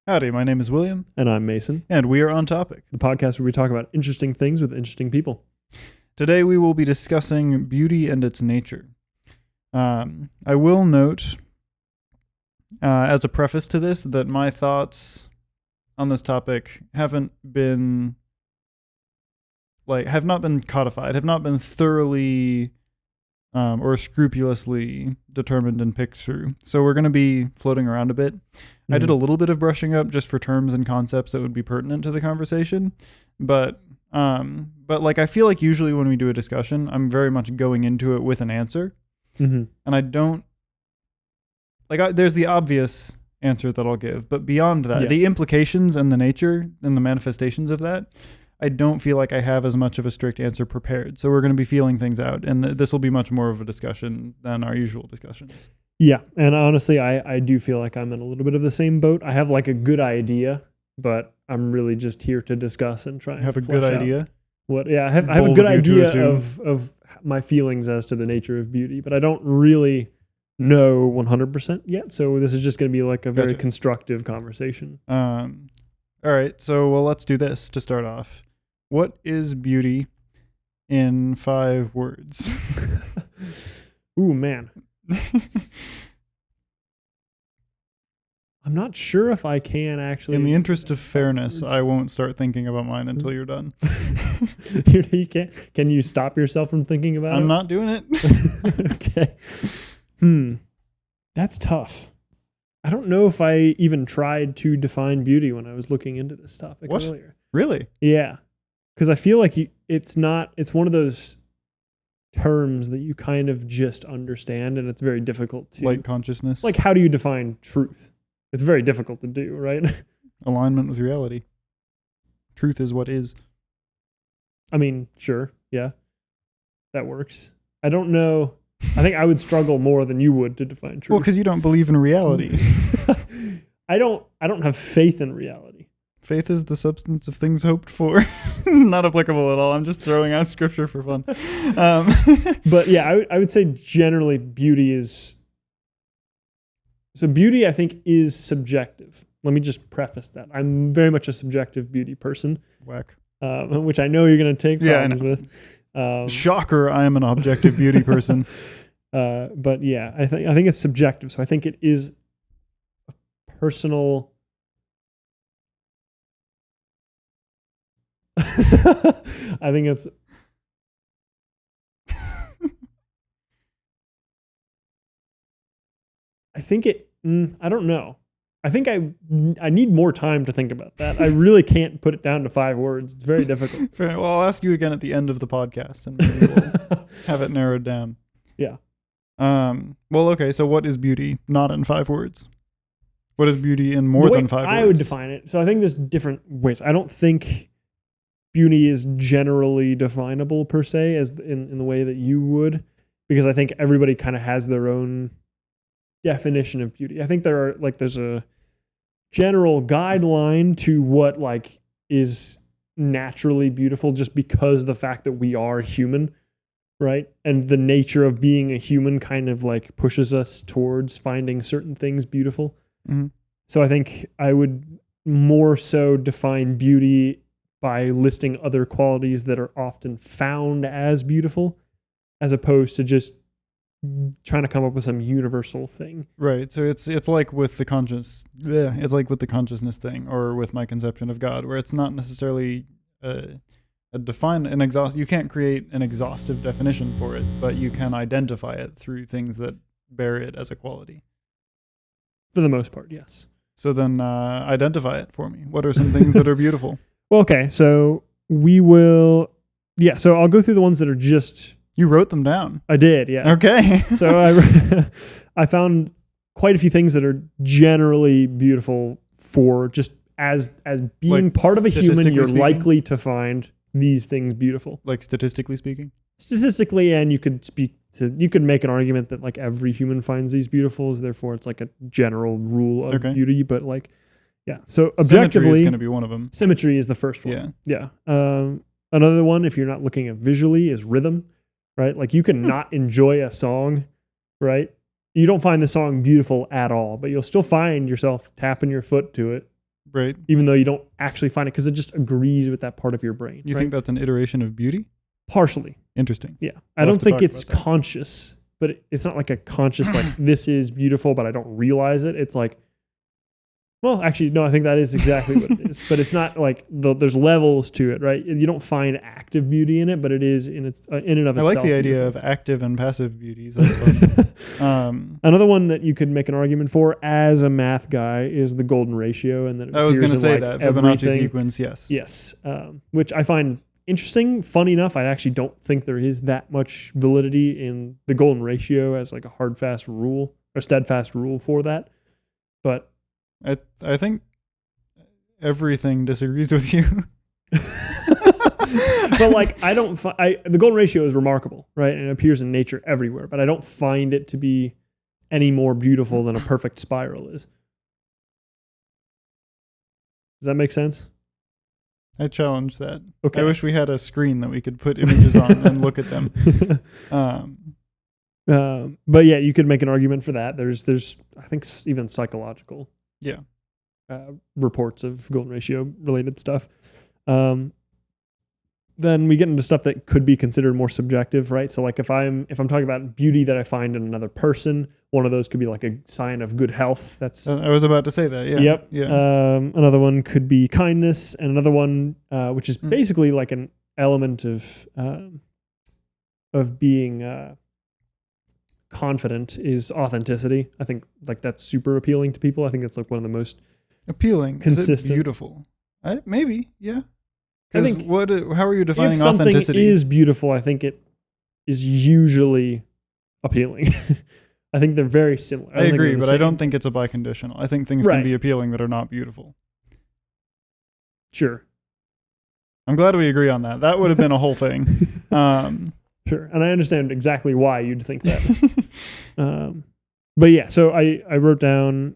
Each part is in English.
Howdy, my name is William. And I'm Mason, And we are On Topic, the podcast where we talk about interesting things with interesting people. Today we will be discussing beauty and its nature. I will note, as a preface to this, that my thoughts on this topic have not been codified, have not been thoroughly or scrupulously determined and picked through. So we're going to be floating around a bit. I did a little bit of brushing up just for terms and concepts that would be pertinent to the conversation, but I feel like usually when we do a discussion, I'm very much going into it with an answer, and I don't there's the obvious answer that I'll give, but beyond that, the implications and the nature and the manifestations of that, I don't feel like I have as much of a strict answer prepared. So we're going to be feeling things out, and this will be much more of a discussion than our usual discussions. Yeah, and honestly, I do feel like I'm in a little bit of the same boat. I have like a good idea, but I'm really just here to discuss and try and have a good idea. I have a good idea of my feelings as to the nature of beauty, but I don't really know 100% yet. So this is just going to be like a very constructive conversation. All right, so let's do this to start off. What is beauty in 5 words? Ooh, man. I'm not sure if I can actually. In the interest of fairness, I won't start thinking about mine until you're done. You can't. Can you stop yourself from thinking about it? I'm not doing it. Okay. That's tough. I don't know if I even tried to define beauty when I was looking into this topic earlier. Really? Yeah. Because I feel like it's one of those terms that you kind of just understand, and it's very difficult to. Like consciousness? Like, how do you define truth? It's very difficult to do, right? Alignment with reality. Truth is what is. I mean, sure. Yeah. That works. I don't know. I think I would struggle more than you would to define truth. Well, because you don't believe in reality. I don't have faith in reality. Faith is the substance of things hoped for. Not applicable at all. I'm just throwing out scripture for fun. But yeah, I would say generally beauty is... So beauty, I think, is subjective. Let me just preface that. I'm very much a subjective beauty person. Whack. Which I know you're going to take problems with. Shocker, I am an objective beauty person. But yeah, I think it's subjective. So I think it is a personal... I think it's... I think it... I don't know. I think I need more time to think about that. I really can't put it down to 5 words. It's very difficult. Well, I'll ask you again at the end of the podcast, and maybe we'll have it narrowed down. Yeah. Well, okay, so what is beauty? Not in 5 words. What is beauty in more than 5 words? I would define it. So I think there's different ways. I don't think beauty is generally definable per se as in the way that you would, because I think everybody kind of has their own definition of beauty. I think there's a general guideline to what is naturally beautiful, just because the fact that we are human, right? And the nature of being a human kind of pushes us towards finding certain things beautiful. Mm-hmm. So I think I would more so define beauty by listing other qualities that are often found as beautiful, as opposed to just trying to come up with some universal thing. Right. So it's like with the consciousness thing, or with my conception of God, where it's not necessarily you can't create an exhaustive definition for it, but you can identify it through things that bear it as a quality. For the most part, yes. So then identify it for me. What are some things that are beautiful? Well, okay. So we will... Yeah, so I'll go through the ones that are just... You wrote them down. I did, yeah. Okay. So I found quite a few things that are generally beautiful for just as being part of a human, you're likely to find these things beautiful. Like statistically speaking? Statistically, and you could make an argument that every human finds these beautiful, therefore it's like a general rule of beauty, but yeah. So objectively... Symmetry is going to be one of them. Symmetry is the first one. Yeah. Another one, if you're not looking at visually, is rhythm. Right? You can not enjoy a song, right? You don't find the song beautiful at all, but you'll still find yourself tapping your foot to it Right. even though you don't actually find it because it just agrees with that part of your brain. You right? think that's an iteration of beauty? Partially. Interesting. Yeah. I We'll have don't to think talk it's about that. conscious, but it's not like a conscious, like, this is beautiful, but I don't realize it. It's like, well, actually, no, I think that is exactly what it is. But it's not like there's levels to it, right? You don't find active beauty in it, but it is in and of I itself. like the idea beautiful. of active and passive beauties. That's fun. Another one that you could make an argument for as a math guy is the golden ratio, and that it I was going to appears say in, like, that Fibonacci everything. sequence. Yes. Yes, which I find interesting. Funny enough, I actually don't think there is that much validity in the golden ratio as like a hard, fast rule or steadfast rule for that. But I think everything disagrees with you. but like the golden ratio is remarkable, right? And it appears in nature everywhere, but I don't find it to be any more beautiful than a perfect spiral is. Does that make sense? I challenge that. Okay. I wish we had a screen that we could put images on and look at them. But yeah, you could make an argument for that. There's I think even psychological reports of golden ratio related stuff. Then we get into stuff that could be considered more subjective, right? So like if I'm talking about beauty that I find in another person, one of those could be like a sign of good health. That's I was about to say that. Yeah. Yep. Yeah. Another one could be kindness, and another one which is basically like an element of being confident is authenticity. I think like that's super appealing to people. I think that's like one of the most appealing. consistent. Is it beautiful? Maybe. Yeah. I think How are you defining if something authenticity? is beautiful, I think it is usually appealing. I think they're very similar. I agree, but I don't think it's a biconditional. I think things can be appealing that are not beautiful. Sure. I'm glad we agree on that. That would have been a whole thing. Sure. And I understand exactly why you'd think that. But yeah, so I wrote down,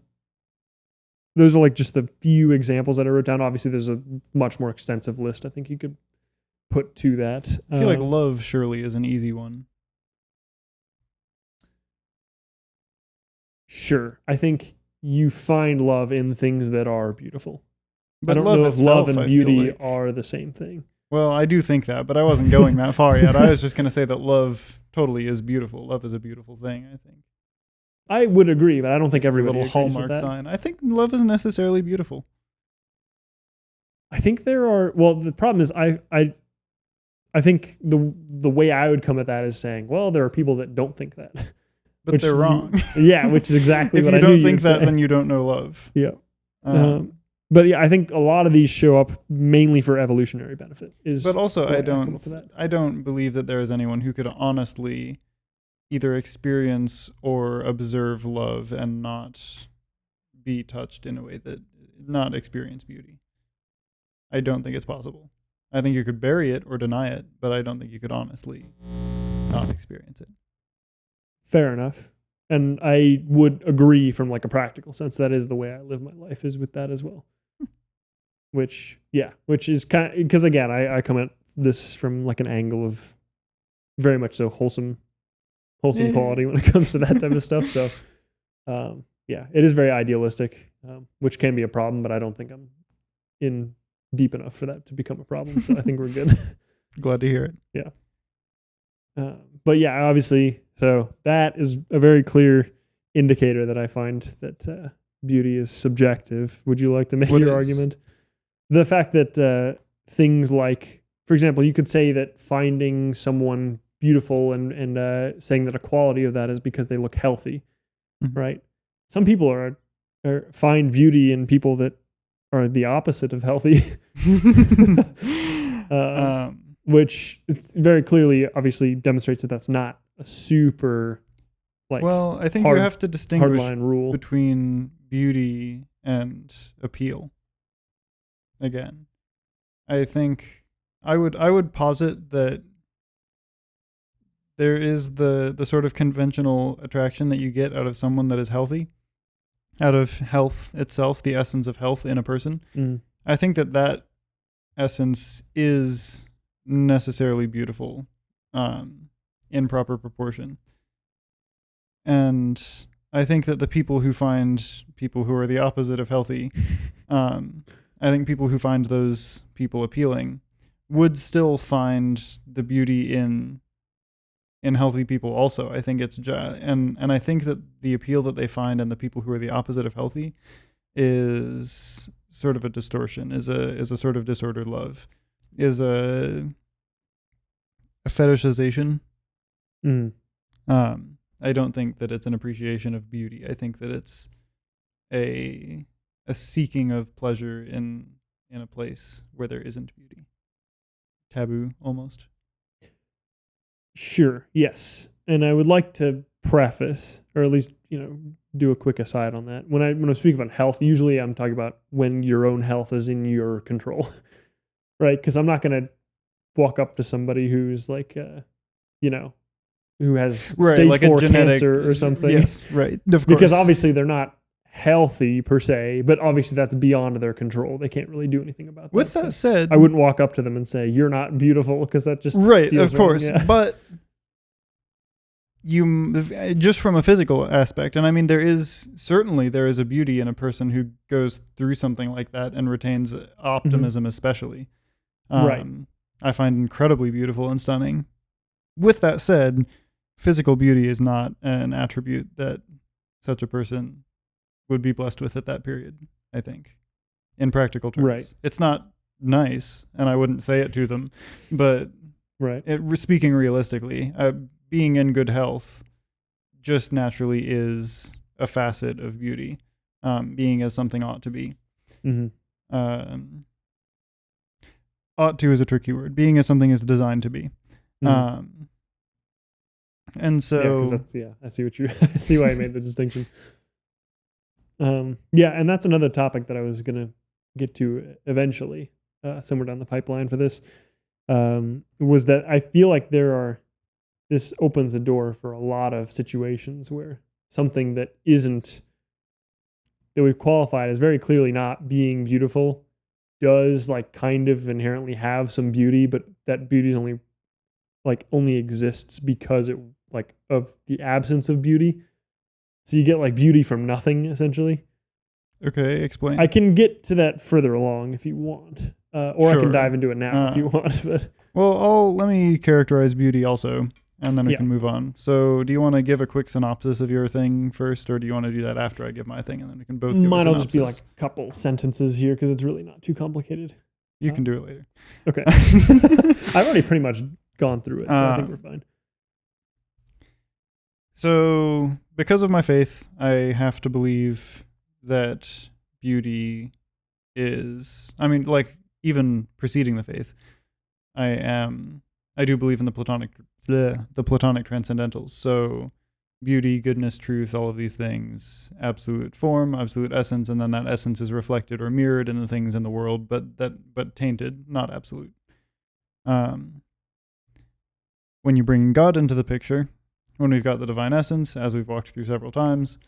those are like just the few examples that I wrote down. Obviously, there's a much more extensive list I think you could put to that. I feel like love surely is an easy one. Sure. I think you find love in things that are beautiful. But I don't know if love and beauty are the same thing. Well, I do think that, but I wasn't going that far yet. I was just going to say that love totally is beautiful. Love is a beautiful thing, I think. I would agree, but I don't think everybody a little agrees hallmark with that. sign. I think love is necessarily beautiful. I think there are. Well, the problem is, I think the way I would come at that is saying, well, there are people that don't think that, but they're wrong. Yeah, which is exactly if what you I knew don't think you'd that, say. then you don't know love. Yeah. But yeah, I think a lot of these show up mainly for evolutionary benefit. But also, I don't believe that there is anyone who could honestly either experience or observe love and not be touched in a way that not experience beauty. I don't think it's possible. I think you could bury it or deny it, but I don't think you could honestly not experience it. Fair enough. And I would agree from like a practical sense. That is the way I live my life, is with that as well. Which is kind of, because again, I come at this from like an angle of very much so wholesome quality when it comes to that type of stuff. So, it is very idealistic, which can be a problem, but I don't think I'm in deep enough for that to become a problem. So I think we're good. Glad to hear it. Yeah. But yeah, obviously, so that is a very clear indicator that I find that beauty is subjective. Would you like to make your argument? The fact that things like, for example, you could say that finding someone beautiful and saying that a quality of that is because they look healthy, right? Some people are find beauty in people that are the opposite of healthy, which very clearly, obviously, demonstrates that that's not a super I think you have to distinguish rule between beauty and appeal. Again, I think I would posit that there is the sort of conventional attraction that you get out of someone that is healthy, out of health itself, the essence of health in a person. I think that essence is necessarily beautiful in proper proportion. And I think that the people who find people who are the opposite of healthy, I think people who find those people appealing would still find the beauty in healthy people also. I think it's and I think that the appeal that they find in the people who are the opposite of healthy is sort of a distortion, is a sort of disordered love, is a fetishization. I don't think that it's an appreciation of beauty. I think that it's a seeking of pleasure in a place where there isn't beauty. Taboo, almost. Sure. Yes. And I would like to preface, or at least, do a quick aside on that. When I speak about health, usually I'm talking about when your own health is in your control, right? Because I'm not going to walk up to somebody who's like, who has stage like 4 cancer or something. Yes, right. Of course. Because obviously they're not healthy per se, but obviously that's beyond their control. They can't really do anything about that. With that said, I wouldn't walk up to them and say, "You're not beautiful," because that just right, of course. Yeah. But you just from a physical aspect, and I mean, there is a beauty in a person who goes through something like that and retains optimism, especially. Right. I find incredibly beautiful and stunning. With that said, physical beauty is not an attribute that such a person would be blessed with at that period, I think, in practical terms. Right. It's not nice, and I wouldn't say it to them, but right. Speaking realistically, being in good health just naturally is a facet of beauty, being as something ought to be. Ought to is a tricky word. Being as something is designed to be. And so, I see what I see why I made the distinction. And that's another topic that I was gonna get to eventually, somewhere down the pipeline for this. Was that I feel like this opens the door for a lot of situations where something that we've qualified as very clearly not being beautiful does like kind of inherently have some beauty, but that beauty is only exists because of the absence of beauty. So you get like beauty from nothing, essentially. Okay, explain. I can get to that further along if you want, or sure. I can dive into it now if you want. But let me characterize beauty also, and then we can move on. So, do you want to give a quick synopsis of your thing first, or do you want to do that after I give my thing, and then we can both give a synopsis? Mine will just be like a couple sentences here because it's really not too complicated. You can do it later. Okay. I've already pretty much gone through it, so I think we're fine. So, because of my faith, I have to believe that beauty is, even preceding the faith, I do believe in the Platonic transcendentals. So, beauty, goodness, truth, all of these things, absolute form, absolute essence, and then that essence is reflected or mirrored in the things in the world, but tainted, not absolute. When you bring God into the picture, when we've got the divine essence, as we've walked through several times,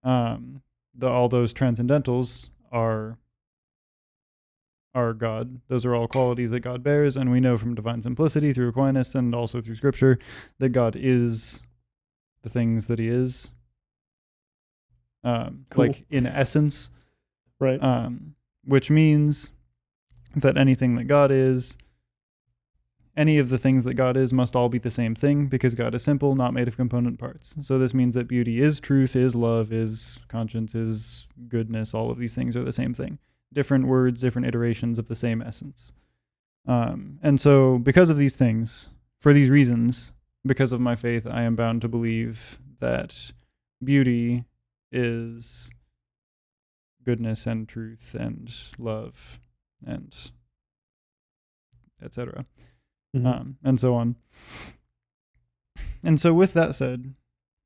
all those transcendentals are God. Those are all qualities that God bears, and we know from divine simplicity through Aquinas and also through Scripture that God is the things that He is, like in essence, right? Which means that anything that God is, any of the things that God is must all be the same thing because God is simple, not made of component parts. So this means that beauty is truth, is love, is conscience, is goodness. All of these things are the same thing. Different words, different iterations of the same essence. And so because of these things, for these reasons, because of my faith, I am bound to believe that beauty is goodness and truth and love and etc. And so on. And so with that said,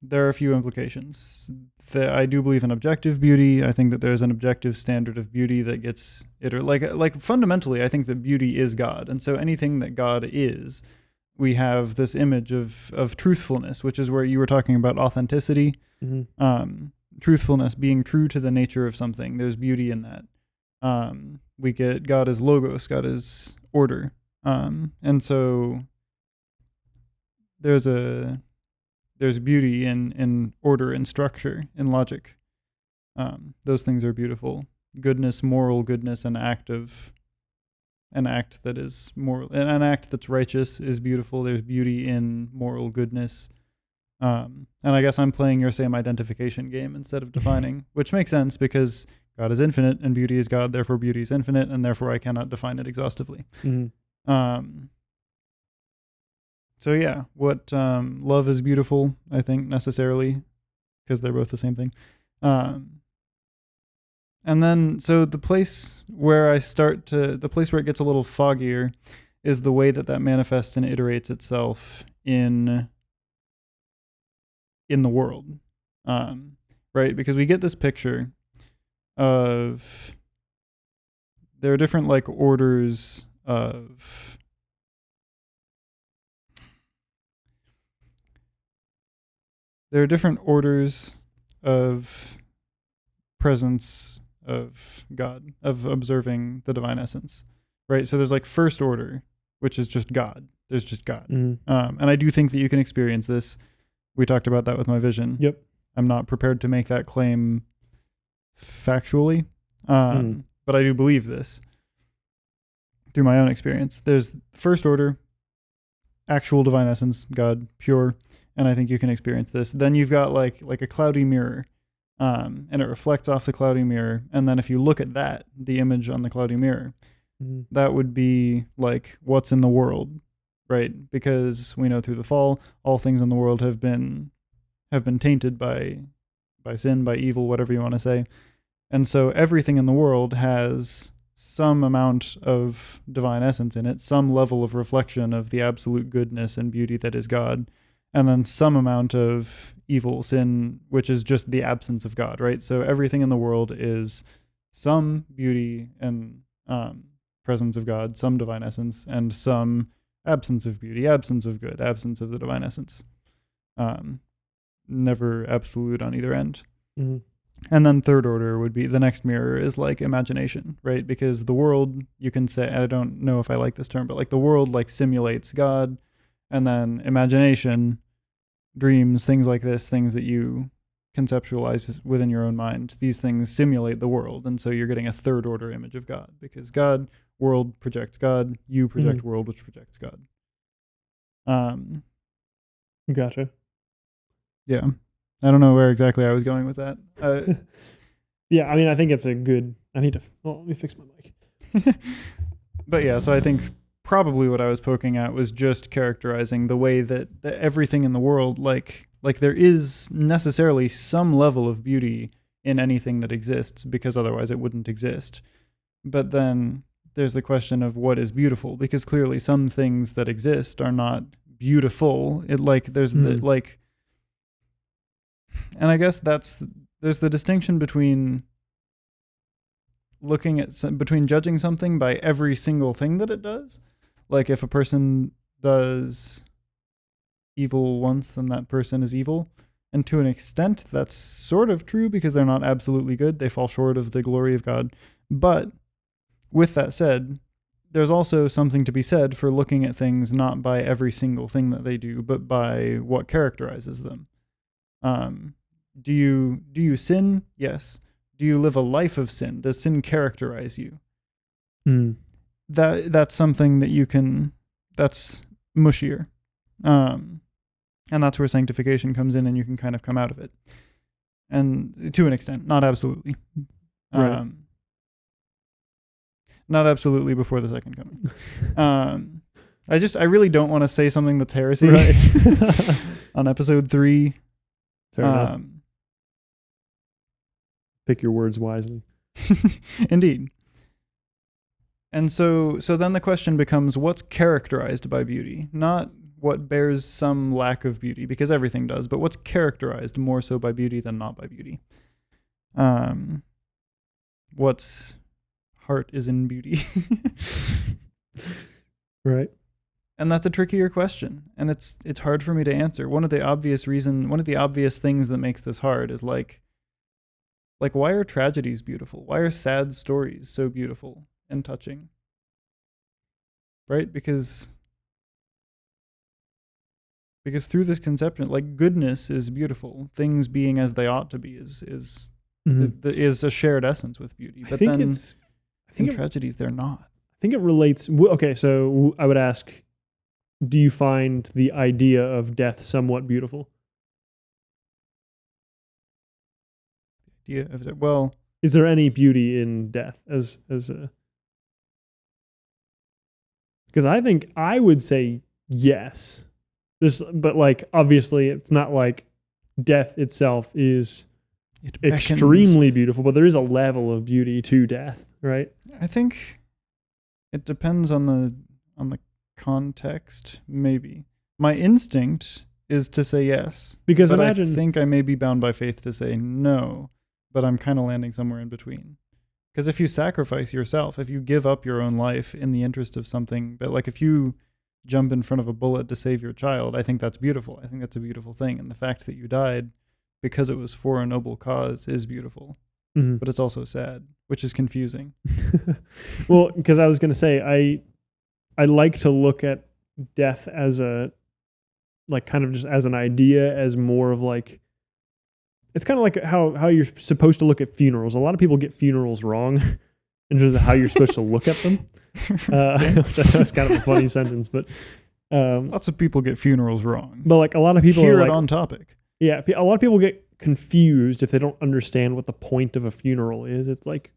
there are a few implications. I do believe in objective beauty. I think that there's an objective standard of beauty that gets it, or like fundamentally, I think that beauty is God. And so anything that God is, we have this image of truthfulness, which is where you were talking about authenticity, truthfulness, being true to the nature of something. There's beauty in that. We get God as logos, God is order. And so there's there's beauty in order and structure, in logic. Those things are beautiful. Goodness, moral goodness, an act that is moral, an act that's righteous is beautiful. There's beauty in moral goodness. And I guess I'm playing your same identification game instead of defining, which makes sense because God is infinite and beauty is God, therefore beauty is infinite, and therefore I cannot define it exhaustively. So yeah, what love is beautiful, I think, necessarily, because they're both the same thing. And then, so the place where the place where it gets a little foggier is the way that manifests and iterates itself in the world, right? Because we get this picture of, there are different like orders of, there are different orders of presence of God, of observing the divine essence, right? So there's like first order, which is just God. There's just God. And I do think that you can experience this. We talked about that with my vision. Yep. I'm not prepared to make that claim factually, but I do believe this through my own experience. There's first order, actual divine essence, God, pure, and I think you can experience this. Then you've got like a cloudy mirror, and it reflects off the cloudy mirror. And then if you look at that, the image on the cloudy mirror, that would be like what's in the world, right? Because we know through the fall, all things in the world have been tainted by sin, by evil, whatever you want to say. And so everything in the world has some amount of divine essence in it, some level of reflection of the absolute goodness and beauty that is God, and then some amount of evil, sin, which is just the absence of God, right? So everything in the world is some beauty and presence of God, some divine essence, and some absence of beauty, absence of good, absence of the divine essence. Never absolute on either end. And then third order would be, the next mirror is like imagination, right? Because the world, you can say, I don't know if I like this term, but like the world like simulates God, and then imagination, dreams, things like this, things that you conceptualize within your own mind, these things simulate the world. And so you're getting a third order image of God, because God, world projects God, you project world, which projects God. Gotcha. Yeah. I don't know where exactly I was going with that. Yeah, I mean, I think it's a good, let me fix my mic. But yeah, so I think probably what I was poking at was just characterizing the way that everything in the world, like there is necessarily some level of beauty in anything that exists, because otherwise it wouldn't exist. But then there's the question of what is beautiful, because clearly some things that exist are not beautiful. It like there's the like, and I guess there's the distinction between between judging something by every single thing that it does. Like if a person does evil once, then that person is evil. And to an extent, that's sort of true, because they're not absolutely good. They fall short of the glory of God. But with that said, there's also something to be said for looking at things not by every single thing that they do, but by what characterizes them. Do you sin? Yes. Do you live a life of sin? Does sin characterize you? That's something that you can, that's mushier. And that's where sanctification comes in, and you can kind of come out of it. And to an extent, not absolutely. Right. Not absolutely before the second coming. I really don't want to say something that's heresy on episode 3. Fair enough. Pick your words wisely. Indeed. And so then the question becomes, what's characterized by beauty? Not what bears some lack of beauty, because everything does, but what's characterized more so by beauty than not by beauty? What's heart is in beauty? Right. And that's a trickier question, and it's hard for me to answer. One of the obvious things that makes this hard is like why are tragedies beautiful? Why are sad stories so beautiful and touching? Right? Because Because through this conception, like goodness is beautiful. Things being as they ought to be is a shared essence with beauty. But then in tragedies, they're not. I think it relates. Okay, so I would ask, do you find the idea of death somewhat beautiful? Well, is there any beauty in death as a? Because I would say yes. But like obviously, it's not like death itself is extremely beautiful, but there is a level of beauty to death, right? I think it depends on the context. Maybe my instinct is to say yes, because but imagine, I think I may be bound by faith to say no, but I'm kind of landing somewhere in between. Because if you sacrifice yourself, if you give up your own life in the interest of something, but like if you jump in front of a bullet to save your child, I think that's beautiful. I think that's a beautiful thing. And the fact that you died because it was for a noble cause is beautiful. But it's also sad, which is confusing. Well, because I was going to say, I like to look at death as like kind of just as an idea, as more of like, it's kind of like how you're supposed to look at funerals. A lot of people get funerals wrong in terms of how you're supposed to look at them. Which I know is kind of a funny sentence, but lots of people get funerals wrong. But like a lot of people hear are it like, on topic. Yeah, a lot of people get confused if they don't understand what the point of a funeral is. It's like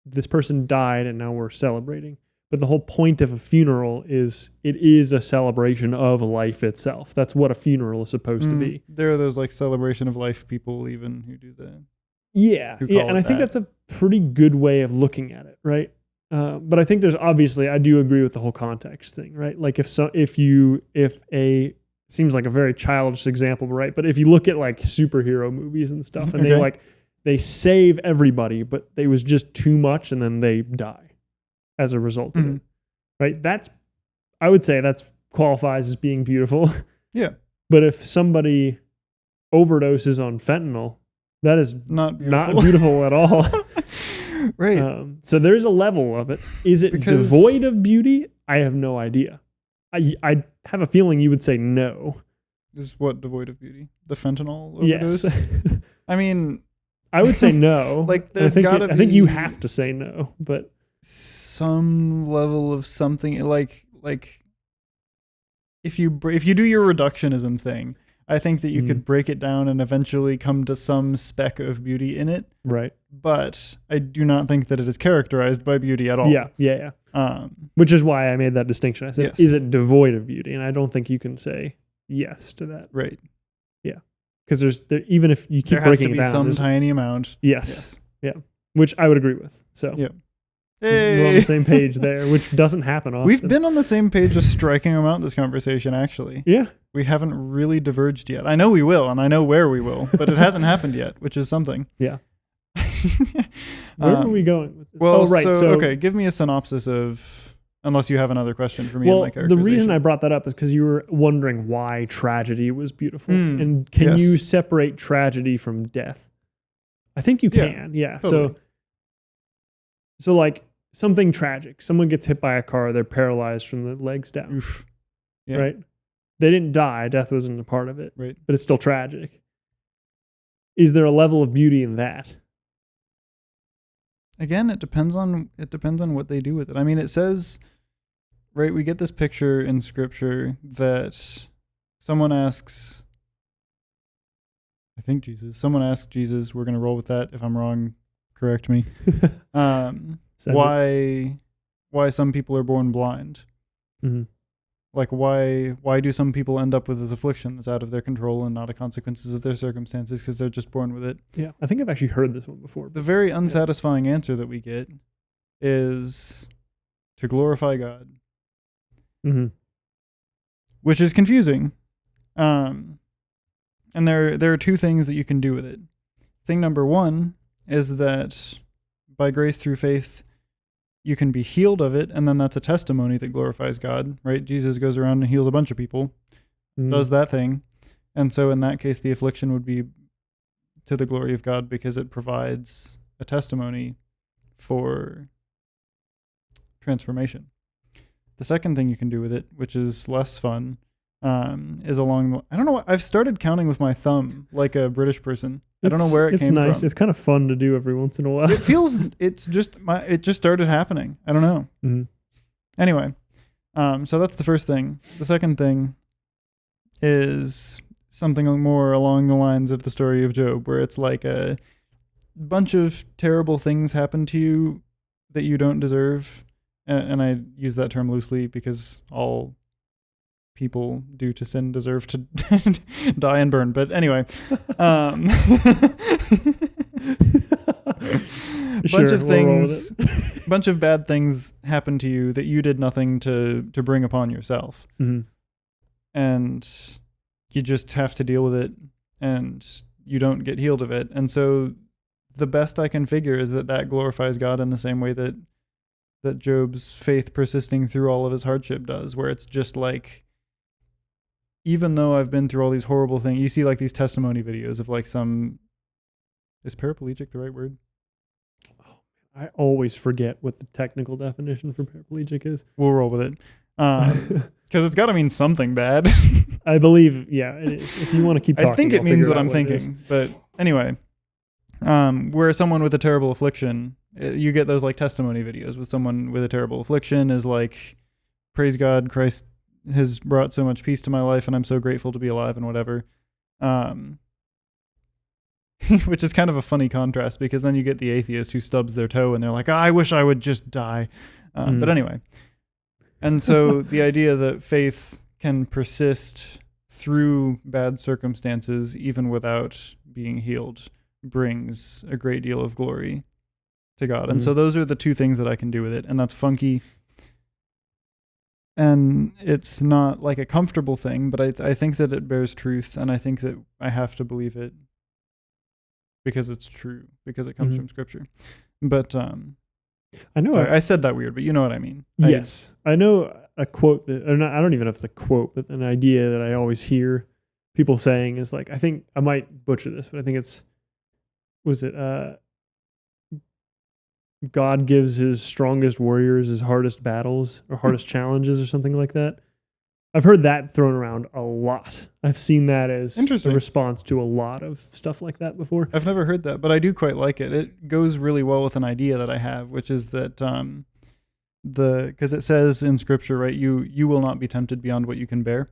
this person died and now we're celebrating. But the whole point of a funeral is it is a celebration of life itself. That's what a funeral is supposed to be. There are those like celebration of life people even who do that. Yeah, and I think that's a pretty good way of looking at it, right? But I think there's obviously, I do agree with the whole context thing, right? Like if it seems like a very childish example, right? But if you look at like superhero movies and stuff, and they save everybody, but they was just too much, and then they die as a result of it, right? I would say that's qualifies as being beautiful. Yeah. But if somebody overdoses on fentanyl, that is not beautiful at all. Right. So there's a level of it. Is it devoid of beauty? I have no idea. I have a feeling you would say no. Is what devoid of beauty? The fentanyl overdose? Yes. I mean, I would say no. Like there's gotta be, I think you have to say no, but some level of something like if you do your reductionism thing, I think that you could break it down and eventually come to some speck of beauty in it. Right. But I do not think that it is characterized by beauty at all. Yeah. Which is why I made that distinction. I said, yes. Is it devoid of beauty? And I don't think you can say yes to that. Right. Yeah. Because even if you keep breaking it down, there has to be some tiny amount. Yes. Yeah. Which I would agree with. So yeah. We're on the same page there, which doesn't happen often. We've been on the same page a striking amount this conversation, actually. Yeah. We haven't really diverged yet. I know we will, and I know where we will, but it hasn't happened yet, which is something. Yeah. Where are we going with this? Well, so okay, give me a synopsis of, unless you have another question for me. Well, and my the reason I brought that up is because you were wondering why tragedy was beautiful. And can you separate tragedy from death? I think you can, yeah. Totally. So like something tragic. Someone gets hit by a car, they're paralyzed from the legs down. Oof. Yeah. Right? They didn't die, death wasn't a part of it. Right. But it's still tragic. Is there a level of beauty in that? Again, it depends on what they do with it. I mean, it says, right, we get this picture in scripture that someone asks, I think someone asked Jesus, we're going to roll with that. If I'm wrong, correct me. Why some people are born blind. Mm-hmm. Like why do some people end up with this affliction that's out of their control and not a consequences of their circumstances because they're just born with it? Yeah, I think I've actually heard this one before. The very unsatisfying answer that we get is to glorify God, which is confusing. And there are two things that you can do with it. Thing number one is that by grace through faith, you can be healed of it, and then that's a testimony that glorifies God, right? Jesus goes around and heals a bunch of people, does that thing. And so in that case, the affliction would be to the glory of God because it provides a testimony for transformation. The second thing you can do with it, which is less fun, is along. I don't know. I've started counting with my thumb like a British person. I don't know where it came from. It's kind of fun to do every once in a while. It feels. It just started happening. I don't know. Mm-hmm. Anyway, so that's the first thing. The second thing is something more along the lines of the story of Job, where it's like a bunch of terrible things happen to you that you don't deserve. And I use that term loosely because all people due to sin deserve to die and burn. But anyway, bunch of bad things happen to you that you did nothing to bring upon yourself. Mm-hmm. And you just have to deal with it, and you don't get healed of it. And so the best I can figure is that glorifies God in the same way that Job's faith persisting through all of his hardship does, where it's just like, even though I've been through all these horrible things, you see like these testimony videos of like is paraplegic the right word? I always forget what the technical definition for paraplegic is. We'll roll with it. Because it's got to mean something bad. I believe, yeah. If you want to keep talking, I think it means what I'm thinking. But anyway, where someone with a terrible affliction, you get those like testimony videos with someone with a terrible affliction is like, praise God, Christ has brought so much peace to my life and I'm so grateful to be alive and whatever. Which is kind of a funny contrast, because then you get the atheist who stubs their toe and they're like, I wish I would just die. But anyway. And so the idea that faith can persist through bad circumstances even without being healed brings a great deal of glory to God. And so those are the two things that I can do with it. And that's funky. And it's not like a comfortable thing, but I think that it bears truth. And I think that I have to believe it because it's true, because it comes from Scripture. But I know. Sorry, I said that weird, but you know what I mean. Yes. I know a quote that, or not, I don't even know if it's a quote, but an idea that I always hear people saying is like, I think I might butcher this, but I think God gives his strongest warriors his hardest battles or hardest challenges or something like that. I've heard that thrown around a lot. I've seen that as a response to a lot of stuff like that before. I've never heard that, but I do quite like it. It goes really well with an idea that I have, which is that because it says in Scripture, right, you will not be tempted beyond what you can bear.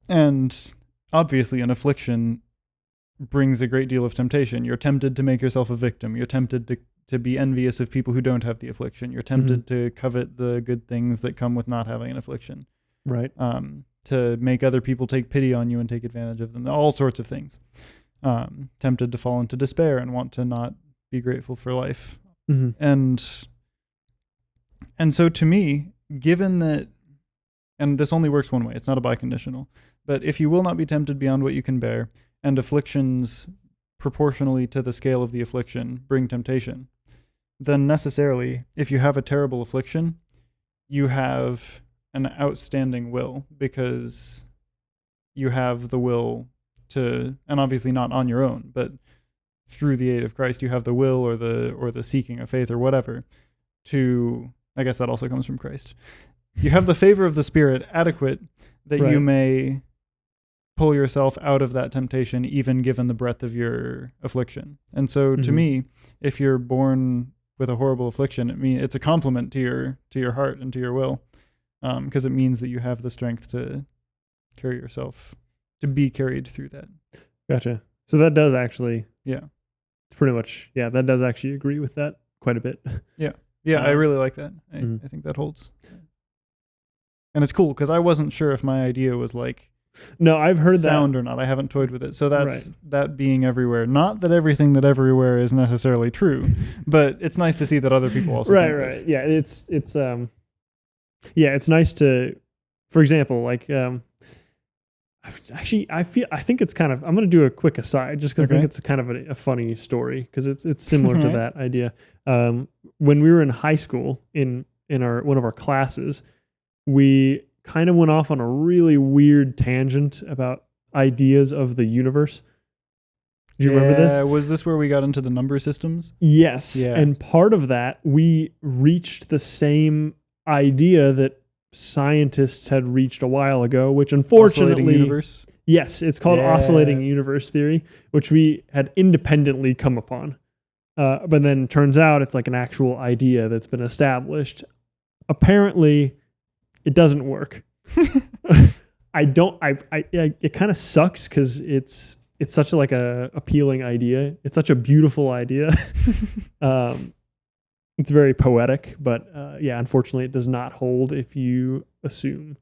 And obviously an affliction brings a great deal of temptation. You're tempted to make yourself a victim. You're tempted to be envious of people who don't have the affliction. You're tempted to covet the good things that come with not having an affliction. Right. To make other people take pity on you and take advantage of them. All sorts of things. Tempted to fall into despair and want to not be grateful for life. And so to me, given that, and this only works one way, it's not a biconditional, but if you will not be tempted beyond what you can bear, and afflictions proportionally to the scale of the affliction bring temptation, then necessarily, if you have a terrible affliction, you have an outstanding will, because you have the will to, and obviously not on your own, but through the aid of Christ, you have the will or the seeking of faith or whatever to, I guess that also comes from Christ. You have the favor of the Spirit adequate that you may pull yourself out of that temptation, even given the breadth of your affliction. And so to me, if you're born with a horrible affliction, it's a compliment to your heart and to your will, because it means that you have the strength to carry yourself, to be carried through that. Gotcha. So that does actually, it's pretty much, that does actually agree with that quite a bit. Yeah, I really like that. I think that holds. And it's cool, because I wasn't sure if my idea was like, no, I've heard sound or not. I haven't toyed with it. So that's that being everywhere. Not that everything that everywhere is necessarily true, but it's nice to see that other people also think this. Yeah, it's nice to, for example, like actually I think it's kind of, I'm going to do a quick aside just because I think it's kind of a funny story, because it's similar to that idea. When we were in high school in one of our classes, we kind of went off on a really weird tangent about ideas of the universe. Do you remember this? Was this where we got into the number systems? Yes. Yeah. And part of that, we reached the same idea that scientists had reached a while ago, which Oscillating unfortunately, universe. yes, it's called Yeah. oscillating universe theory, which we had independently come upon. But then turns out it's like an actual idea that's been established. Apparently, it doesn't work. It kind of sucks because it's such like a appealing idea. It's such a beautiful idea. It's very poetic, but unfortunately, it does not hold if you assume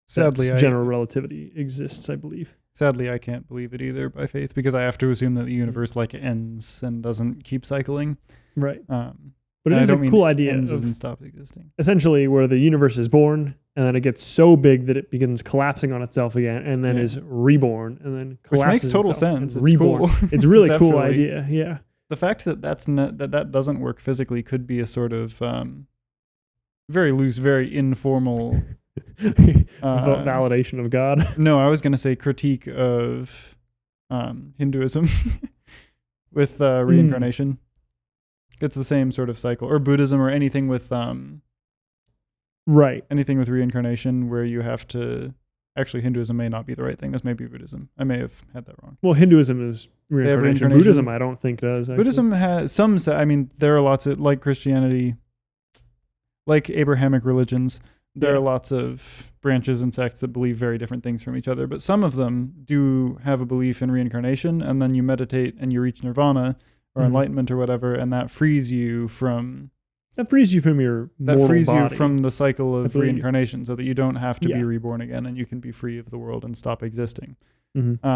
Sadly, that general relativity exists, I believe. Sadly, I can't believe it either by faith because I have to assume that the universe like ends and doesn't keep cycling. Right. But it is a cool idea. Ends doesn't stop existing. Essentially, where the universe is born and then it gets so big that it begins collapsing on itself again, and then is reborn, and then collapses. Which makes total itself sense. It's reborn. Cool. It's a really cool idea. Yeah. The fact that that doesn't work physically could be a sort of very loose, very informal validation of God. No, I was going to say critique of Hinduism with reincarnation. It's the same sort of cycle, or Buddhism, or anything with right. Anything with reincarnation where you have to. Actually, Hinduism may not be the right thing. This may be Buddhism. I may have had that wrong. Well, Hinduism is reincarnation. Buddhism, I don't think does. Actually. Buddhism has some. I mean, there are lots of, like Christianity, like Abrahamic religions. There are lots of branches and sects that believe very different things from each other, but some of them do have a belief in reincarnation, and then you meditate and you reach nirvana or enlightenment or whatever, and that frees you from. That frees you from your mortal body. You from the cycle of reincarnation, so that you don't have to be reborn again, and you can be free of the world and stop existing. Very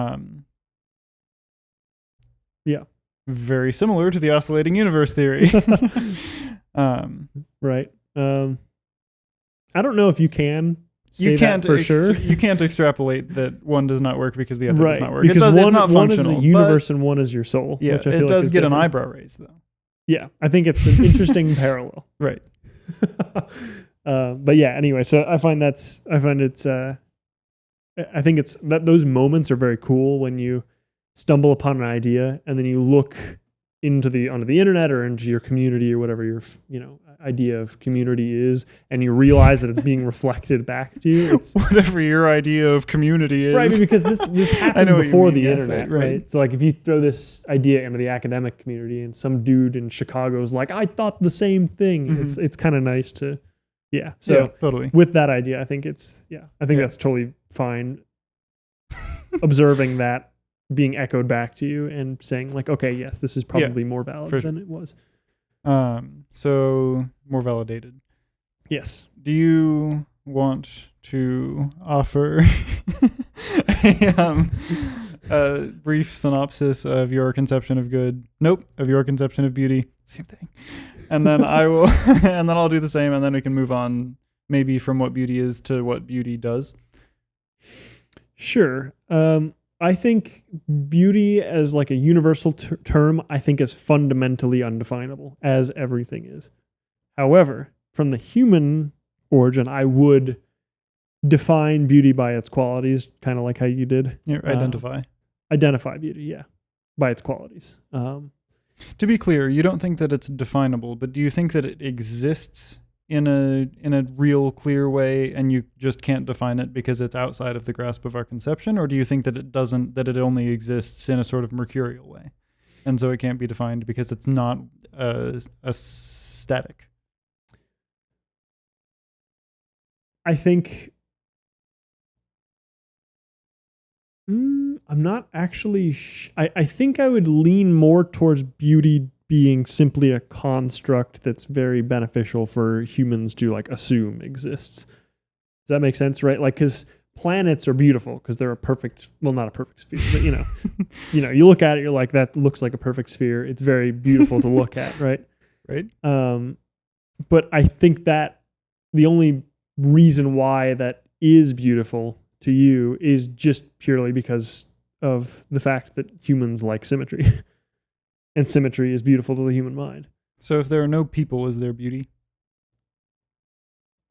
similar to the oscillating universe theory. Right. I don't know if you can say that for sure. You can't extrapolate that one does not work because the other does not work. Because it's not one is functional, the universe and one is your soul. Yeah, which I feel it does like get different. An eyebrow raise, though. Yeah, I think it's an interesting parallel. Right. But yeah, anyway, so I think it's that those moments are very cool when you stumble upon an idea and then you look onto the internet or into your community or whatever your idea of community is, and you realize that it's being reflected back to you. It's whatever your idea of community is, right? Because this happened before the internet, right? So like if you throw this idea into the academic community and some dude in Chicago is like, I thought the same thing. It's kind of nice to, So totally. With that idea, I think that's totally fine. Observing that being echoed back to you and saying like, okay, yes, this is probably more valid than it was. So more validated. Yes. Do you want to offer a brief synopsis of your conception of good? Nope. Of your conception of beauty. Same thing. And then I will, and then I'll do the same, and then we can move on maybe from what beauty is to what beauty does. Sure. I think beauty as like a universal term, I think is fundamentally undefinable, as everything is. However, from the human origin, I would define beauty by its qualities, kind of like how you did. Identify beauty, by its qualities. To be clear, you don't think that it's definable, but do you think that it exists in a real clear way and you just can't define it because it's outside of the grasp of our conception? Or do you think that it only exists in a sort of mercurial way, and so it can't be defined because it's not a static? I think I'm not actually I think I would lean more towards beauty being simply a construct that's very beneficial for humans to like assume exists. Does that make sense? Right? Like, because planets are beautiful because they're not a perfect sphere, but you look at it, you're like, that looks like a perfect sphere. It's very beautiful to look at. Right. Right. But I think that the only reason why that is beautiful to you is just purely because of the fact that humans like symmetry. And symmetry is beautiful to the human mind. So if there are no people, is there beauty?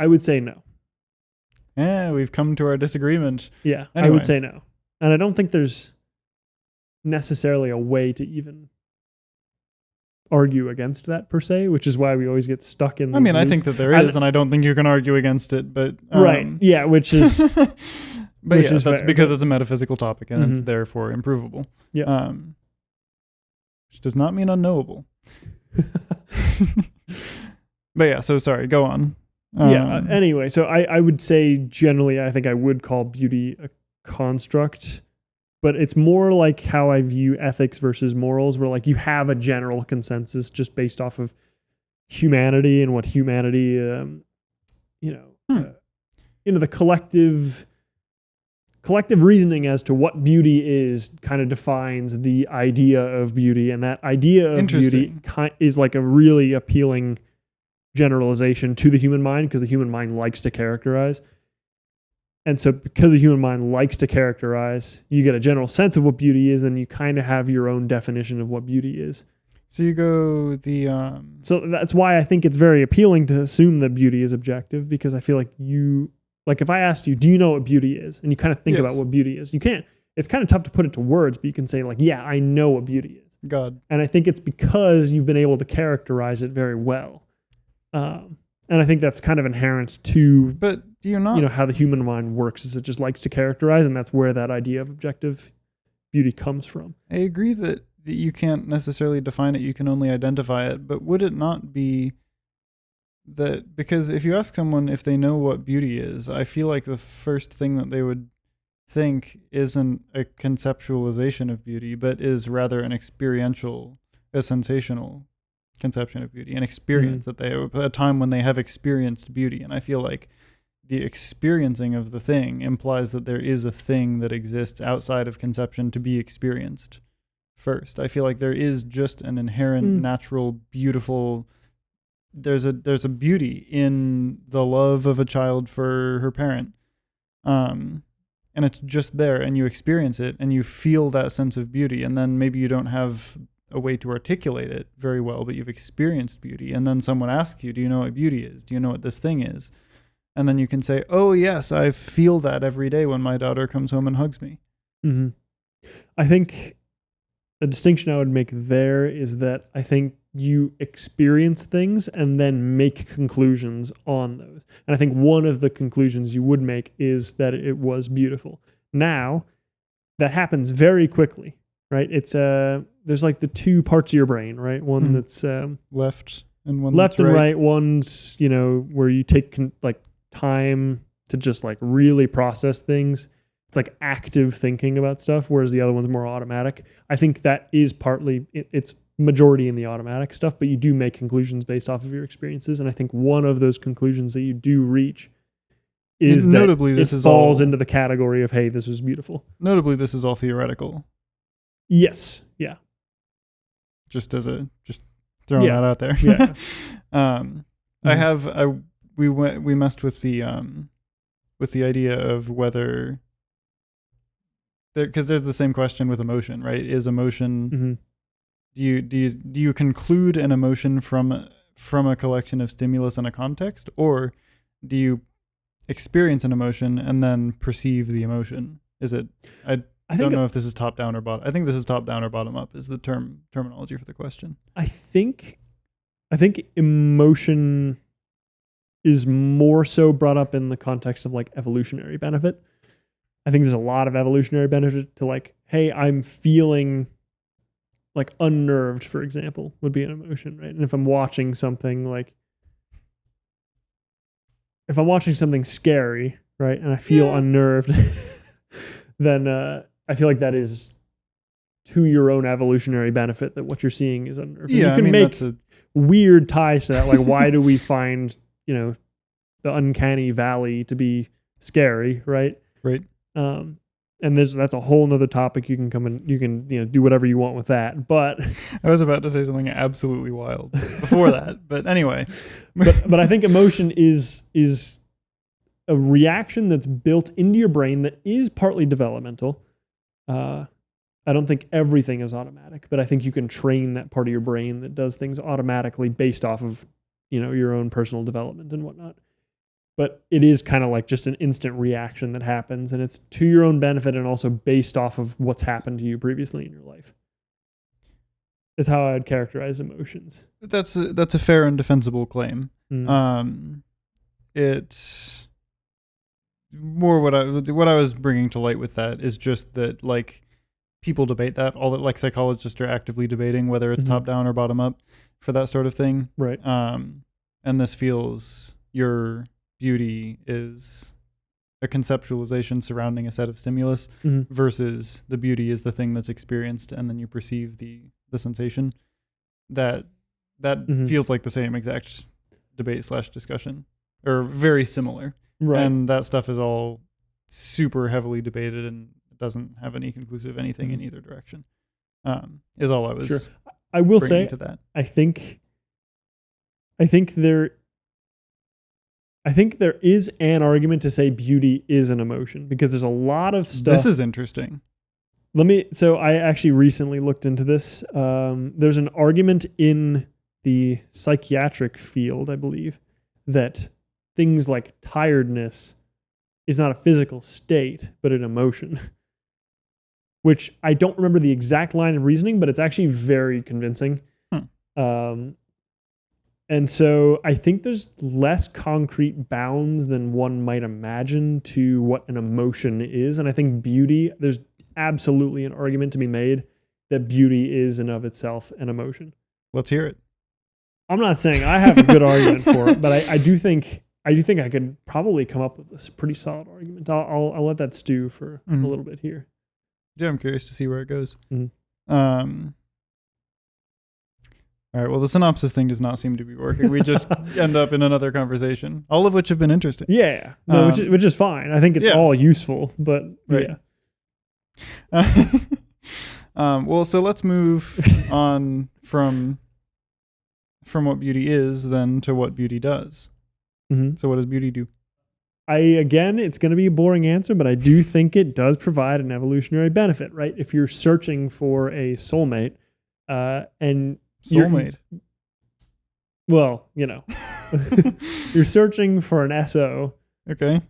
I would say no. Yeah, we've come to our disagreement. Yeah, anyway. I would say no. And I don't think there's necessarily a way to even argue against that per se, which is why we always get stuck in. I mean, I loops. think that there is, and I don't think you can argue against it. But right, yeah, which is, but which yeah, is that's fair, because but- it's a metaphysical topic and it's Mhm. therefore improvable. Yeah. Which does not mean unknowable. But yeah, so sorry, go on. Anyway, so I would say generally, I think I would call beauty a construct, but it's more like how I view ethics versus morals, where like you have a general consensus just based off of humanity and what humanity, the collective reasoning as to what beauty is kind of defines the idea of beauty, and that idea of beauty is like a really appealing generalization to the human mind because the human mind likes to characterize. And so because the human mind likes to characterize, you get a general sense of what beauty is, and you kind of have your own definition of what beauty is. So you go the So that's why I think it's very appealing to assume that beauty is objective, because I feel like if I asked you, do you know what beauty is? And you kind of think about what beauty is. You can't, it's kind of tough to put it to words, but you can say like, yeah, I know what beauty is. God. And I think it's because you've been able to characterize it very well. And I think that's kind of inherent to, but do you not, how the human mind works, is it just likes to characterize, and that's where that idea of objective beauty comes from. I agree that you can't necessarily define it, you can only identify it, but would it not be that, because if you ask someone if they know what beauty is, I feel like the first thing that they would think isn't a conceptualization of beauty, but is rather an experiential, a sensational conception of beauty, an experience that they, a time when they have experienced beauty. And I feel like the experiencing of the thing implies that there is a thing that exists outside of conception to be experienced first. I feel like there is just an inherent natural, beautiful, there's a beauty in the love of a child for her parent. And it's just there, and you experience it and you feel that sense of beauty, and then maybe you don't have a way to articulate it very well, but you've experienced beauty, and then someone asks you, do you know what beauty is? Do you know what this thing is? And then you can say, oh yes, I feel that every day when my daughter comes home and hugs me. Mm-hmm. I think a distinction I would make there is that I think you experience things and then make conclusions on those. And I think one of the conclusions you would make is that it was beautiful. Now, that happens very quickly, right? It's there's like the two parts of your brain, right? One that's left and one left that's and right. right. One's, where you take like time to just like really process things. It's like active thinking about stuff, whereas the other one's more automatic. I think that is partly, it's majority in the automatic stuff, but you do make conclusions based off of your experiences. And I think one of those conclusions that you do reach is that notably, this it is falls all, into the category of, hey, this was beautiful. Notably, this is all theoretical. Yes. Yeah. Just throwing that out there. Yeah. We messed with the idea of whether, because there's the same question with emotion, right? Is emotion, do you conclude an emotion from a collection of stimulus and a context, or do you experience an emotion and then perceive the emotion? Is it, I don't know if this is top down or bottom. I think this is top down or bottom up is the terminology for the question. I think emotion is more so brought up in the context of like evolutionary benefit. I think there's a lot of evolutionary benefit to like, hey, I'm feeling like unnerved, for example, would be an emotion, right? And if I'm watching something scary, right, and I feel unnerved, then I feel like that is to your own evolutionary benefit, that what you're seeing is unnerving. Yeah, you can make weird ties to that. Like, why do we find, the uncanny valley to be scary, right? Right. And that's a whole nother topic. You can come and you can do whatever you want with that. But I was about to say something absolutely wild before that. But anyway. but I think emotion is a reaction that's built into your brain that is partly developmental. I don't think everything is automatic, but I think you can train that part of your brain that does things automatically based off of, your own personal development and whatnot. But it is kind of like just an instant reaction that happens, and it's to your own benefit and also based off of what's happened to you previously in your life. is how I'd characterize emotions. That's a fair and defensible claim. Mm. It's more what I was bringing to light with that is just that like people debate that all that like psychologists are actively debating whether it's top down or bottom up for that sort of thing. Right. And this feels your beauty is a conceptualization surrounding a set of stimulus versus the beauty is the thing that's experienced and then you perceive the sensation. That feels like the same exact debate / discussion or very similar. Right. And that stuff is all super heavily debated and doesn't have any conclusive anything in either direction. Is all I was. Sure. I will say to that. I think there is an argument to say beauty is an emotion because there's a lot of stuff. This is interesting. So I actually recently looked into this. There's an argument in the psychiatric field, I believe, that things like tiredness is not a physical state, but an emotion. Which I don't remember the exact line of reasoning, but it's actually very convincing. And so I think there's less concrete bounds than one might imagine to what an emotion is. And I think beauty, there's absolutely an argument to be made that beauty is in of itself an emotion. Let's hear it. I'm not saying I have a good argument for it, but I do think I could probably come up with this pretty solid argument. I'll let that stew for a little bit here. Yeah, I'm curious to see where it goes. All right, well, the synopsis thing does not seem to be working. We just end up in another conversation, all of which have been interesting. Yeah, no, which is fine. I think it's all useful, but right. Well, so let's move on from what beauty is then to what beauty does. So what does beauty do? It's going to be a boring answer, but I do think it does provide an evolutionary benefit, right? If you're searching for a soulmate, and soulmate, well, you're searching for an SO. Okay.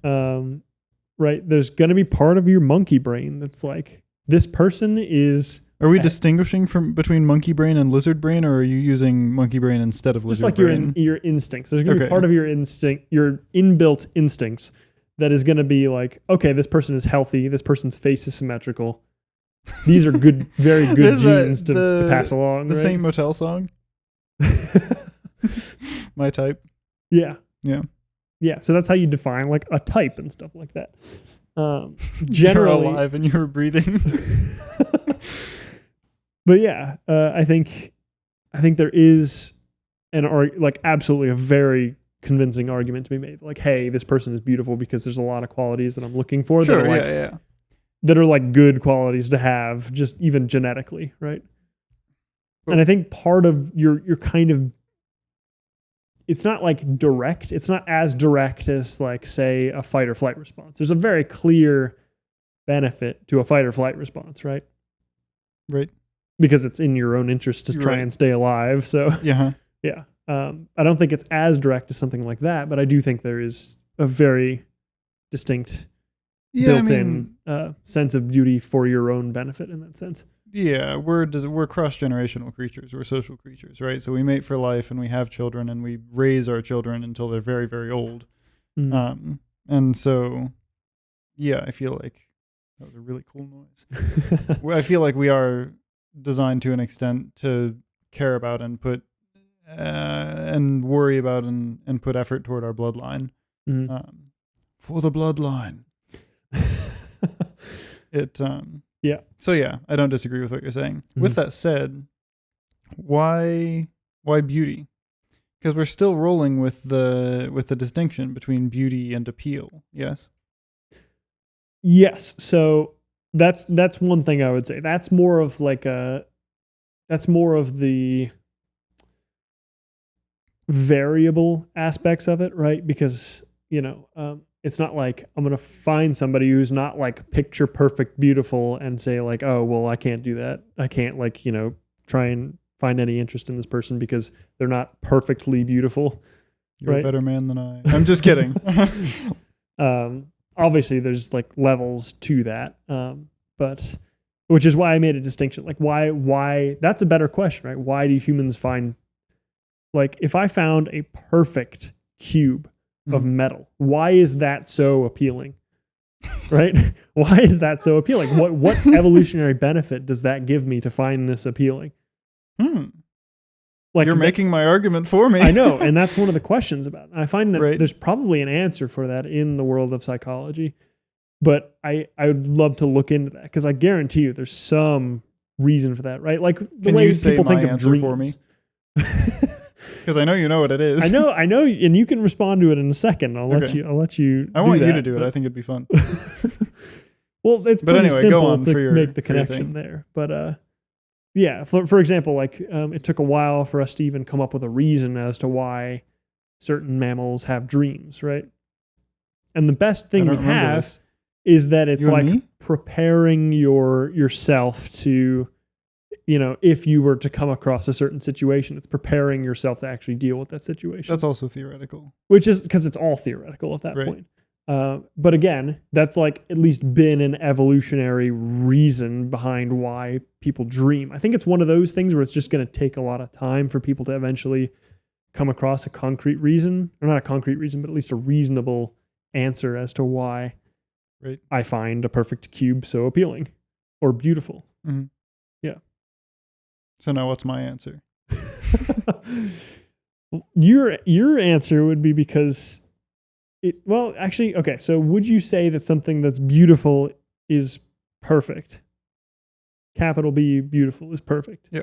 Right. There's going to be part of your monkey brain that's like, this person is. Are we distinguishing between monkey brain and lizard brain, or are you using monkey brain instead of lizard brain? Just like your instincts. There's going to be part of your instinct, your inbuilt instincts that is going to be like, okay, this person is healthy. This person's face is symmetrical. These are good, very good genes to pass along. The right? Saint Motel song. My type. Yeah. Yeah. Yeah. So that's how you define like a type and stuff like that. Generally, you're alive and you're breathing. But yeah, I think there is absolutely a very convincing argument to be made. Like, hey, this person is beautiful because there's a lot of qualities that I'm looking for that are that are like good qualities to have, just even genetically, right? And I think part of your kind of, it's not like direct. It's not as direct as like, say, a fight or flight response. There's a very clear benefit to a fight or flight response, right? Right. Because it's in your own interest to try and stay alive. So yeah. I don't think it's as direct as something like that, but I do think there is a very distinct built-in sense of beauty for your own benefit in that sense. Yeah, we're cross-generational creatures. We're social creatures, right? So we mate for life and we have children and we raise our children until they're very, very old. And so, yeah, I feel like that was a really cool noise. I feel like we are designed to an extent to care about and put and worry about and put effort toward our bloodline. For the bloodline. Yeah. So yeah, I don't disagree with what you're saying. With that said, why beauty? Because we're still rolling with the distinction between beauty and appeal. Yes. Yes. So that's one thing I would say. That's more of the variable aspects of it, right? Because it's not like I'm going to find somebody who's not like picture perfect beautiful and say like, oh, well, I can't do that. I can't try and find any interest in this person because they're not perfectly beautiful. You're a better man than I. I'm just kidding. Obviously there's like levels to that. But which is why I made a distinction. Like why that's a better question, right? Why do humans find, like, if I found a perfect cube of metal, why is that so appealing? Right? Why is that so appealing? What evolutionary benefit does that give me to find this appealing? Like, you're making my argument for me. I know, and that's one of the questions about it. I find that Right. there's probably an answer for that in the world of psychology, but I would love to look into that, because I guarantee you there's some reason for that, right? Like the Can way you say people think my of answer dreams. for me? Because I know you know what it is. I know, and you can respond to it in a second. I'll let Okay. you. I want that, you to do it. but- I think it'd be fun. Well, it's But pretty anyway, go simple on to for your- make the for your connection thing. there. But yeah, for example, like it took a while for us to even come up with a reason as to why certain mammals have dreams, right? And the best I thing don't we remember have this. is that it's You and like me? preparing yourself to, if you were to come across a certain situation, it's preparing yourself to actually deal with that situation. That's also theoretical. Which is because it's all theoretical at that Right. point. But again, that's like at least been an evolutionary reason behind why people dream. I think it's one of those things where it's just going to take a lot of time for people to eventually come across a concrete reason, or not a concrete reason, but at least a reasonable answer as to why Right. I find a perfect cube so appealing or beautiful. Mhm. Yeah. So now what's my answer? Your answer would be because okay, so would you say that something that's beautiful is perfect? Capital B, beautiful, is perfect. Yeah.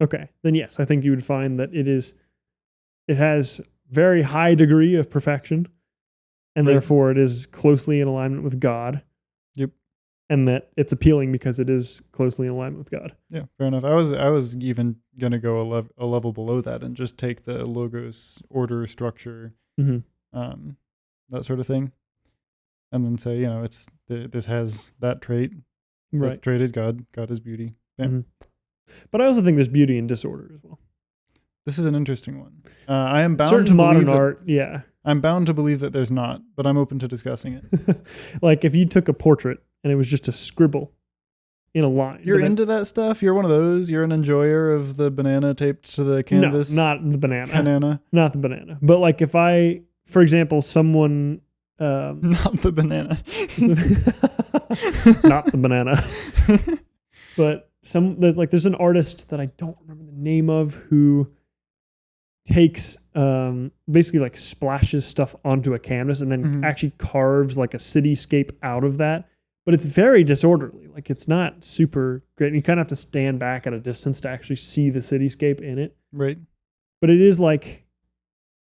Okay, then yes, I think you would find that it has very high degree of perfection, and Right. therefore it is closely in alignment with God. Yep. And that it's appealing because it is closely in alignment with God. Yeah, fair enough. I was even gonna go a level below that and just take the logos order structure, Mm-hmm. that sort of thing, and then say, this has that trait. Right. That trait is God. God is beauty. Yeah. Mhm. But I also think there's beauty in disorder as well. This is an interesting one. I am bound Certain to modern believe art, yeah. I'm bound to believe that there's not, but I'm open to discussing it. Like if you took a portrait and it was just a scribble in a line. You're but then- into that stuff? You're one of those? You're an enjoyer of the banana taped to the canvas? No, not the banana. Banana. Not the banana. But like if I, for example, someone Not the banana. not the banana. But there's an artist that I don't remember the name of who takes basically like splashes stuff onto a canvas and then Mhm. actually carves like a cityscape out of that. But it's very disorderly. Like it's not super great. And you kind of have to stand back at a distance to actually see the cityscape in it. Right. But it is like,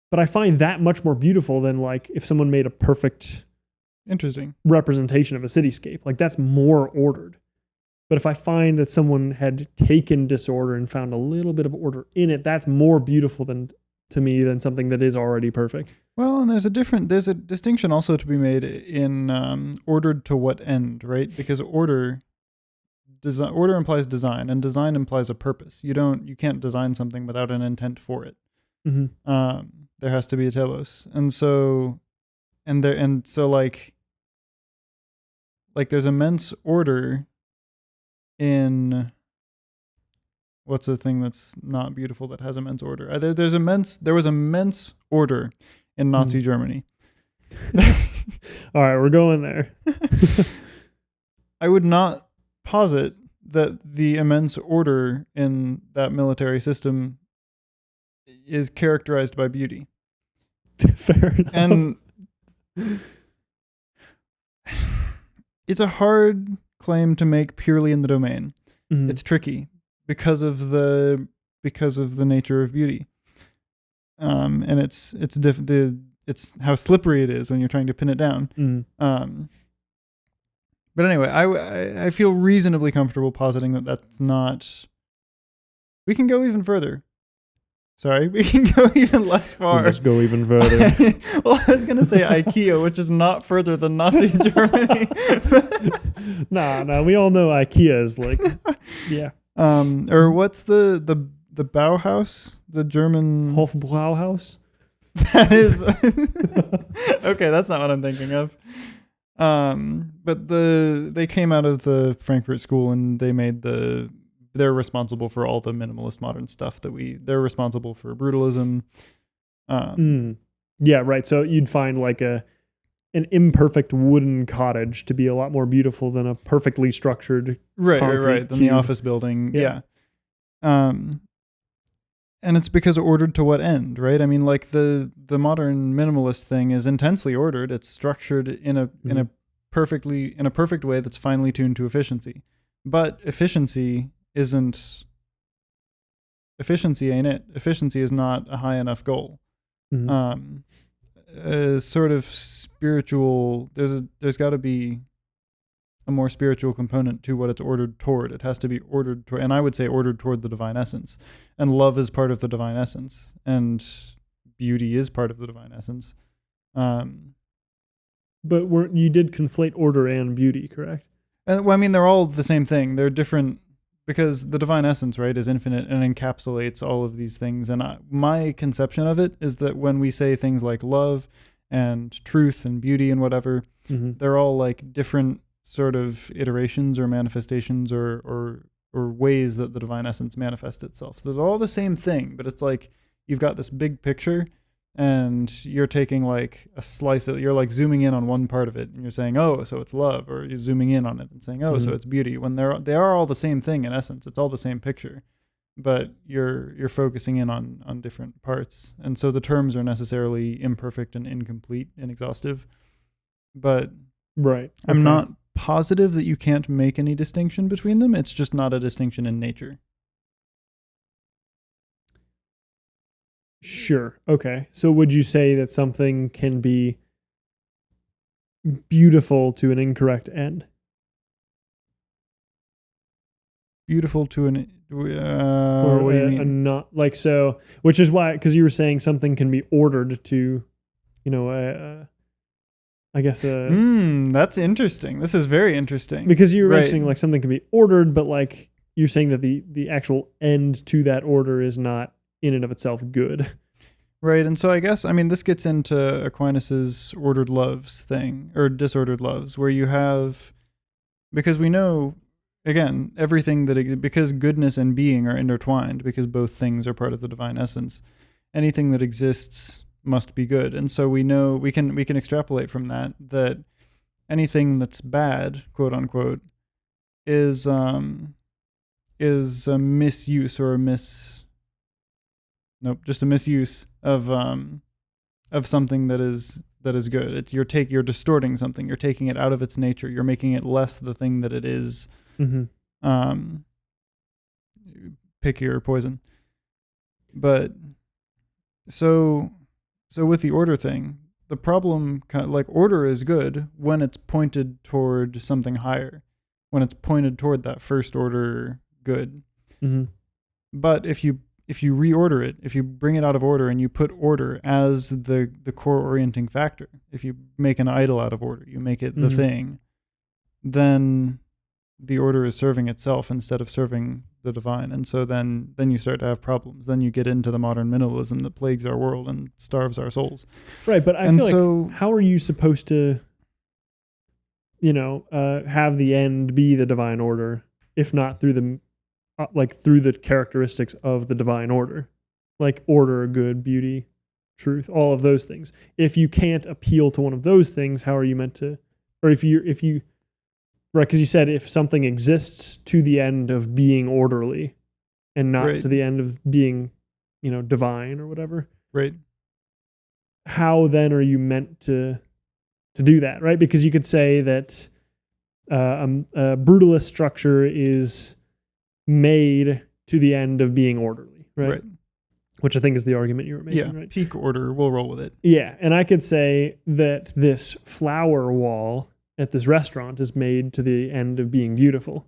but I find that much more beautiful than like if someone made a perfect Interesting. representation of a cityscape. Like that's more ordered. But if I find that someone had taken disorder and found a little bit of order in it, that's more beautiful to me than something that is already perfect. Well, and there's a distinction also to be made in ordered to what end, right? Because order implies design, and design implies a purpose. You can't design something without an intent for it. Mm-hmm. There has to be a telos, and so like there's immense order in what's the thing that's not beautiful that has immense order. There was immense order in Nazi Germany. All right, we're going there. I would not posit that the immense order in that military system is characterized by beauty. Fair enough. And it's a hard claim to make purely in the domain. Mhm. It's tricky because of the nature of beauty. And it's how slippery it is when you're trying to pin it down. Mhm. But anyway, I feel reasonably comfortable positing that that's not. We can go even further. Sorry, we can go even less far. Let's go even further. Well, I was going to say IKEA, which is not further than Nazi Germany. Nah, we all know IKEA is like, yeah. Or what's the Bauhaus, the German Hofbrauhaus. That is okay. That's not what I'm thinking of. But they came out of the Frankfurt School and they made they're responsible for all the minimalist modern stuff they're responsible for brutalism. Yeah, right. So you'd find like an imperfect wooden cottage to be a lot more beautiful than a perfectly structured right than the office building. Yeah. And it's because ordered to what end, right? I mean, like the modern minimalist thing is intensely ordered. It's structured in a perfect way that's finely tuned to efficiency. But efficiency ain't it. Efficiency is not a high enough goal. A sort of spiritual. There's got to be a more spiritual component to what it's ordered toward. It has to be ordered toward, and I would say ordered toward the divine essence. And love is part of the divine essence, and beauty is part of the divine essence. But you did conflate order and beauty, correct? Well, I mean, they're all the same thing. They're different because the divine essence, right, is infinite and encapsulates all of these things. And my conception of it is that when we say things like love and truth and beauty and whatever, they're all like different sort of iterations or manifestations or ways that the divine essence manifests itself. So they're all the same thing, but it's like you've got this big picture and you're taking like a slice of, you're like zooming in on one part of it and you're saying, oh, so it's love, or you're zooming in on it and saying, oh, so it's beauty, when they are all the same thing in essence. It's all the same picture, but you're focusing in on different parts. And so the terms are necessarily imperfect and incomplete and exhaustive, but right. I'm not positive that you can't make any distinction between them. It's just not a distinction in nature. Sure. Okay. So would you say that something can be beautiful to an incorrect end? Beautiful to an or what do you mean? Not like so, which is why, because you were saying something can be ordered to, I guess. That's interesting. This is very interesting. Because you were mentioning like something can be ordered, but like you're saying that the actual end to that order is not in and of itself good. Right. And so I guess, I mean, this gets into Aquinas's ordered loves thing, or disordered loves, where you have, because we know, again, everything because goodness and being are intertwined, because both things are part of the divine essence, anything that exists must be good. And so we know, we can extrapolate from that anything that's bad, quote unquote, is a misuse or just a misuse of something that is good. It's you're distorting something. You're taking it out of its nature. You're making it less the thing that it is. Pick your poison. But so with the order thing, the problem, like, order is good when it's pointed toward something higher, when it's pointed toward that first order good. But if you reorder it, if you bring it out of order and you put order as the core orienting factor, if you make an idol out of order, you make it the thing, then the order is serving itself instead of serving the divine. And so then you start to have problems. Then you get into the modern minimalism that plagues our world and starves our souls. Right, but I feel like, how are you supposed to, have the end be the divine order, if not through the characteristics of the divine order, like order, good, beauty, truth, all of those things. If you can't appeal to one of those things, how are you meant to, or if you right, because you said if something exists to the end of being orderly and not to the end of being, divine or whatever. Right. How then are you meant to do that, right? Because you could say that a brutalist structure is made to the end of being orderly, right? Which I think is the argument you were making, right? Peak order, we'll roll with it. Yeah, and I could say that this flower wall at this restaurant is made to the end of being beautiful.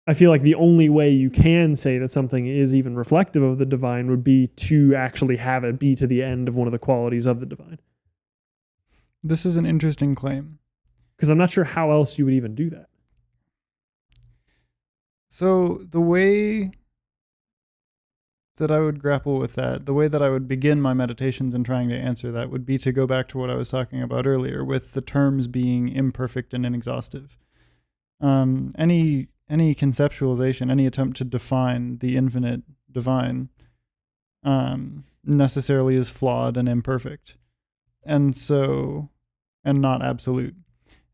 I feel like the only way you can say that something is even reflective of the divine would be to actually have it be to the end of one of the qualities of the divine. This is an interesting claim. Because I'm not sure how else you would even do that. So the way that I would grapple with that, the way that I would begin my meditations in trying to answer that would be to go back to what I was talking about earlier with the terms being imperfect and inexhaustive. Any conceptualization, any attempt to define the infinite divine necessarily is flawed and imperfect. And not absolute.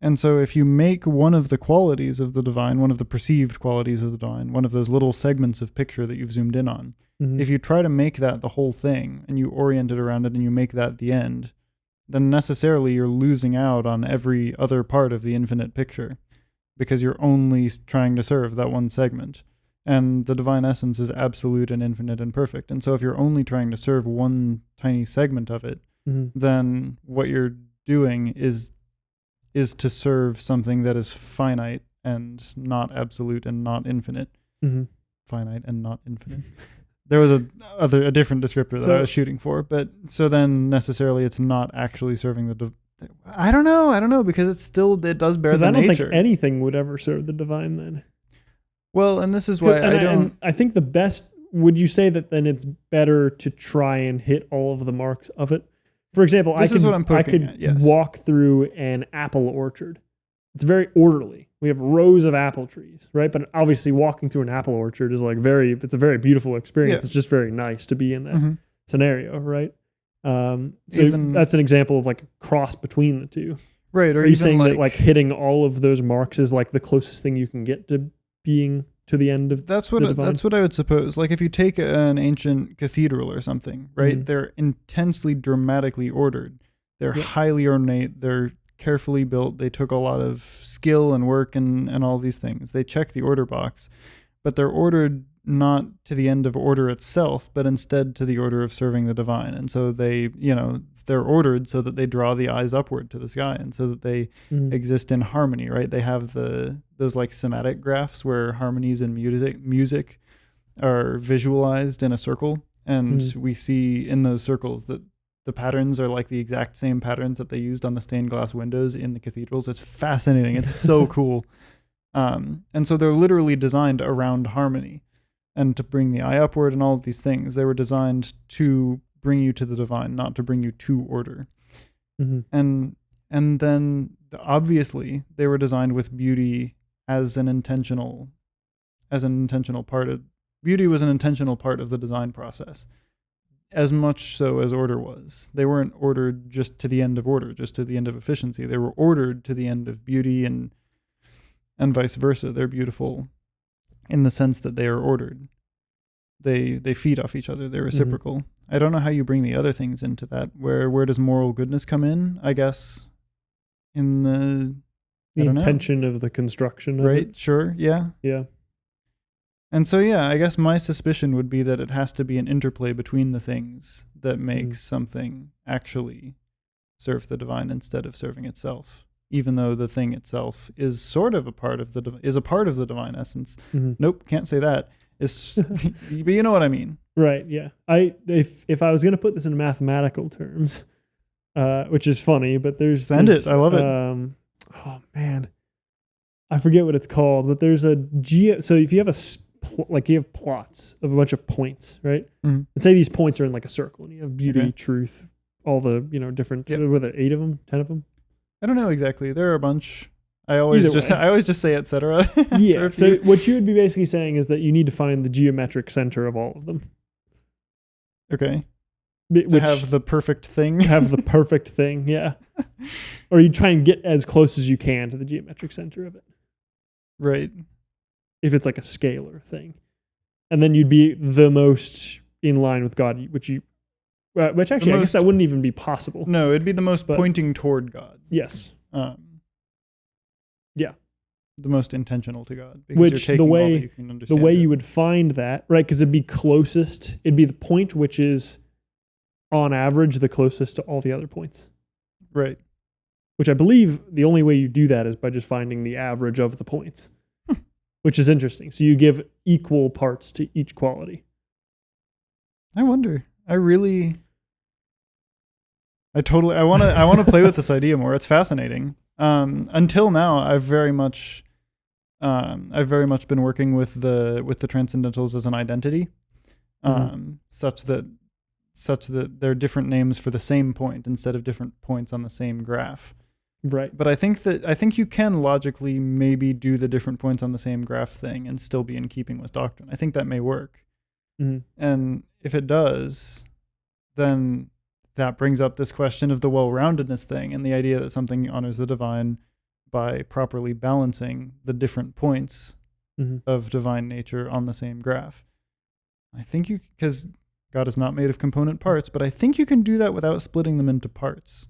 And so if you make one of the qualities of the divine, one of the perceived qualities of the divine, one of those little segments of picture that you've zoomed in on, if you try to make that the whole thing and you orient it around it and you make that the end, then necessarily you're losing out on every other part of the infinite picture because you're only trying to serve that one segment. And the divine essence is absolute and infinite and perfect. And so if you're only trying to serve one tiny segment of it, then what you're doing is to serve something that is finite and not absolute and not infinite. Finite and not infinite. There was a different descriptor that I was shooting for, but so then necessarily it's not actually serving the I don't know because it does bear the nature. I don't think anything would ever serve the divine then. Well, and this is why I think the best, would you say that then it's better to try and hit all of the marks of it? For example, I could walk through an apple orchard. It's very orderly. We have rows of apple trees, right? But obviously walking through an apple orchard is it's a very beautiful experience. Yeah. It's just very nice to be in that scenario, right? So that's an example of like a cross between the two. Right. Are you saying that like hitting all of those marks is like the closest thing you can get to being to the end of that's what I would suppose. Like if you take an ancient cathedral or something, right? They're intensely dramatically ordered. They're highly ornate. They're carefully built. They took a lot of skill and work and all these things. They check the order box, but they're ordered not to the end of order itself, but instead to the order of serving the divine. And so they're ordered so that they draw the eyes upward to the sky and so that they exist in harmony, right? They have those like somatic graphs where harmonies and music are visualized in a circle. And we see in those circles that the patterns are like the exact same patterns that they used on the stained glass windows in the cathedrals. It's fascinating. It's so cool. And so they're literally designed around harmony and to bring the eye upward and all of these things. They were designed to bring you to the divine, not to bring you to order. And then obviously they were designed with beauty as an intentional part of beauty was an intentional part of the design process. As much so as order was. They weren't ordered just to the end of order, just to the end of efficiency. They were ordered to the end of beauty and vice versa. They're beautiful in the sense that they are ordered. They feed off each other. They're reciprocal. I don't know how you bring the other things into that. Where does moral goodness come in? I guess in the intention of the construction of right? it. Sure. Yeah. Yeah. And so, I guess my suspicion would be that it has to be an interplay between the things that makes something actually serve the divine instead of serving itself, even though the thing itself is sort of a part of the divine essence. Nope, can't say that. But you know what I mean. Right, yeah. If I was going to put this in mathematical terms, which is funny, but there's I love it. Oh, man. I forget what it's called, but there's so if you have you have plots of a bunch of points, right? And say these points are in like a circle, and you have beauty, truth, all the different. Were there 8 of them, 10 of them? I don't know exactly. There are a bunch. I always just say etc. Yeah. So what you would be basically saying is that you need to find the geometric center of all of them. Okay. Which have the perfect thing. Have the perfect thing, yeah. Or you try and get as close as you can to the geometric center of it. Right. If it's like a scalar thing. And then you'd be the most in line with God, which actually I guess that wouldn't even be possible. No, it'd be the most pointing toward God. Yes. Yeah. The most intentional to God. Because which the way you would find that, right? Because it'd be the point which is on average the closest to all the other points. Right. Which I believe the only way you do that is by just finding the average of the points. Which is interesting. So you give equal parts to each quality. I wonder. I want to play with this idea more. It's fascinating. Until now, I've very much been working with the transcendentals as an identity. such that they're different names for the same point instead of different points on the same graph. Right. But I think you can logically maybe do the different points on the same graph thing and still be in keeping with doctrine. I think that may work. And if it does, then that brings up this question of the well-roundedness thing and the idea that something honors the divine by properly balancing the different points of divine nature on the same graph. I think because God is not made of component parts, but I think you can do that without splitting them into parts.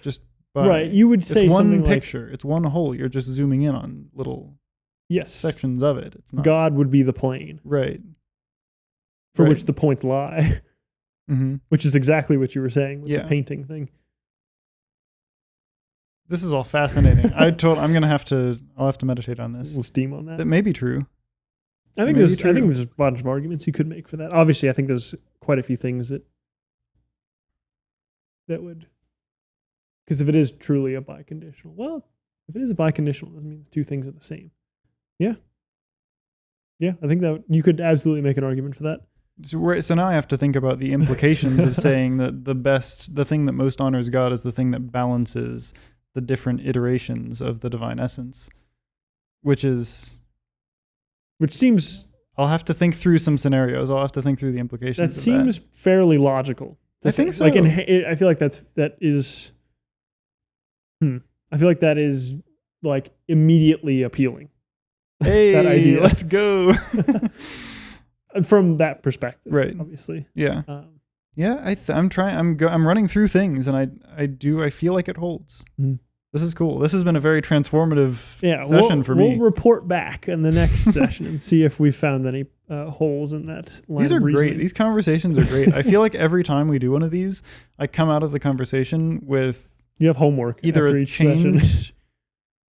Just by, right. You would say it's one something picture. It's one whole. You're just zooming in on little sections of it. It's not God would be the plane, right, for which the points lie, which is exactly what you were saying with the painting thing. This is all fascinating. I'll have to meditate on this. We'll steam on that. That may be true. I think there's a bunch of arguments you could make for that. Obviously, I think there's quite a few things that would, because if it is truly a biconditional, well, if it is a biconditional, it doesn't mean the two things are the same. Yeah, I think that you could absolutely make an argument for that. So now I have to think about the implications of saying that the thing that most honors God is the thing that balances the different iterations of the divine essence, which seems. I'll have to think through some scenarios. I'll have to think through the implications. That seems fairly logical. I think so. Like I feel like that is. I feel like that is like immediately appealing. Hey, that idea. Let's go. From that perspective, right? Obviously, yeah. I'm trying. I'm running through things, and I feel like it holds. This is cool. This has been a very transformative session for me. We'll report back in the next session and see if we found any holes in that line. These are of reasoning. great. These conversations are great. I feel like every time we do one of these, I come out of the conversation with you have homework either after a each session.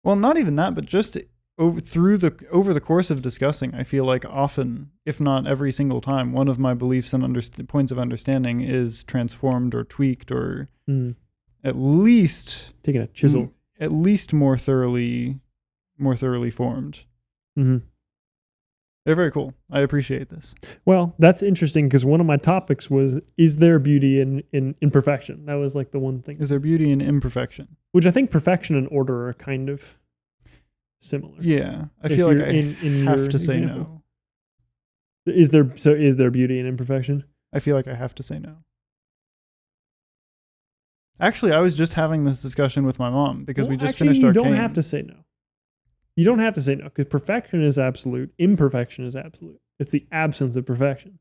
Well, not even that, but just over the course of discussing, I feel like often, if not every single time, one of my beliefs and points of understanding is transformed or tweaked or at least taking a chisel, at least more thoroughly formed. They're very cool. I appreciate this. Well, that's interesting because one of my topics was, is there beauty in imperfection? That was like the one thing. Is there beauty in imperfection? Which I think perfection and order are kind of similar. Yeah. I feel like I have to say no. Is there beauty in imperfection? I feel like I have to say no. Actually, I was just having this discussion with my mom because we just finished Arcane. You don't have to say no. You don't have to say no because perfection is absolute. Imperfection is absolute. It's the absence of perfection.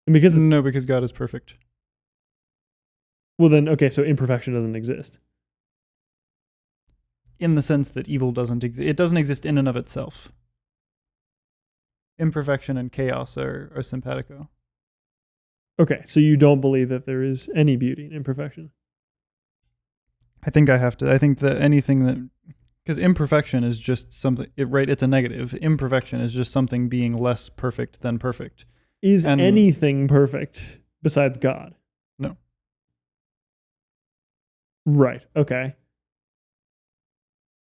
And because God is perfect. Well then, okay, so imperfection doesn't exist. In the sense that evil doesn't exist. It doesn't exist in and of itself. Imperfection and chaos are simpatico. Okay, so you don't believe that there is any beauty in imperfection? I think I have to. I think that anything that... Because imperfection is just something... It's a negative. Imperfection is just something being less perfect than perfect. Is anything perfect besides God? No. Right, okay.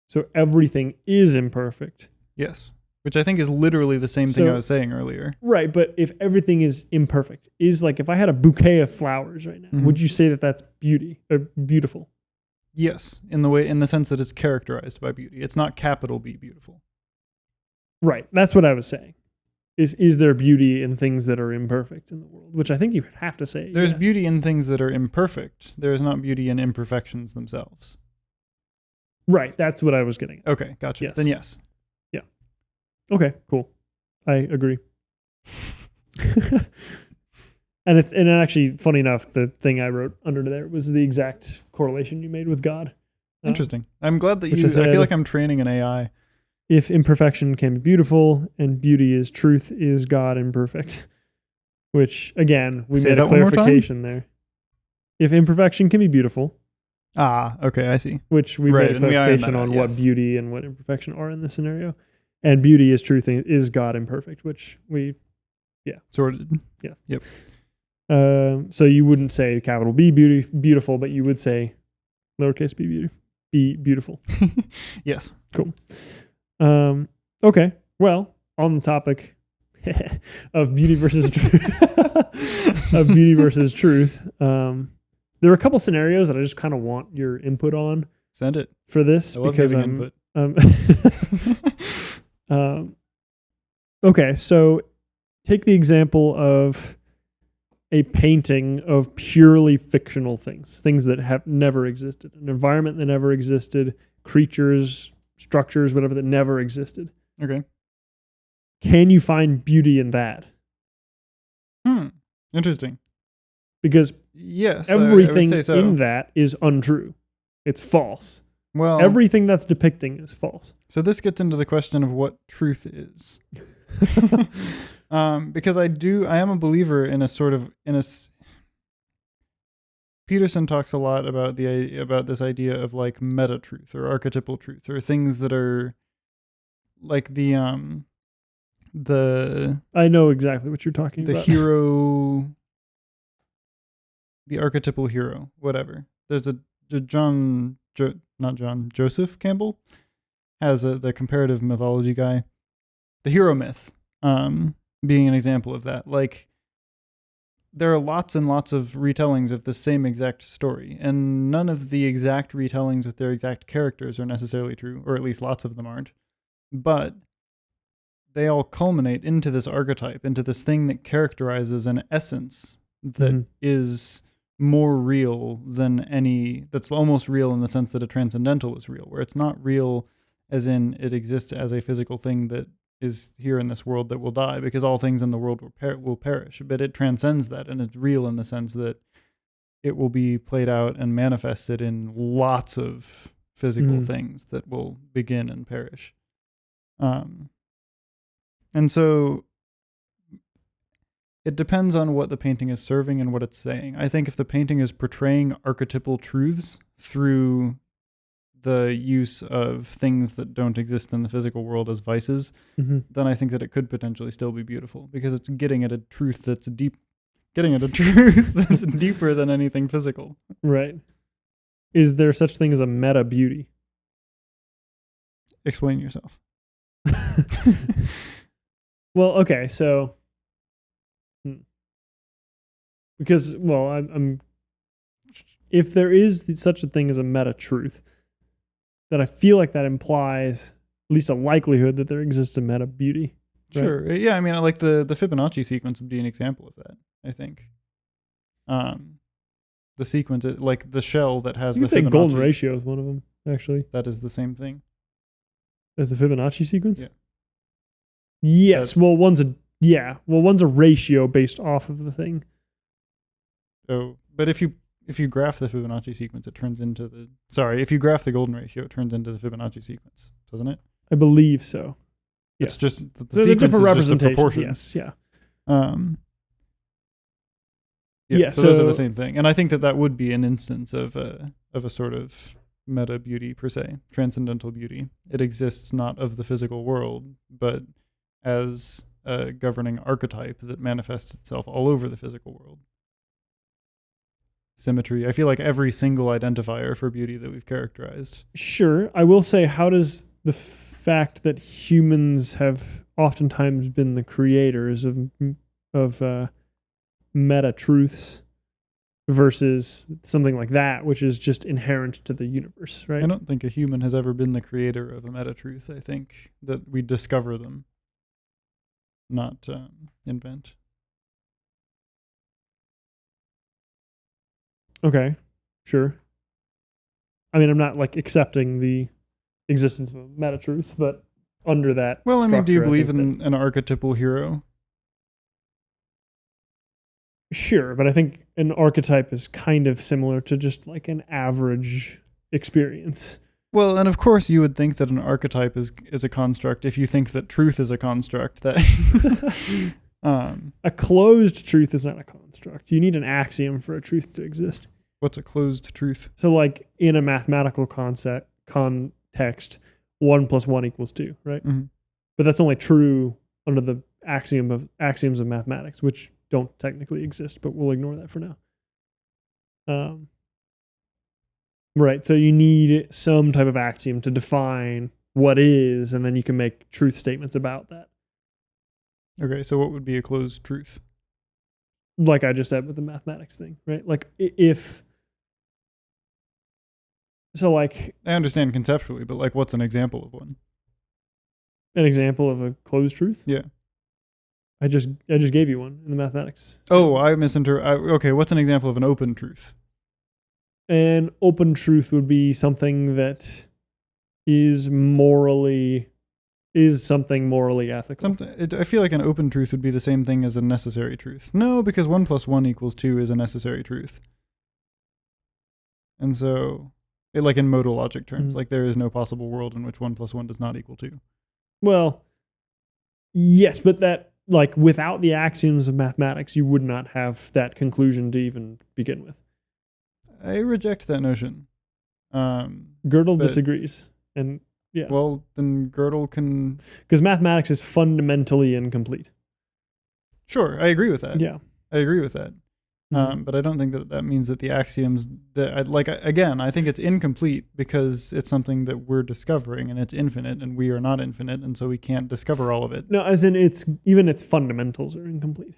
So everything is imperfect. Yes. Which I think is literally the same thing I was saying earlier. Right, but if everything is imperfect, is like if I had a bouquet of flowers right now, would you say that that's beauty or beautiful? Yes, in the sense that it's characterized by beauty. It's not capital B beautiful. Right, that's what I was saying. Is there beauty in things that are imperfect in the world? Which I think you have to say. There's beauty in things that are imperfect. There is not beauty in imperfections themselves. Right, that's what I was getting at. Okay, gotcha. Yes. Then yes. Yeah. Okay, cool. I agree. And actually, funny enough, the thing I wrote under there was the exact correlation you made with God. Interesting. I'm glad that I feel like I'm training an AI. If imperfection can be beautiful and beauty is truth, is God imperfect? Which, again, we made a clarification there. If imperfection can be beautiful. Ah, okay, I see. Which we made a clarification on what beauty and what imperfection are in this scenario. And beauty is truth, is God imperfect, which sorted. Yeah. Yep. So you wouldn't say capital B beautiful, but you would say lowercase b beautiful. Yes. Cool. Okay. Well, on the topic of beauty versus of beauty versus truth. There are a couple scenarios that I just kind of want your input on. Send it for this I love because giving I'm input. Okay, so take the example of a painting of purely fictional things that have never existed, an environment that never existed, creatures, structures, whatever that never existed. Okay. Can you find beauty in that? Interesting. Because Yes, everything I would say so. in that is untrue. It's false. Well, Everything that's depicting is false. so this gets into the question of what truth is. Because I am a believer in a sort of Peterson talks a lot about about this idea of like meta truth or archetypal truth or things that are like the I know exactly what you're talking about. hero, the archetypal hero, whatever. There's Joseph Campbell has the comparative mythology guy, the hero myth, being an example of that. Like, there are lots and lots of retellings of the same exact story, and none of the exact retellings with their exact characters are necessarily true, or at least lots of them aren't. But they all culminate into this archetype, into this thing that characterizes an essence that is more real than that's almost real in the sense that a transcendental is real, where it's not real as in it exists as a physical thing that is here in this world that will die, because all things in the world will perish, but it transcends that, and it's real in the sense that it will be played out and manifested in lots of physical things that will begin and perish. And so it depends on what the painting is serving and what it's saying. I think if the painting is portraying archetypal truths through the use of things that don't exist in the physical world as vices, then I think that it could potentially still be beautiful, because it's getting at a truth that's deeper than anything physical. Right. Is there such thing as a meta beauty? Explain yourself. Well, okay, so because I'm if there is such a thing as a meta truth, then I feel like that implies at least a likelihood that there exists a meta beauty. Right? Sure. Yeah, I mean, like the Fibonacci sequence would be an example of that, I think. The sequence, like the shell that has the Fibonacci. Golden ratio is one of them, actually. That is the same thing. As the Fibonacci sequence? Yeah. Yes. One's a ratio based off of the thing. Oh, but if you graph the Fibonacci sequence, it turns into if you graph the golden ratio, it turns into the Fibonacci sequence, doesn't it? I believe so. Yes. It's just the sequence is just a proportion. Yes, yeah. So those are the same thing, and I think that would be an instance of a sort of meta beauty per se, transcendental beauty. It exists not of the physical world, but as a governing archetype that manifests itself all over the physical world. Symmetry. I feel like every single identifier for beauty that we've characterized. Sure. I will say, how does the fact that humans have oftentimes been the creators of meta truths versus something like that, which is just inherent to the universe, right? I don't think a human has ever been the creator of a meta truth. I think that we discover them, not invent. Okay, sure. I mean, I'm not like accepting the existence of a meta truth, but under that. Well, I mean, do you believe in an archetypal hero? Sure, but I think an archetype is kind of similar to just like an average experience. Well, and of course you would think that an archetype is a construct if you think that truth is a construct. That a closed truth is not a construct. You need an axiom for a truth to exist. What's a closed truth? So like in a mathematical context, 1 + 1 = 2, right? Mm-hmm. But that's only true under the axioms of mathematics, which don't technically exist, but we'll ignore that for now. Right. So you need some type of axiom to define what is, and then you can make truth statements about that. Okay, so what would be a closed truth? Like I just said with the mathematics thing, right? Like if so, like I understand conceptually, but like, what's an example of one? an example of a closed truth. Yeah. I just gave you one in the mathematics. Oh, I misinterpreted. Okay, what's an example of an open truth? An open truth would be something that is something morally ethical. I feel like an open truth would be the same thing as a necessary truth. No, because 1 + 1 = 2 is a necessary truth. And so, like in modal logic terms, like there is no possible world in which 1 + 1 does not equal 2. Well, yes, but that, like, without the axioms of mathematics, you would not have that conclusion to even begin with. I reject that notion. Gödel disagrees. And yeah. Well, then Gödel can... Because mathematics is fundamentally incomplete. Sure, I agree with that. Yeah. I agree with that. But I don't think that means that the axioms again, I think it's incomplete because it's something that we're discovering and it's infinite and we are not infinite, and so we can't discover all of it. No, as in its fundamentals are incomplete.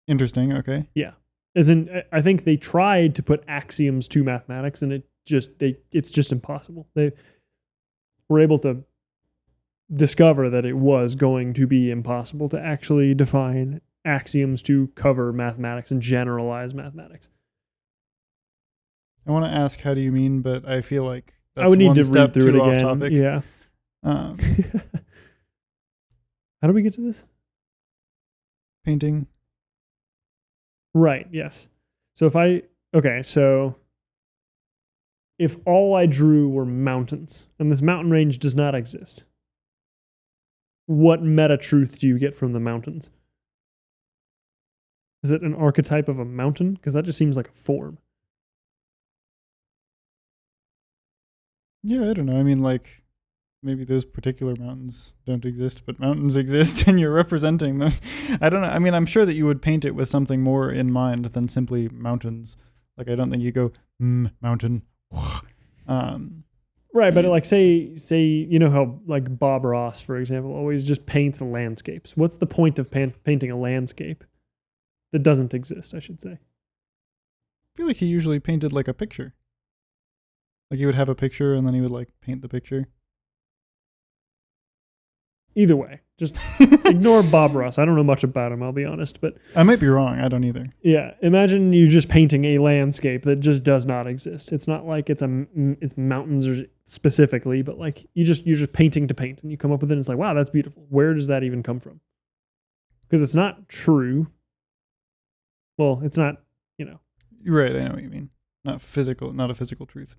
Interesting. Okay. Yeah. As in, I think they tried to put axioms to mathematics and it's just impossible. They were able to discover that it was going to be impossible to actually define axioms to cover mathematics and generalize mathematics. I want to ask, how do you mean? But I feel like that's I would need one to step read through too it off again. topic. Yeah. How do we get to this? Painting. Right. Yes. So if all I drew were mountains and this mountain range does not exist, what meta truth do you get from the mountains? Is it an archetype of a mountain? Because that just seems like a form. Yeah, I don't know. I mean, like, maybe those particular mountains don't exist, but mountains exist and you're representing them. I don't know. I mean, I'm sure that you would paint it with something more in mind than simply mountains. Like, I don't think you go, mountain. Right, but like say you know how like Bob Ross, for example, always just paints landscapes. What's the point of painting a landscape that doesn't exist, I should say? I feel like he usually painted like a picture. Like he would have a picture and then he would like paint the picture. Either way, just ignore Bob Ross. I don't know much about him, I'll be honest, but I might be wrong. I don't either. Yeah, imagine you just painting a landscape that just does not exist. It's not like it's mountains or specifically, but like you're just painting to paint, and you come up with it. And it's like, wow, that's beautiful. Where does that even come from? Because it's not true. Well, it's not. Right. I know what you mean. Not a physical truth.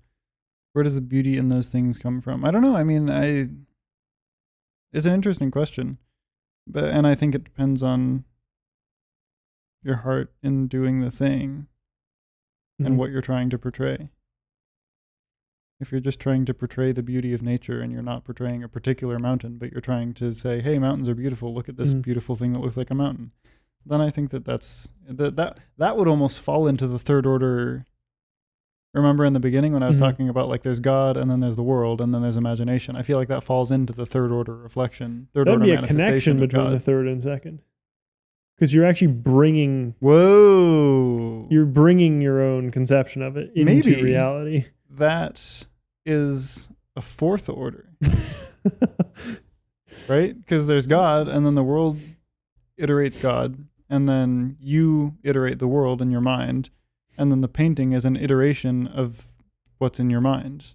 Where does the beauty in those things come from? I don't know. I mean, it's an interesting question, and I think it depends on your heart in doing the thing and what you're trying to portray. If you're just trying to portray the beauty of nature and you're not portraying a particular mountain, but you're trying to say, hey, mountains are beautiful, look at this beautiful thing that looks like a mountain, then I think that would almost fall into the third order. Remember in the beginning when I was talking about like there's God and then there's the world and then there's imagination? I feel like that falls into the third order reflection, third order manifestation. That'd be a connection between the third and second. Because you're actually bringing your own conception of it into reality. That is a fourth order. Right? Because there's God and then the world iterates God and then you iterate the world in your mind. And then the painting is an iteration of what's in your mind.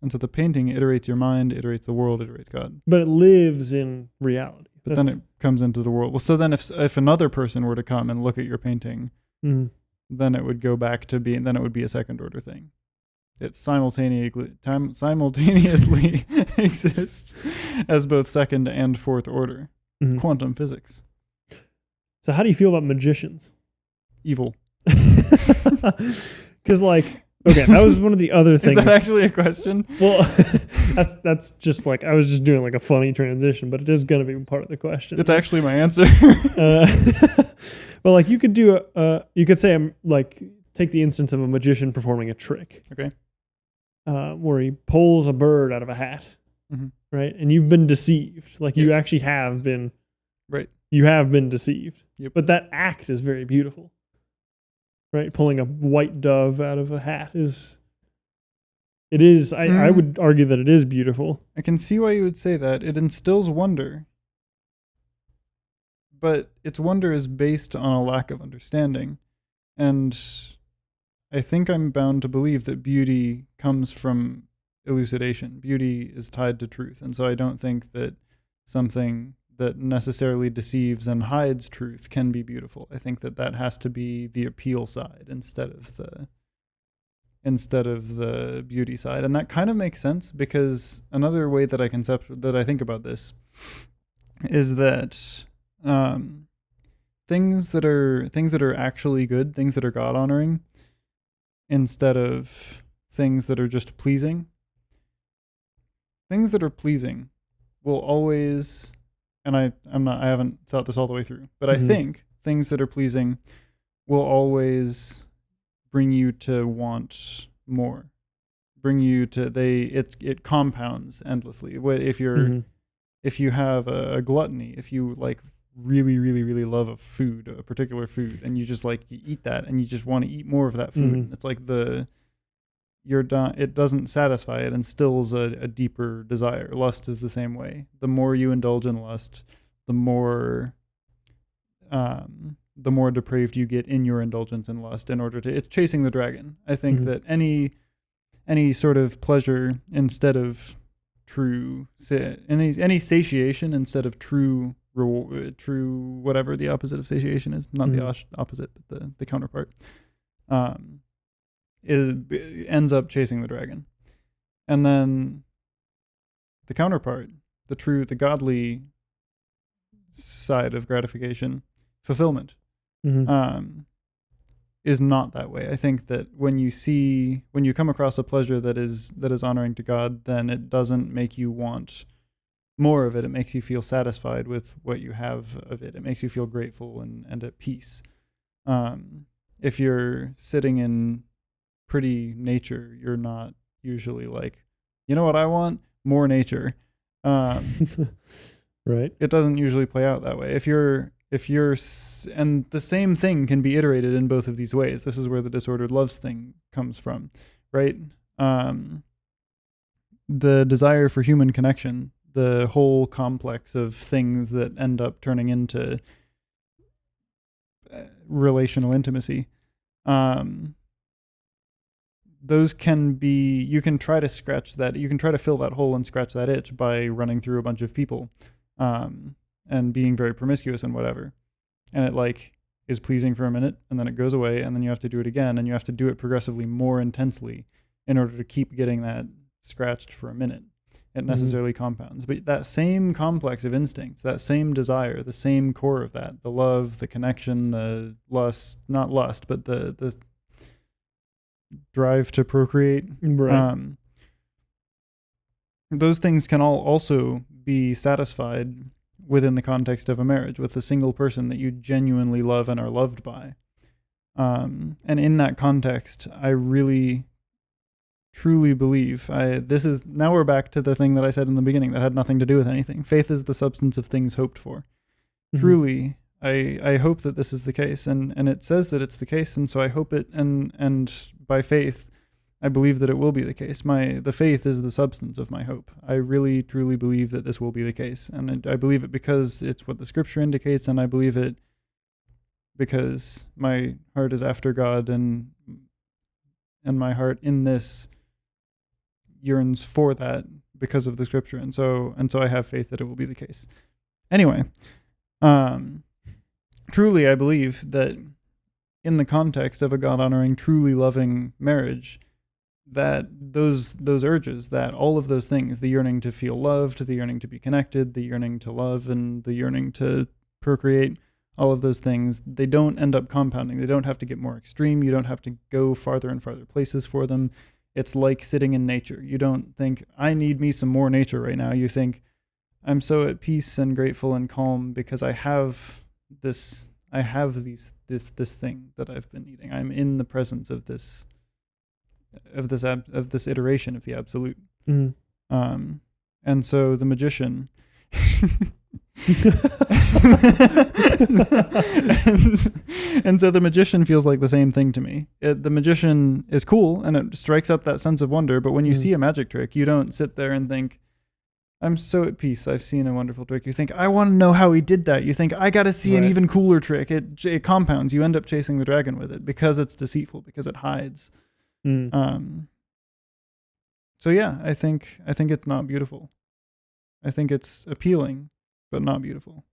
And so the painting iterates your mind, iterates the world, iterates God. But it lives in reality. But then it comes into the world. Well, so then if another person were to come and look at your painting, then it would go back to being, then it would be a second order thing. It simultaneously exists as both second and fourth order. Quantum physics. So how do you feel about magicians? Evil. Because okay, that was one of the other things. Is that actually a question? Well, that's just like, I was just doing like a funny transition, but it is going to be part of the question. It's actually my answer. Well, like you could you could say, take the instance of a magician performing a trick. Okay. Where he pulls a bird out of a hat, right? And you've been deceived. Like you actually have been. Right. you have been deceived. Yep. But that act is very beautiful. Right? Pulling a white dove out of a hat is. It is. I would argue that it is beautiful. I can see why you would say that. It instills wonder. But its wonder is based on a lack of understanding. And I think I'm bound to believe that beauty comes from elucidation. Beauty is tied to truth. And so I don't think that something that necessarily deceives and hides truth can be beautiful. I think that that has to be the appeal side instead of the beauty side. And that kind of makes sense, because another way that I think about this is that things that are actually good, things that are God honoring, instead of things that are just pleasing. Things that are pleasing will always, and I haven't thought this all the way through, but I think things that are pleasing will always bring you to want more. It compounds endlessly. If you have a gluttony, if you like really, really, really love a particular food, and you just like, you eat that and you just want to eat more of that food. It's like it doesn't satisfy, it instills a deeper desire. Lust is the same way. The more you indulge in lust, the more depraved you get in your indulgence in lust. It's chasing the dragon. I think that any sort of pleasure instead of any satiation instead of true whatever the opposite of satiation is, not the opposite, but the counterpart, ends up chasing the dragon. And then the counterpart, the godly side of gratification, fulfillment, is not that way. I think that when you come across a pleasure that is honoring to God, then it doesn't make you want more of it. It makes you feel satisfied with what you have of it. It makes you feel grateful and at peace. If you're sitting in pretty nature, you're not usually like, you know what I want? More nature. Right. It doesn't usually play out that way. And the same thing can be iterated in both of these ways. This is where the disordered loves thing comes from, right? The desire for human connection, the whole complex of things that end up turning into relational intimacy. Those can be, you can try to fill that hole and scratch that itch by running through a bunch of people, and being very promiscuous and whatever. And it like is pleasing for a minute, and then it goes away, and then you have to do it again, and you have to do it progressively more intensely in order to keep getting that scratched for a minute. It necessarily compounds. But that same complex of instincts, that same desire, the same core of that, the love, the connection, the lust, not lust, but the drive to procreate. Right. Those things can all also be satisfied within the context of a marriage with a single person that you genuinely love and are loved by. And in that context, I really truly believe, now we're back to the thing that I said in the beginning that had nothing to do with anything. Faith is the substance of things hoped for. Truly, I hope that this is the case, and it says that it's the case, and so I hope it, and by faith, I believe that it will be the case. The faith is the substance of my hope. I really, truly believe that this will be the case, and I believe it because it's what the scripture indicates, and I believe it because my heart is after God, and my heart in this yearns for that because of the scripture, and so I have faith that it will be the case. Anyway, truly, I believe that in the context of a God-honoring, truly loving marriage, that those urges, that all of those things, the yearning to feel loved, the yearning to be connected, the yearning to love, and the yearning to procreate, all of those things, they don't end up compounding. They don't have to get more extreme. You don't have to go farther and farther places for them. It's like sitting in nature. You don't think, I need me some more nature right now. You think, I'm so at peace and grateful and calm because I have this thing that I've been needing. I'm in the presence of this iteration of the absolute. Mm-hmm. And so the magician and so the magician feels like the same thing to me. The magician is cool and it strikes up that sense of wonder, but when you see a magic trick, you don't sit there and think, I'm so at peace. I've seen a wonderful trick. You think, I want to know how he did that. You think, I got to see an even cooler trick. It compounds. You end up chasing the dragon with it because it's deceitful, because it hides. So yeah, I think it's not beautiful. I think it's appealing, but not beautiful.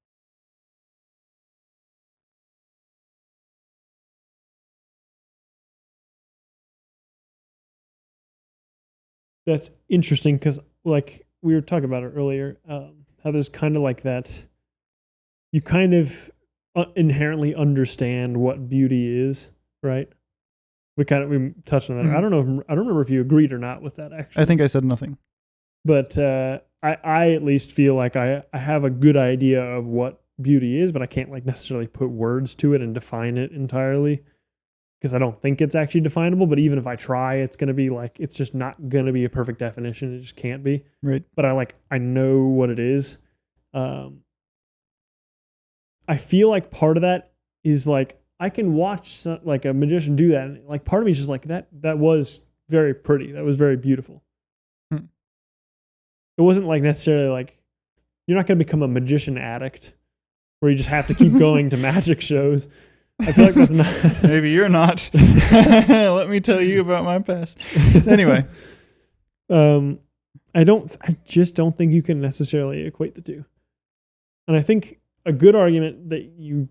That's interesting because, like we were talking about it earlier, how there's kind of like that. You kind of inherently understand what beauty is, right? We touched on that. I don't know. I don't remember if you agreed or not with that. Actually, I think I said nothing. But I at least feel like I have a good idea of what beauty is, but I can't like necessarily put words to it and define it entirely because I don't think it's actually definable. But even if I try, it's going to be like, it's just not going to be a perfect definition. It just can't be. Right. But I know what it is. I feel like part of that is like, I can watch like a magician do that. And like part of me is just like, that was very pretty. That was very beautiful. It wasn't like necessarily like, you're not going to become a magician addict where you just have to keep going to magic shows. I feel like that's not. Maybe you're not. Let me tell you about my past. Anyway. I just don't think you can necessarily equate the two. And I think a good argument that you,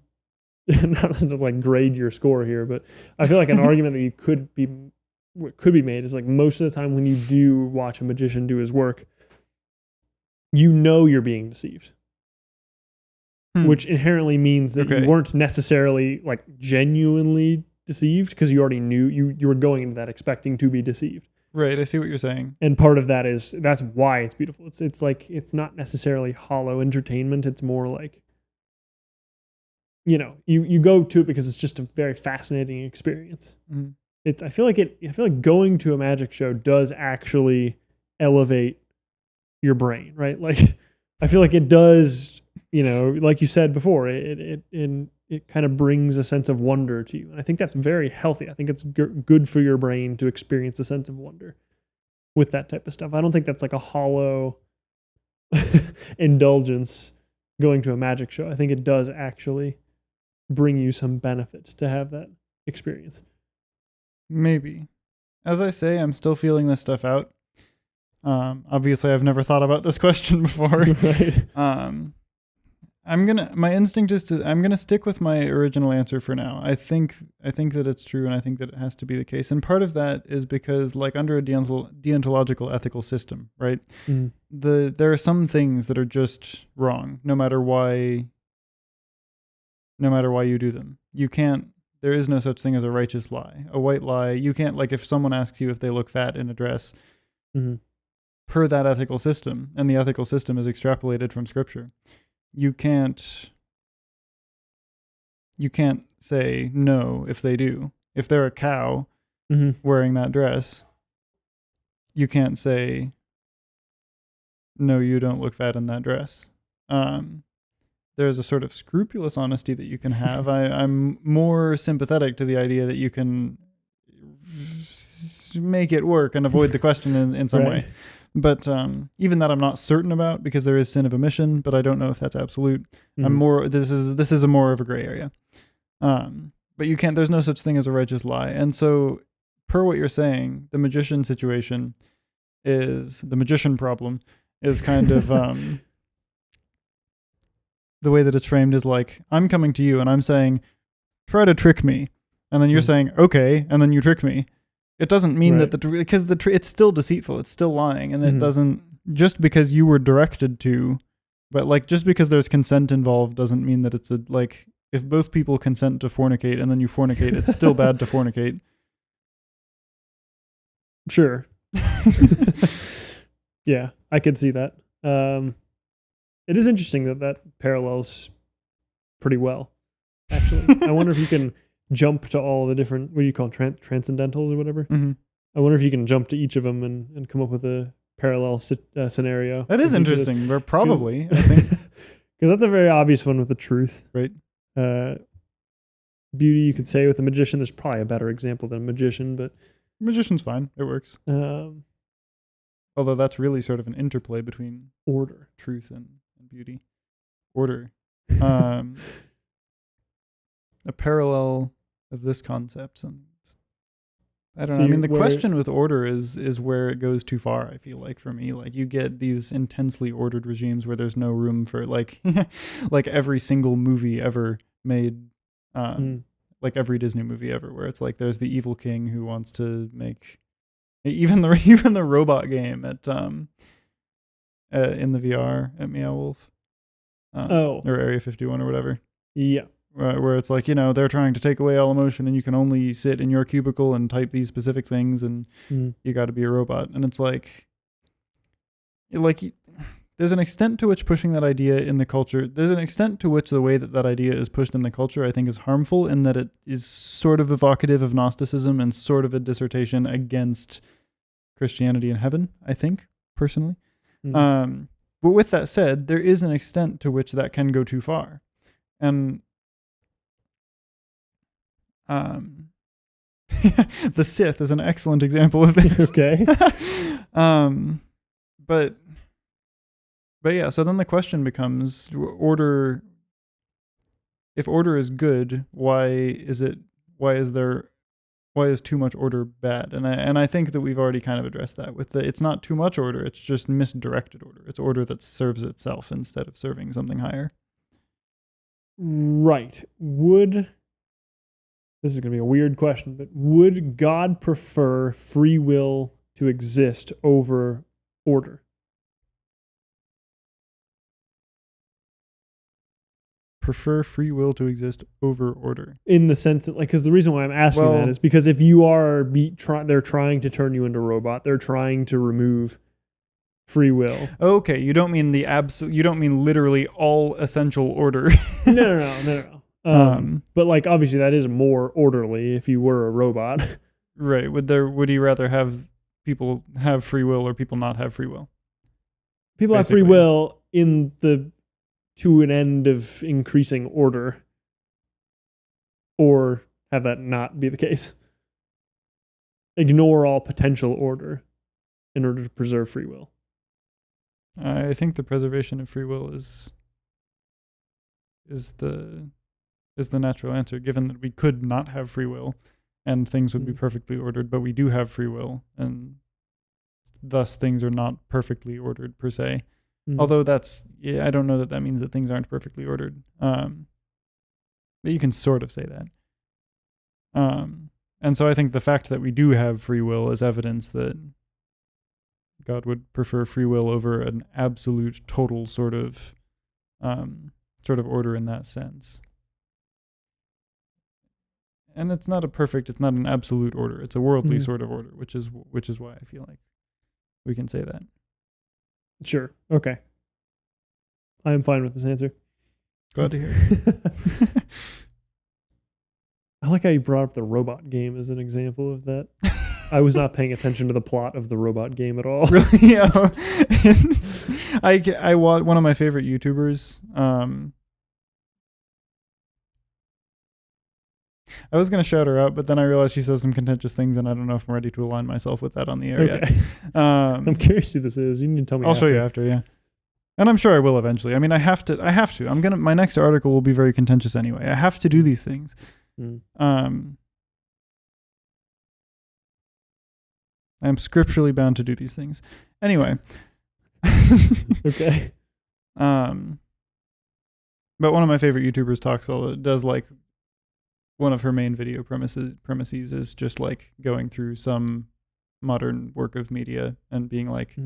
not to like grade your score here, but I feel like an argument that could be made is like most of the time when you do watch a magician do his work, you know you're being deceived. Which inherently means that you weren't necessarily like genuinely deceived because you already knew you were going into that expecting to be deceived. Right, I see what you're saying. And part of that is that's why it's beautiful. It's like it's not necessarily hollow entertainment. It's more like, you know, you go to it because it's just a very fascinating experience. I feel like going to a magic show does actually elevate your brain, right? Like I feel like it does. You know, like you said before, it kind of brings a sense of wonder to you. And I think that's very healthy. I think it's good for your brain to experience a sense of wonder with that type of stuff. I don't think that's like a hollow indulgence going to a magic show. I think it does actually bring you some benefit to have that experience. Maybe. As I say, I'm still feeling this stuff out. Obviously, I've never thought about this question before. Right. My instinct is I'm gonna stick with my original answer for now. I think that it's true, and I think that it has to be the case. And part of that is because, like, under a deontological ethical system, right? There are some things that are just wrong, no matter why you do them. You can't. There is no such thing as a righteous lie, a white lie. You can't, like, if someone asks you if they look fat in a dress, per that ethical system, and the ethical system is extrapolated from Scripture. You can't say no if they do. If they're a cow wearing that dress, you can't say no, you don't look fat in that dress. There's a sort of scrupulous honesty that you can have. I'm more sympathetic to the idea that you can make it work and avoid the question in some way. But even that I'm not certain about because there is sin of omission, but I don't know if that's absolute. This is a more of a gray area. But you can't, there's no such thing as a righteous lie. And so per what you're saying, the magician situation is, the magician problem is kind of, the way that it's framed is like, I'm coming to you and I'm saying, try to trick me. And then you're saying, okay, and then you trick me. It doesn't mean that because it's still deceitful, it's still lying, and it doesn't, just because you were directed to, but like just because there's consent involved doesn't mean that it's like if both people consent to fornicate and then you fornicate, it's still bad to fornicate. Sure. Yeah, I could see that. It is interesting that parallels pretty well, actually. I wonder if you can jump to all the different, what do you call transcendentals or whatever? I wonder if you can jump to each of them and come up with a parallel scenario. That is interesting. Probably, I think. Because that's a very obvious one with the truth. Right. Beauty, you could say with a magician. There's probably a better example than a magician, but Magician's fine. It works. Although that's really sort of an interplay between order, truth, and beauty. Order. A parallel of this concept. I don't know. I mean, the question with order is where it goes too far, I feel like, for me. Like, you get these intensely ordered regimes where there's no room for, like, like every single movie ever made, like every Disney movie ever, where it's like there's the evil king who wants to make even the robot game at in the VR at Meow Wolf, or Area 51 or whatever. Yeah. Where it's like, they're trying to take away all emotion and you can only sit in your cubicle and type these specific things and you got to be a robot. And it's like there's an extent to which pushing that idea in the culture, there's an extent to which the way that idea is pushed in the culture, I think, is harmful in that it is sort of evocative of Gnosticism and sort of a dissertation against Christianity and heaven, I think, personally. But with that said, there is an extent to which that can go too far. And the Sith is an excellent example of this. Okay. But yeah, so then the question becomes, order, if order is good, why is too much order bad? And I think that we've already kind of addressed that with it's not too much order, it's just misdirected order. It's order that serves itself instead of serving something higher. Right. This is going to be a weird question, but would God prefer free will to exist over order? Prefer free will to exist over order? In the sense that, because the reason why I'm asking that is because if you are they're trying to turn you into a robot, they're trying to remove free will. Okay, you don't mean you don't mean literally all essential order. No. But like, obviously that is more orderly if you were a robot. Right. Would he rather have people have free will or people not have free will? People have free will to an end of increasing order, or have that not be the case. Ignore all potential order in order to preserve free will. I think the preservation of free will is the natural answer, given that we could not have free will and things would be perfectly ordered, but we do have free will, and thus things are not perfectly ordered per se. Although I don't know that means that things aren't perfectly ordered. But you can sort of say that. And so I think the fact that we do have free will is evidence that God would prefer free will over an absolute, total sort of order in that sense. And it's not an absolute order. It's a worldly sort of order, which is why I feel like we can say that. Sure. Okay. I am fine with this answer. Glad to hear it. I like how you brought up the robot game as an example of that. I was not paying attention to the plot of the robot game at all. Really? Yeah. I watch one of my favorite YouTubers. I was going to shout her out, but then I realized she says some contentious things, and I don't know if I'm ready to align myself with that on the air yet. I'm curious who this is. You need to tell me. I'll show you after, yeah. And I'm sure I will eventually. I mean, I have to. My next article will be very contentious anyway. I have to do these things. I am scripturally bound to do these things. Anyway. Okay. But one of my favorite YouTubers does like one of her main video premises is just like going through some modern work of media and being like,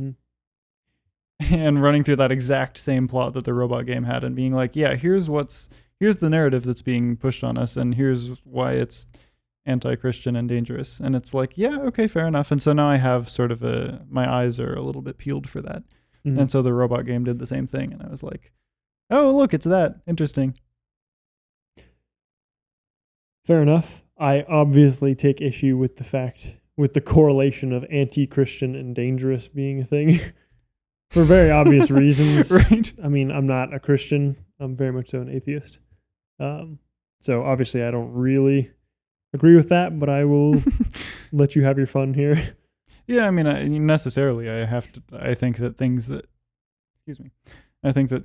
and running through that exact same plot that the robot game had and being like, yeah, here's the narrative that's being pushed on us, and here's why it's anti-Christian and dangerous. And it's like, yeah, okay, fair enough. And so now I have sort of my eyes are a little bit peeled for that. And so the robot game did the same thing, and I was like, oh, look, it's that. Interesting. Fair enough. I obviously take issue with the correlation of anti-Christian and dangerous being a thing for very obvious reasons. Right. I mean, I'm not a Christian. I'm very much so an atheist. So obviously I don't really agree with that, but I will let you have your fun here. Yeah, I mean, necessarily, I think that things that, excuse me, I think that,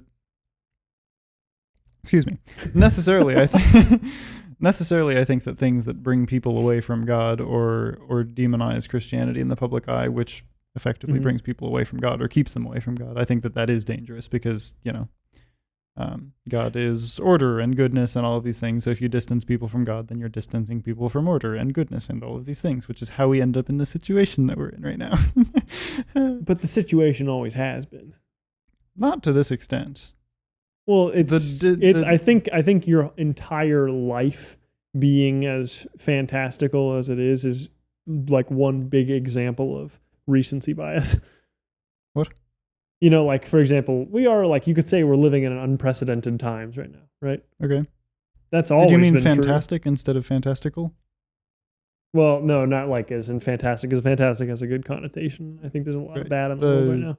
excuse me, necessarily, necessarily, I think that things that bring people away from God or demonize Christianity in the public eye, which effectively brings people away from God or keeps them away from God, I think that is dangerous because, God is order and goodness and all of these things. So if you distance people from God, then you're distancing people from order and goodness and all of these things, which is how we end up in the situation that we're in right now. But the situation always has been. Not to this extent. Well, I think your entire life being as fantastical as it is like one big example of recency bias. What? Like, for example, we are, like, you could say we're living in unprecedented times right now, right? Okay. That's always been true. Did you mean fantastic instead of fantastical? Well, no, not like as in fantastic, because fantastic has a good connotation. I think there's a lot of bad in the world right now.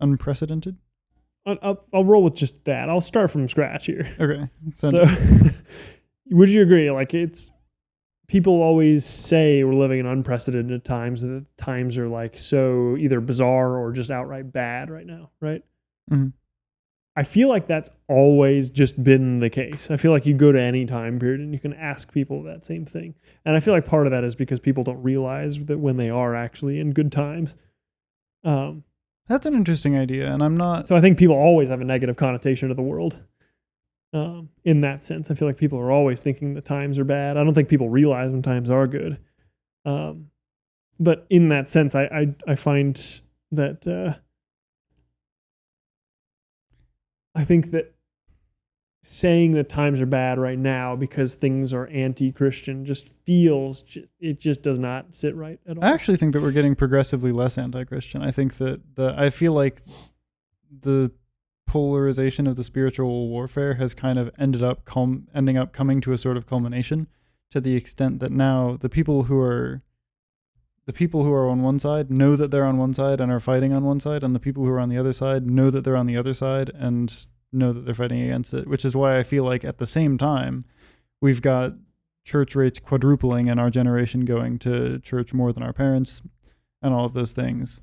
Unprecedented? I'll roll with just that. I'll start from scratch here. Okay. So would you agree? Like, people always say we're living in unprecedented times, and that times are like so either bizarre or just outright bad right now, right? Mm-hmm. I feel like that's always just been the case. I feel like you go to any time period and you can ask people that same thing. And I feel like part of that is because people don't realize that when they are actually in good times. That's an interesting idea, and I'm not... So I think people always have a negative connotation to the world. In that sense, I feel like people are always thinking the times are bad. I don't think people realize when times are good. But in that sense, I find that I think that saying that times are bad right now because things are anti-Christian it just does not sit right at all. I actually think that we're getting progressively less anti-Christian. I think that I feel like the polarization of the spiritual warfare has kind of ending up coming to a sort of culmination, to the extent that now the people who are on one side know that they're on one side and are fighting on one side, and the people who are on the other side know that they're on the other side and know that they're fighting against it, which is why I feel like at the same time we've got church rates quadrupling and our generation going to church more than our parents and all of those things.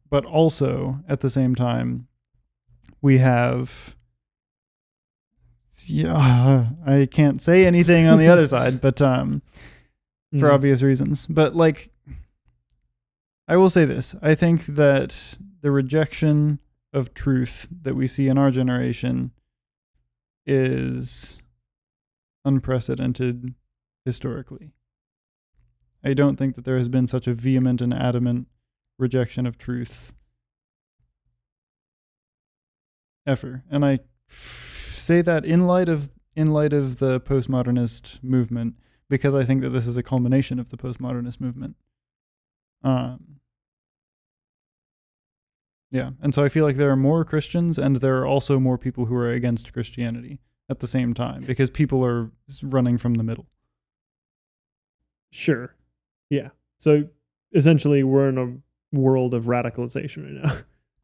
But also at the same time we have, I can't say anything on the other side, but for obvious reasons. But like, I will say this: I think that the rejection of truth that we see in our generation is unprecedented historically. I don't think that there has been such a vehement and adamant rejection of truth ever. And I say that in light of the postmodernist movement, because I think that this is a culmination of the postmodernist movement. Yeah, and so I feel like there are more Christians and there are also more people who are against Christianity at the same time, because people are running from the middle. Sure. Yeah. So essentially we're in a world of radicalization right now.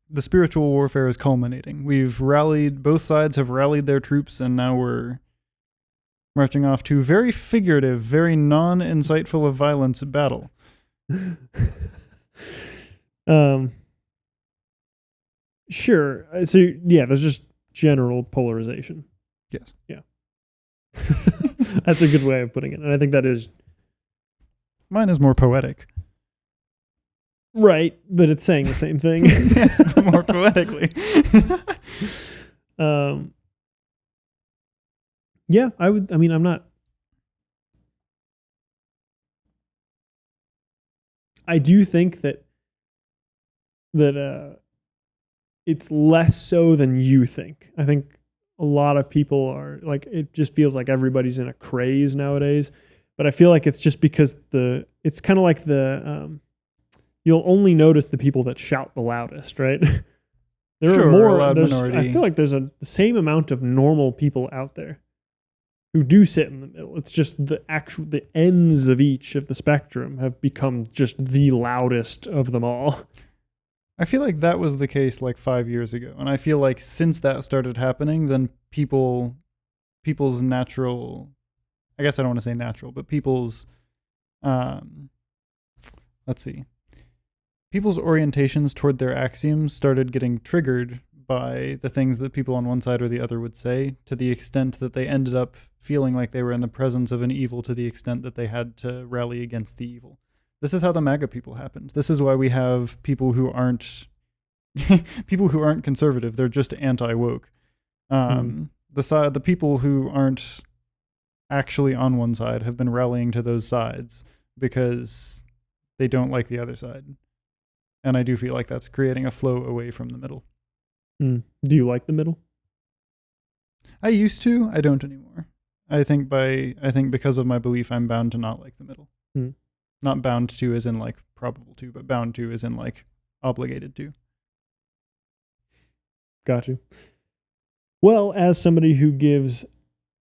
The spiritual warfare is culminating. Both sides have rallied their troops, and now we're marching off to very figurative, very non-insightful of violence battle. Sure. So yeah, there's just general polarization. Yes. Yeah. That's a good way of putting it. And I think that is... Mine is more poetic. Right, but it's saying the same thing. Yes, but more poetically. Yeah, I'm not... I do think that it's less so than you think. I think a lot of people are like, it just feels like everybody's in a craze nowadays. But I feel like it's just because it's kind of like you'll only notice the people that shout the loudest, right? There sure, are more. A loud minority. I feel like there's the same amount of normal people out there who do sit in the middle. It's just the ends of each of the spectrum have become just the loudest of them all. I feel like that was the case like 5 years ago, and I feel like since that started happening, then people's natural, I guess I don't want to say natural, but people's um, let's see, people's orientations toward their axioms started getting triggered by the things that people on one side or the other would say, to the extent that they ended up feeling like they were in the presence of an evil, to the extent that they had to rally against the evil. This is how the MAGA people happened. This is why we have people who aren't conservative. They're just anti-woke. The people who aren't actually on one side have been rallying to those sides because they don't like the other side. And I do feel like that's creating a flow away from the middle. Do you like the middle? I used to. I don't anymore. I think because of my belief, I'm bound to not like the middle. Not bound to as in like probable to, but bound to as in like obligated to. Got you. Well, as somebody who gives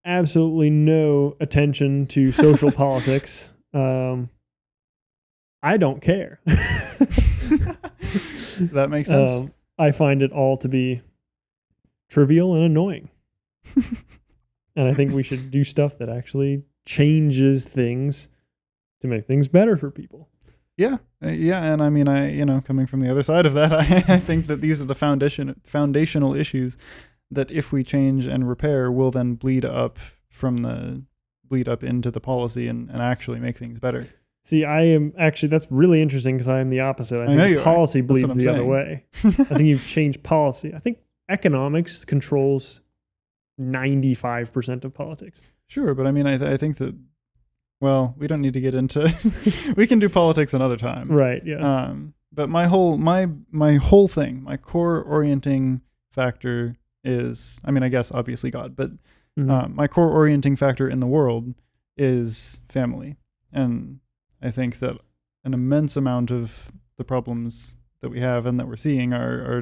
absolutely no attention to social politics, I don't care. That makes sense. I find it all to be trivial and annoying. And I think we should do stuff that actually changes things to make things better for people. Yeah. And I mean, coming from the other side of that, I think that these are the foundational issues that if we change and repair will then bleed up into the policy and actually make things better. See, that's really interesting because I am the opposite. I think policy bleeds the other way. I think you've changed policy. I think economics controls 95% of politics. Sure, but I mean, I think that, well, we don't need to get into, we can do politics another time. Right, yeah. But my whole thing, my core orienting factor is, I mean, I guess obviously God, but my core orienting factor in the world is family. And I think that an immense amount of the problems that we have and that we're seeing are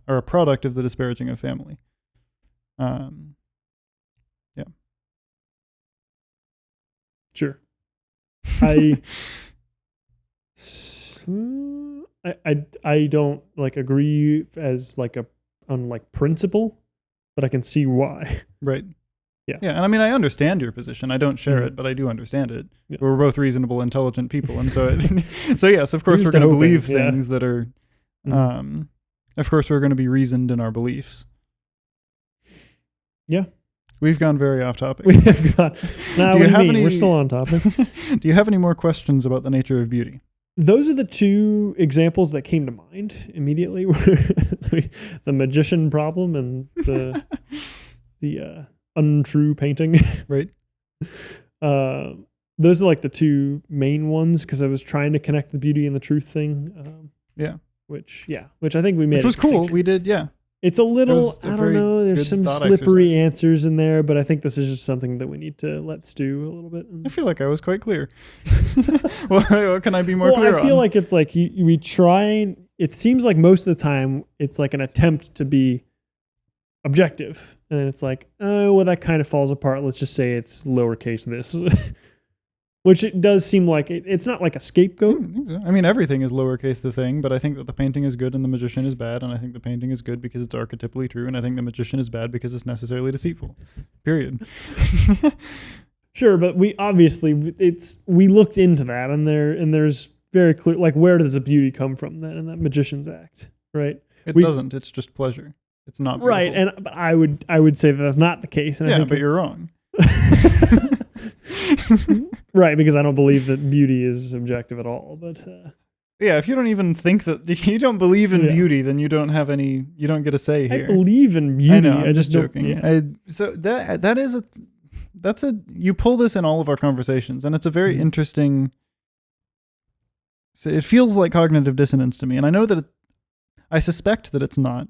a product of the disparaging of family. Yeah. Sure. I don't like agree as like on like principle, but I can see why. Right. Yeah. Yeah, and I mean, I understand your position. I don't share it, but I do understand it. Yeah. We're both reasonable, intelligent people, and so so yes, of course, we're going to believe things that are, of course, we're going to be reasoned in our beliefs. Yeah. We've gone very off topic. We have gone. Now, what do you mean? We're still on topic. Do you have any more questions about the nature of beauty? Those are the two examples that came to mind immediately: the magician problem and the untrue painting. Right. Those are like the two main ones because I was trying to connect the beauty and the truth thing. Which I think we made. Which was cool. We did, yeah. It's a little, I don't know, there's some slippery answers in there, but I think this is just something that we need to let stew a little bit. I feel like I was quite clear. What can I be more clear on? I feel like it's like we try, it seems like most of the time it's like an attempt to be objective. And it's like, oh, well, that kind of falls apart. Let's just say it's lowercase this. Which it does seem like it's not like a scapegoat. I mean, everything is lowercase the thing, but I think that the painting is good and the magician is bad, and I think the painting is good because it's archetypally true, and I think the magician is bad because it's necessarily deceitful. Period. Sure, but we looked into that, and there's very clear, like, where does the beauty come from then in that magician's act, right? It doesn't. It's just pleasure. It's not beautiful. Right, but I would say that that's not the case. And yeah, but you're wrong. Right, because I don't believe that beauty is subjective at all. But yeah, if you don't even think that you don't believe in beauty, then you don't get a say here. I believe in beauty. I know, I'm just joking. Yeah. So you pull this in all of our conversations, and it's a very interesting. So it feels like cognitive dissonance to me, and I know that I suspect that it's not.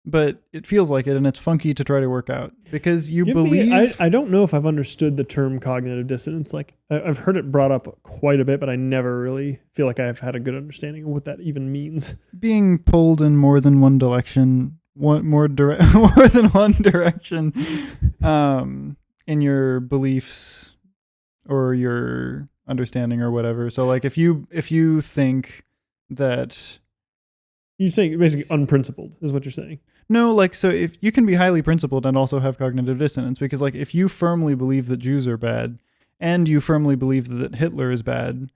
But it feels like it, and it's funky to try to work out because you believe. I don't know if I've understood the term cognitive dissonance. Like I've heard it brought up quite a bit, but I never really feel like I've had a good understanding of what that even means. Being pulled in more than one direction, more than one direction, in your beliefs or your understanding or whatever. So, like if you think that You're saying basically unprincipled is what you're saying. no, like, so if you can be highly principled and also have cognitive dissonance, because like if you firmly believe that Jews are bad and you firmly believe that Hitler is bad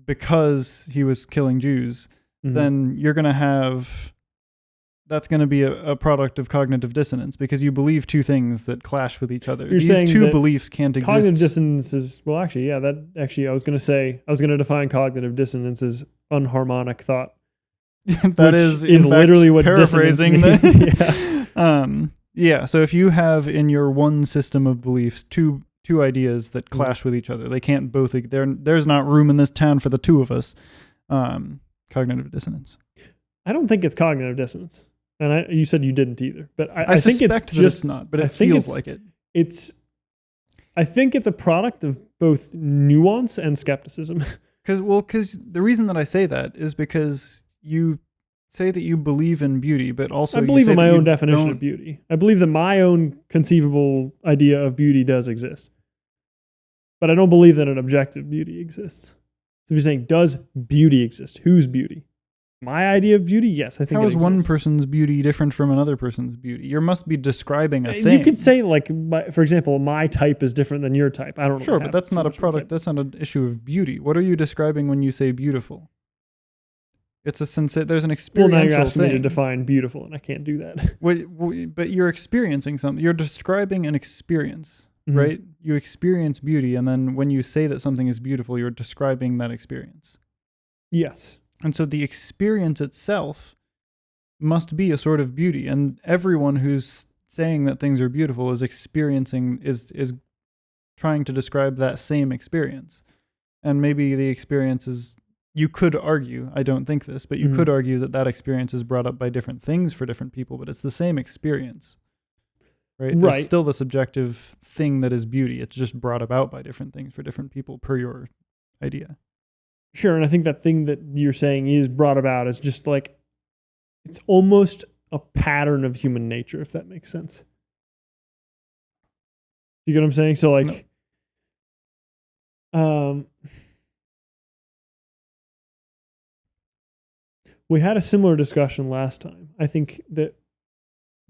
because he was killing Jews, then you're going to have, that's going to be a product of cognitive dissonance because you believe two things that clash with each other. You're saying These two that beliefs can't exist. Cognitive dissonance is, well, actually, yeah, I was going to define cognitive dissonance as unharmonic thought. That is in fact, literally what paraphrasing dissonance means. yeah. Yeah. So if you have in your one system of beliefs two ideas that clash with each other, they can't both. There's not room in this town for the two of us. Cognitive dissonance. I don't think it's cognitive dissonance, and you said you didn't either. But I think suspect that it's not, but it feels like it. I think it's a product of both nuance and skepticism. Because the reason that I say that is because you say that you believe in beauty, but also I believe in my own definition of beauty. I believe that my own conceivable idea of beauty does exist. But I don't believe that an objective beauty exists. So if you're saying, does beauty exist? Whose beauty? My idea of beauty? Yes, I think How it is exists. one person's beauty different from another person's beauty? You must be describing a thing. You could say, like, for example, my type is different than your type. I don't know. Sure, but that's not a product. That's not an issue of beauty. What are you describing when you say beautiful? It's a there's an experiential Well, now you're asking thing. me to define beautiful, and I can't do that. But you're experiencing something. You're describing an experience, right? You experience beauty, and then when you say that something is beautiful, you're describing that experience. Yes. And so the experience itself must be a sort of beauty, and everyone who's saying that things are beautiful is experiencing is trying to describe that same experience. And maybe the experience is, you could argue, I don't think this, but you could argue that experience is brought up by different things for different people, but it's the same experience. Right? There's still the subjective thing that is beauty. It's just brought about by different things for different people per your idea. Sure, and I think that thing that you're saying is brought about is just like, it's almost a pattern of human nature, if that makes sense. You get what I'm saying? So like, we had a similar discussion last time. I think that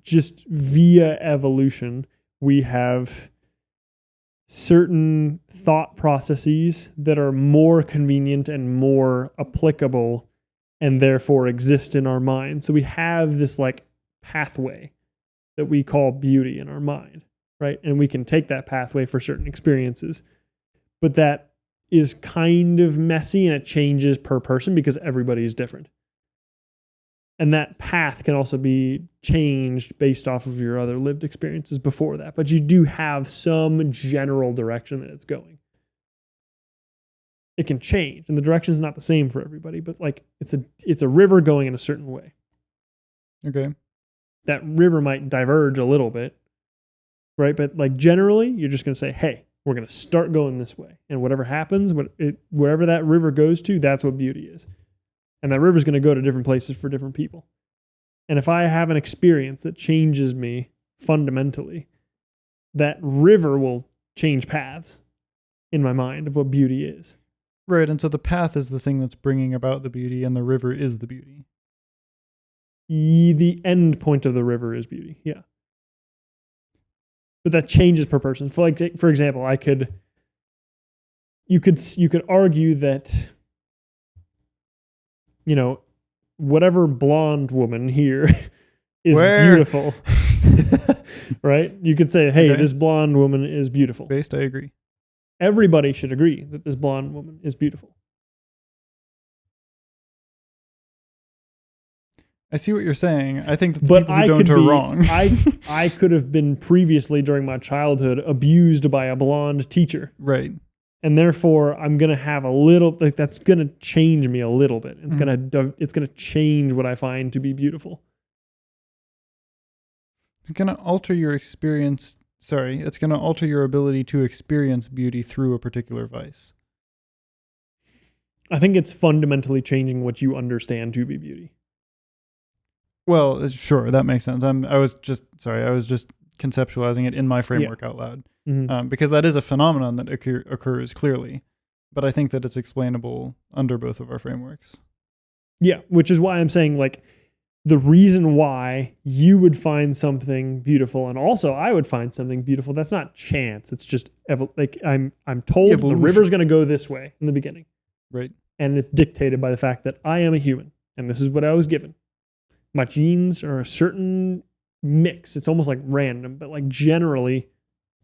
just via evolution, we have certain thought processes that are more convenient and more applicable and therefore exist in our mind. So we have this like pathway that we call beauty in our mind, right? And we can take that pathway for certain experiences. But that is kind of messy and it changes per person because everybody is different. And that path can also be changed based off of your other lived experiences before that. But you do have some general direction that it's going. It can change, and the direction is not the same for everybody, but like it's a river going in a certain way. Okay. That river might diverge a little bit, right? But like generally, you're just going to say, hey, we're going to start going this way. And whatever happens, wherever that river goes to, that's what beauty is. And that river is going to go to different places for different people. And if I have an experience that changes me fundamentally, that river will change paths in my mind of what beauty is. Right, and so the path is the thing that's bringing about the beauty, and the river is the beauty. The end point of the river is beauty, yeah. But that changes per person. For example, you could argue that, you know, whatever blonde woman here is beautiful. Right? You could say, hey, this blonde woman is beautiful. Based, I agree. Everybody should agree that this blonde woman is beautiful. I see what you're saying. I think that the people who don't are wrong. I could have been previously during my childhood abused by a blonde teacher. Right. And therefore, I'm going to have a little, like, that's going to change me a little bit. It's going to change what I find to be beautiful. It's going to alter your experience. Sorry, it's going to alter your ability to experience beauty through a particular vice. I think it's fundamentally changing what you understand to be beauty. Well, sure, that makes sense. I was just conceptualizing it in my framework out loud. Because that is a phenomenon that occurs clearly. But I think that it's explainable under both of our frameworks. Yeah, which is why I'm saying like the reason why you would find something beautiful and also I would find something beautiful, that's not chance. It's just like I'm told Evolution. the river's going to go this way in the beginning. Right. And it's dictated by the fact that I am a human and this is what I was given. My genes are a certain mix. It's almost like random, but like generally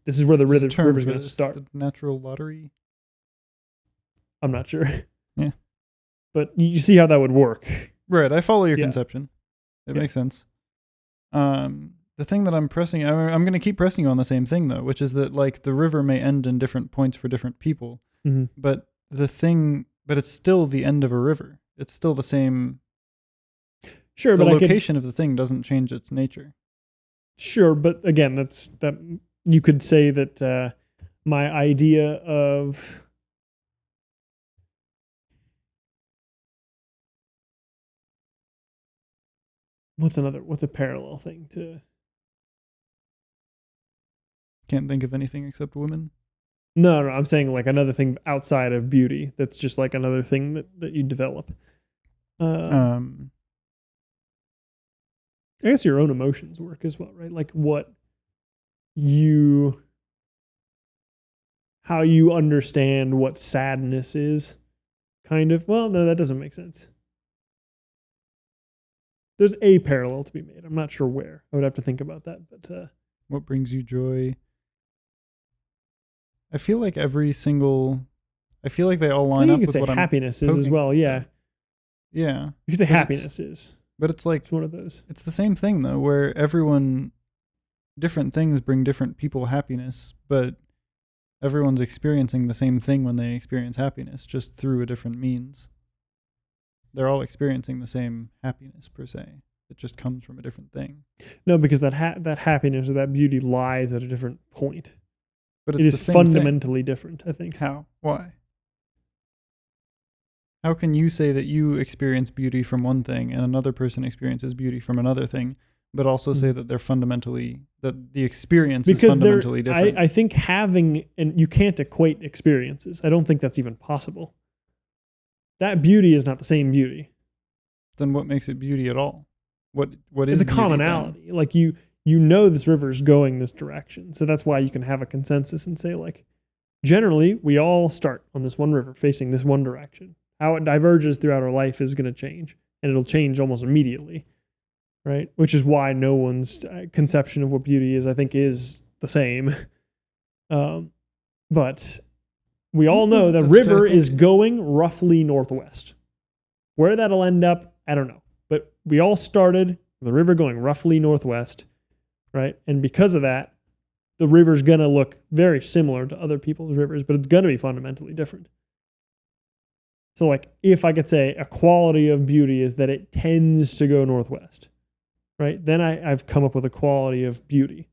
this is where the river's going to start. The natural lottery. I'm not sure. Yeah. But you see how that would work. Right. I follow your conception. It makes sense. The thing that I'm pressing, I'm going to keep pressing you on the same thing though, which is that like the river may end in different points for different people, but it's still the end of a river. It's still the same. Sure, the but location of the thing doesn't change its nature. Sure, but again, that you could say that my idea of what's a parallel thing to? Can't think of anything except women. No, I'm saying like another thing outside of beauty. That's just like another thing that you develop. I guess your own emotions work as well, right? Like how you understand what sadness is, kind of. Well, no, that doesn't make sense. There's a parallel to be made. I'm not sure where. I would have to think about that. But what brings you joy? I feel like they all line up with what happiness is as well. Yeah. Yeah. You could say happiness is. But it's like, it's one of those. It's the same thing though, where different things bring different people happiness, but everyone's experiencing the same thing when they experience happiness, just through a different means. They're all experiencing the same happiness per se. It just comes from a different thing. No, because that happiness or that beauty lies at a different point. But it is fundamentally different, I think. How? Why? How can you say that you experience beauty from one thing and another person experiences beauty from another thing, but also say that that the experience is fundamentally different? I think and you can't equate experiences. I don't think that's even possible. That beauty is not the same beauty. Then what makes it beauty at all? What is it's a commonality. Then? Like you know this river's going this direction. So that's why you can have a consensus and say like, generally we all start on this one river facing this one direction. How it diverges throughout our life is going to change, and it'll change almost immediately, right? Which is why no one's conception of what beauty is, I think, is the same. But we all know the river is going roughly northwest. Where that'll end up, I don't know. But we all started the river going roughly northwest, right? And because of that, the river's going to look very similar to other people's rivers, but it's going to be fundamentally different. So like if I could say a quality of beauty is that it tends to go northwest, right? Then I've come up with a quality of beauty.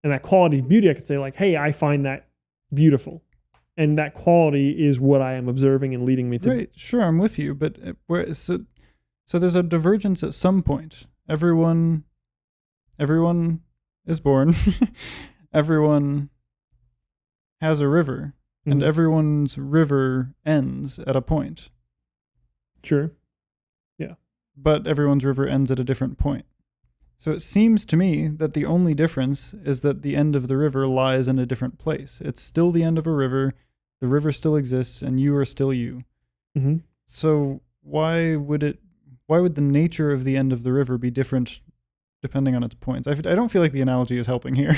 And that quality of beauty, I could say like, hey, I find that beautiful. And that quality is what I am observing and leading me to. Right, sure, I'm with you. But so there's a divergence at some point. Everyone is born. Everyone has a river. And everyone's river ends at a point. Sure. Yeah. But everyone's river ends at a different point. So it seems to me that the only difference is that the end of the river lies in a different place. It's still the end of a river. The river still exists, and you are still you. Mm-hmm. So why would the nature of the end of the river be different depending on its points? I don't feel like the analogy is helping here.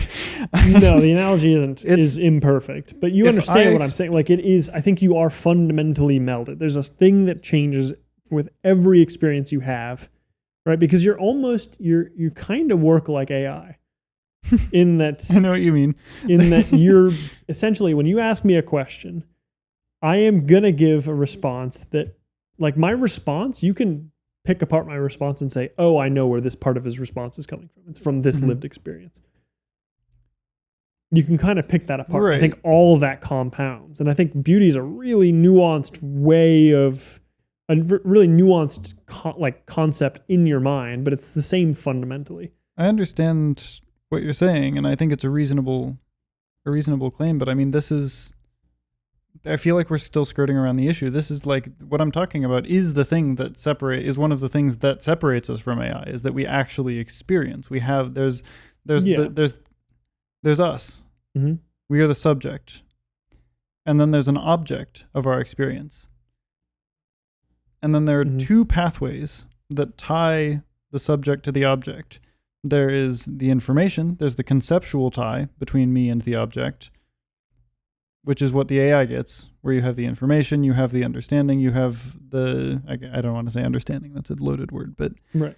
No, the analogy is imperfect, but you understand what I'm saying. Like it is, I think you are fundamentally melded. There's a thing that changes with every experience you have, right? Because you kind of work like AI in that. I know what you mean. In that you're essentially, when you ask me a question, I am going to give a response that, like my response, you can pick apart my response and say, oh, I know where this part of his response is coming from. It's from this lived experience. You can kind of pick that apart. Right. I think all of that compounds. And I think beauty is a really nuanced way of, a really nuanced concept in your mind, but it's the same fundamentally. I understand what you're saying, and I think it's a reasonable claim, but I mean, this is I feel like we're still skirting around the issue. This is like what I'm talking about is the thing that is one of the things that separates us from AI, is that we actually experience. We have there's Yeah. there's us. Mm-hmm. We are the subject. And then there's an object of our experience. And then there are two pathways that tie the subject to the object. There is the information, there's the conceptual tie between me and the object, which is what the AI gets, where you have the information, you have the understanding, you have the, I don't want to say understanding, that's a loaded word, but right.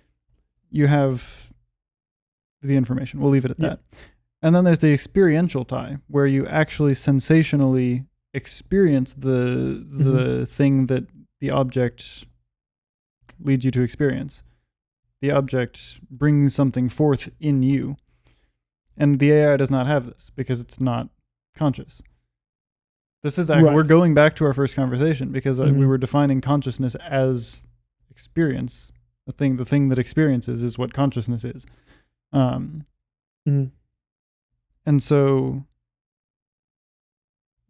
You have the information. We'll leave it at that. And then there's the experiential tie, where you actually sensationally experience the thing that the object leads you to experience. The object brings something forth in you. And the AI does not have this because it's not conscious. This is actually, we're going back to our first conversation because we were defining consciousness as experience. The thing that experiences is what consciousness is. And so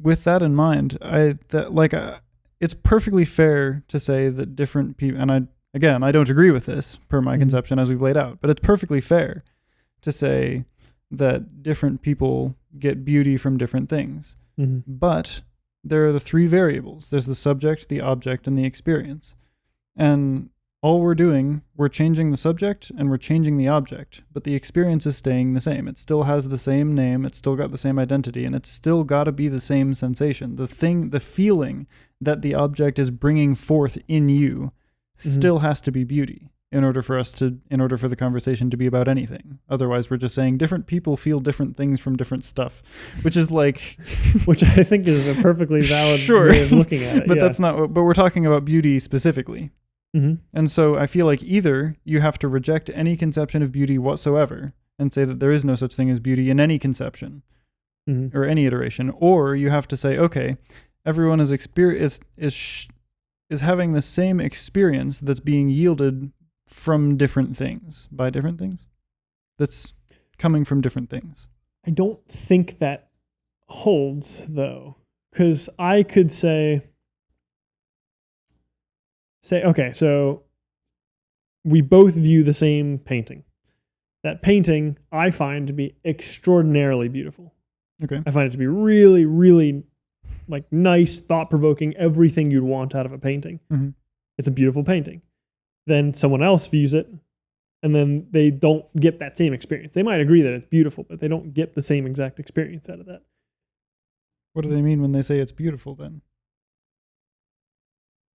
with that in mind, it's perfectly fair to say that different people, and I don't agree with this per my conception as we've laid out, but it's perfectly fair to say that different people get beauty from different things. But there are the three variables. There's the subject, the object, and the experience. And all we're doing, we're changing the subject and we're changing the object, but the experience is staying the same. It still has the same name, it's still got the same identity, and it's still got to be the same sensation. The feeling that the object is bringing forth in you still has to be beauty in order for the conversation to be about anything. Otherwise, we're just saying different people feel different things from different stuff, which is like, which I think is a perfectly valid way of looking at it. But that's not. But we're talking about beauty specifically. And so I feel like either you have to reject any conception of beauty whatsoever and say that there is no such thing as beauty in any conception or any iteration, or you have to say, okay, everyone is having the same experience that's being yielded from different things, by different things, that's coming from different things. I don't think that holds, though, because I could say, okay, so we both view the same painting. That painting I find to be extraordinarily beautiful. Okay. I find it to be really, really like nice, thought-provoking, everything you'd want out of a painting. It's a beautiful painting. Then someone else views it, and then they don't get that same experience. They might agree that it's beautiful, but they don't get the same exact experience out of that. What do they mean when they say it's beautiful then?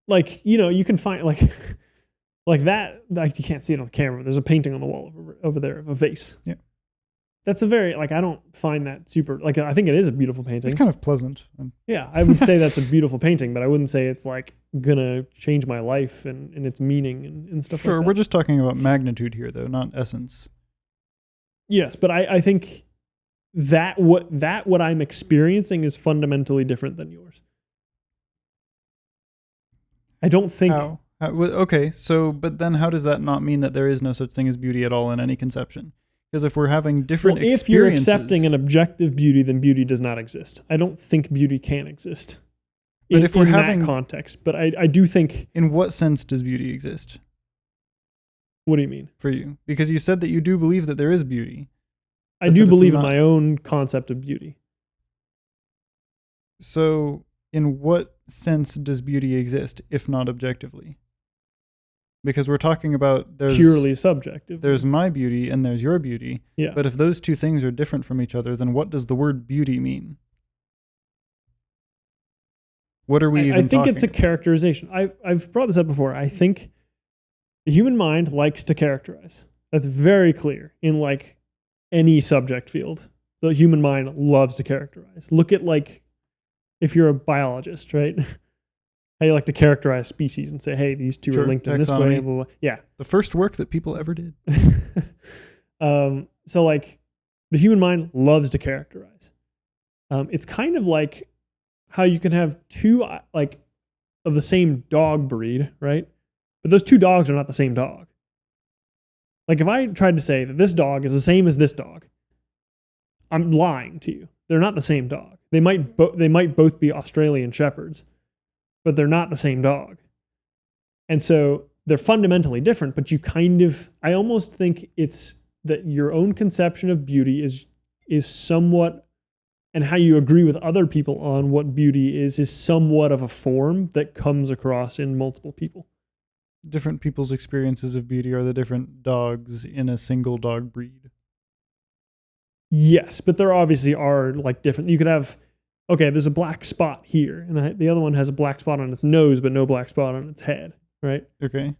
Like, you can find like that, like you can't see it on the camera. There's a painting on the wall over there of a vase. Yeah. That's a very, I don't find that super, I think it is a beautiful painting. It's kind of pleasant. Yeah, I would say that's a beautiful painting, but I wouldn't say it's gonna change my life and its meaning and stuff like that. Sure, we're just talking about magnitude here though, not essence. Yes, but I think that what I'm experiencing is fundamentally different than yours. I don't think... How? Okay, so, but then how does that not mean that there is no such thing as beauty at all in any conception? Because if we're having different experiences... if you're accepting an objective beauty, then beauty does not exist. I don't think beauty can exist in that context. But I do think... In what sense does beauty exist? What do you mean? For you? Because you said that you do believe that there is beauty. I do believe in my own concept of beauty. So, in what sense does beauty exist, if not objectively? Because we're talking about purely subjective. There's my beauty and there's your beauty. Yeah. But if those two things are different from each other, then what does the word beauty mean? What are we even talking about? I think it's a characterization. I've brought this up before. I think the human mind likes to characterize. That's very clear in any subject field. The human mind loves to characterize. Look at if you're a biologist, right? How you like to characterize species and say, hey, these two are linked in this way. Blah, blah, blah. Yeah. The first work that people ever did. So the human mind loves to characterize. It's kind of like how you can have two of the same dog breed, right? But those two dogs are not the same dog. If I tried to say that this dog is the same as this dog, I'm lying to you. They're not the same dog. They might both be Australian Shepherds, but they're not the same dog. And so they're fundamentally different, but I almost think it's that your own conception of beauty is somewhat, and how you agree with other people on what beauty is somewhat of a form that comes across in multiple people. Different people's experiences of beauty are the different dogs in a single dog breed. Yes, but there obviously are like different. You could have, okay, there's a black spot here, and the other one has a black spot on its nose, but no black spot on its head, right? Okay.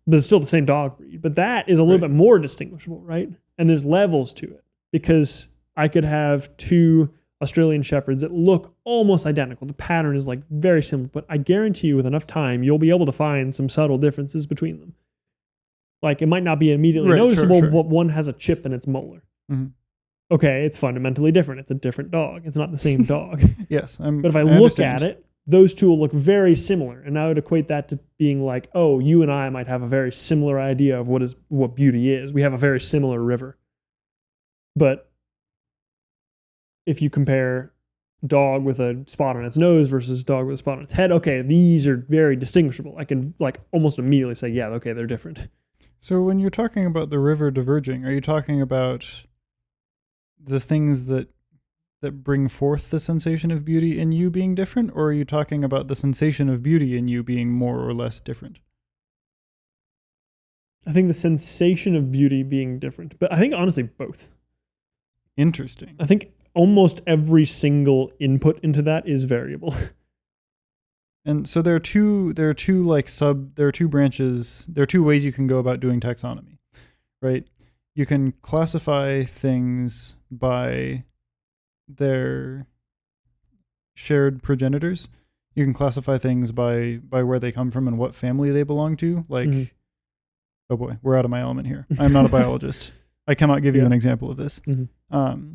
But it's still the same dog breed. But that is a little bit more distinguishable, right? And there's levels to it, because I could have two Australian Shepherds that look almost identical. The pattern is like very similar, but I guarantee you with enough time, you'll be able to find some subtle differences between them. Like it might not be immediately noticeable, but one has a chip in its molar. Mm-hmm. Okay, it's fundamentally different. It's a different dog. It's not the same dog. Yes. But if I look at it, those two will look very similar. And I would equate that to being like, oh, you and I might have a very similar idea of what beauty is. We have a very similar river. But if you compare dog with a spot on its nose versus dog with a spot on its head, okay, these are very distinguishable. I can like almost immediately say, yeah, okay, they're different. So when you're talking about the river diverging, are you talking about the things that bring forth the sensation of beauty in you being different, or are you talking about the sensation of beauty in you being more or less different? I think the sensation of beauty being different, but I think honestly both. Interesting. I think almost every single input into that is variable. And so there are two branches, there are two ways you can go about doing taxonomy, right? You can classify things by their shared progenitors. You can classify things by where they come from and what family they belong to. Like, oh boy, we're out of my element here. I'm not a biologist. I cannot give you an example of this. Mm-hmm.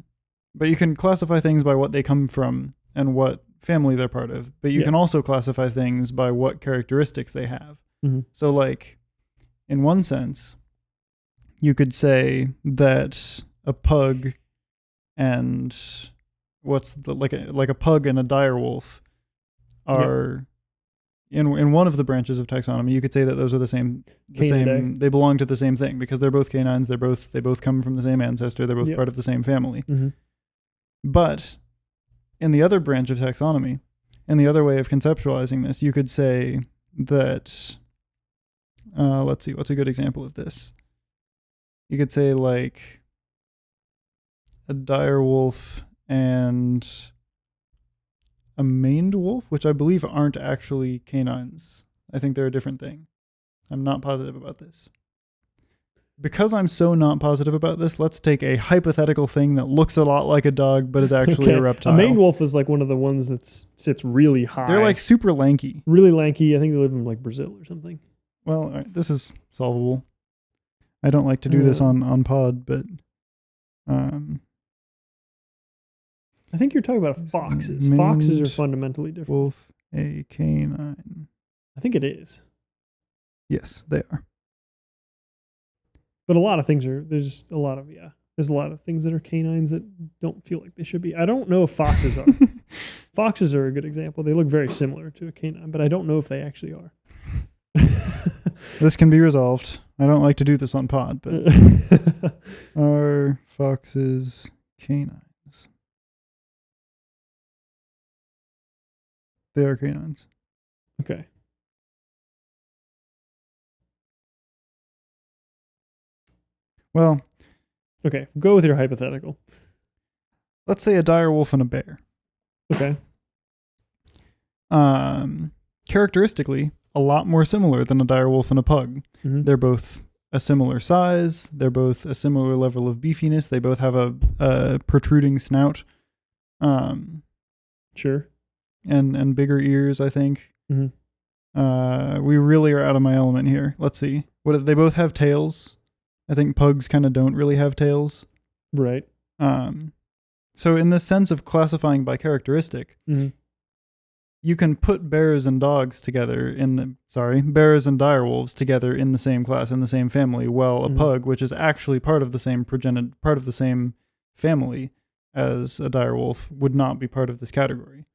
But you can classify things by what they come from and what family they're part of. But you can also classify things by what characteristics they have. Mm-hmm. So like, in one sense, you could say that a pug and like a pug and a direwolf are in one of the branches of taxonomy. You could say that those are the same. They belong to the same thing because they're both canines. They both come from the same ancestor. They're both part of the same family. Mm-hmm. But in the other branch of taxonomy, and the other way of conceptualizing this, you could say that, let's see, what's a good example of this? You could say like a dire wolf and a maned wolf, which I believe aren't actually canines. I think they're a different thing. I'm not positive about this. Because I'm so not positive about this, let's take a hypothetical thing that looks a lot like a dog but is actually a reptile. A maned wolf is like one of the ones that sits really high. They're like super lanky. Really lanky. I think they live in like Brazil or something. Well, all right, this is solvable. I don't like to do this on pod, but I think you're talking about foxes. Foxes are fundamentally different. Wolf, a canine. I think it is. Yes, they are. But a lot of things there's a lot of things that are canines that don't feel like they should be. I don't know if foxes are. Foxes are a good example. They look very similar to a canine, but I don't know if they actually are. This can be resolved. I don't like to do this on pod, but are foxes canines? They are canines. Okay. Well, okay, go with your hypothetical. Let's say a dire wolf and a bear. Okay. Characteristically, a lot more similar than a dire wolf and a pug. Mm-hmm. They're both a similar size. They're both a similar level of beefiness. They both have a protruding snout. Sure. And bigger ears, I think. Mm-hmm. We really are out of my element here. Let's see. They both have tails. I think pugs kind of don't really have tails. Right. So in the sense of classifying by characteristic, mm-hmm. you can put bears and dogs together bears and direwolves together in the same class, in the same family, while a mm-hmm. pug, which is actually part of the same family, as a direwolf would not be part of this category,